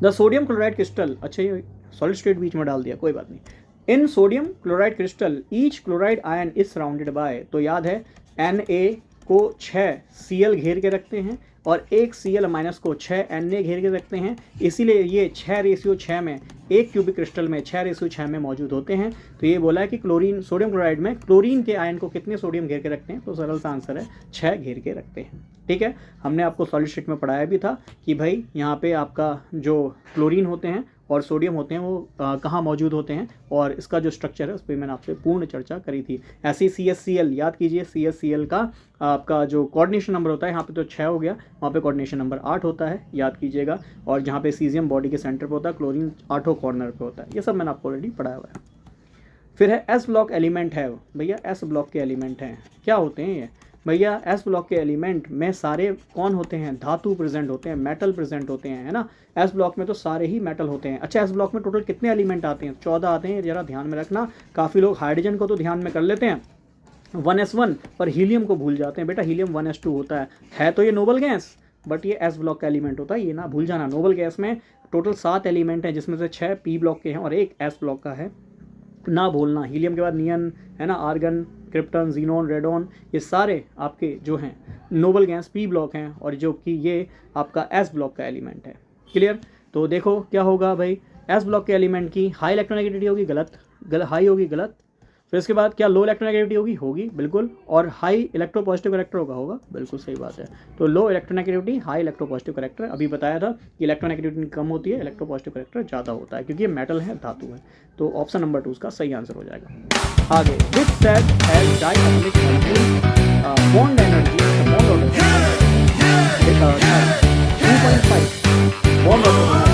Speaker 1: द सोडियम क्लोराइड क्रिस्टल, अच्छा ये सॉलिड स्टेट बीच में डाल दिया, कोई बात नहीं। इन sodium chloride crystal each chloride ion is surrounded by, तो याद है Na को 6 Cl घेर के रखते हैं और एक Cl माइनस को 6 Na घेर के रखते हैं, इसीलिए ये 6:6 में, एक क्यूबिक क्रिस्टल में 6:6 में मौजूद होते हैं। तो ये बोला है कि क्लोरीन, सोडियम क्लोराइड में क्लोरीन के आयन को कितने सोडियम घेर के रखते हैं, तो सरल सा आंसर है 6 घेर के रखते हैं। ठीक है, हमने आपको सॉलिड स्टेट में पढ़ाया भी था कि भाई यहाँ पे आपका जो क्लोरीन होते हैं और सोडियम होते हैं वो कहाँ मौजूद होते हैं, और इसका जो स्ट्रक्चर है उस पर मैंने आपसे पूर्ण चर्चा करी थी। ऐसे ही CH_Cl, याद कीजिए CH_Cl का आपका जो कोऑर्डिनेशन नंबर होता है, यहाँ पे तो 6 हो गया, वहाँ पे कोऑर्डिनेशन नंबर 8 होता है, याद कीजिएगा, और जहाँ पे सीजियम बॉडी के सेंटर पे होता है, क्लोरीन 8 कॉर्नर पे होता है, ये सब मैंने आपको ऑलरेडी पढ़ाया हुआ है। फिर है S ब्लॉक एलिमेंट है, भैया S ब्लॉक के एलिमेंट हैं, क्या होते हैं ये भैया, S ब्लॉक के एलिमेंट में सारे कौन होते हैं, धातु प्रेजेंट होते हैं, मेटल प्रेजेंट होते हैं, है ना। S ब्लॉक में तो सारे ही मेटल होते हैं। अच्छा, S ब्लॉक में टोटल कितने एलिमेंट आते हैं, 14 आते हैं, जरा ध्यान में रखना। काफ़ी लोग हाइड्रोजन को तो ध्यान में कर लेते हैं 1s1, पर हीलियम को भूल जाते हैं। बेटा हीलियम 1s2 होता है तो ये नोबल गैस, बट ये S ब्लॉक का एलिमेंट होता है, ये ना भूल जाना। नोबल गैस में टोटल 7 एलिमेंट हैं, जिसमें से 6 P ब्लॉक के हैं और एक S ब्लॉक का है, ना भूलना। हीलियम के बाद नियन है ना, आर्गन, क्रिप्टन, जीनोन, रेडोन, ये सारे आपके जो हैं नोबल गैस P ब्लॉक हैं, और जो कि ये आपका S ब्लॉक का एलिमेंट है। क्लियर, तो देखो क्या होगा भाई, S ब्लॉक के एलिमेंट की हाई इलेक्ट्रोनेगेटिविटी होगी, गलत, हाई होगी, गलत। फिर इसके बाद क्या लो इलेक्ट्रोनेगेटिविटी होगी, बिल्कुल, और हाई इलेक्ट्रोपॉजिटिव करेक्टर होगा, बिल्कुल सही बात है। तो लो इलेक्ट्रोनेगेटिविटी, हाई इलेक्ट्रोपॉजिटिव करेक्टर, अभी बताया था कि इलेक्ट्रोनेगेटिविटी कम होती है, इलेक्ट्रोपॉजिटिव करेक्टर ज़्यादा होता है, क्योंकि ये मेटल है, धातु है। तो ऑप्शन नंबर 2 उसका सही आंसर हो जाएगा। आगे, which set has diatomic molecule bond energy, bond order 2.5 bond order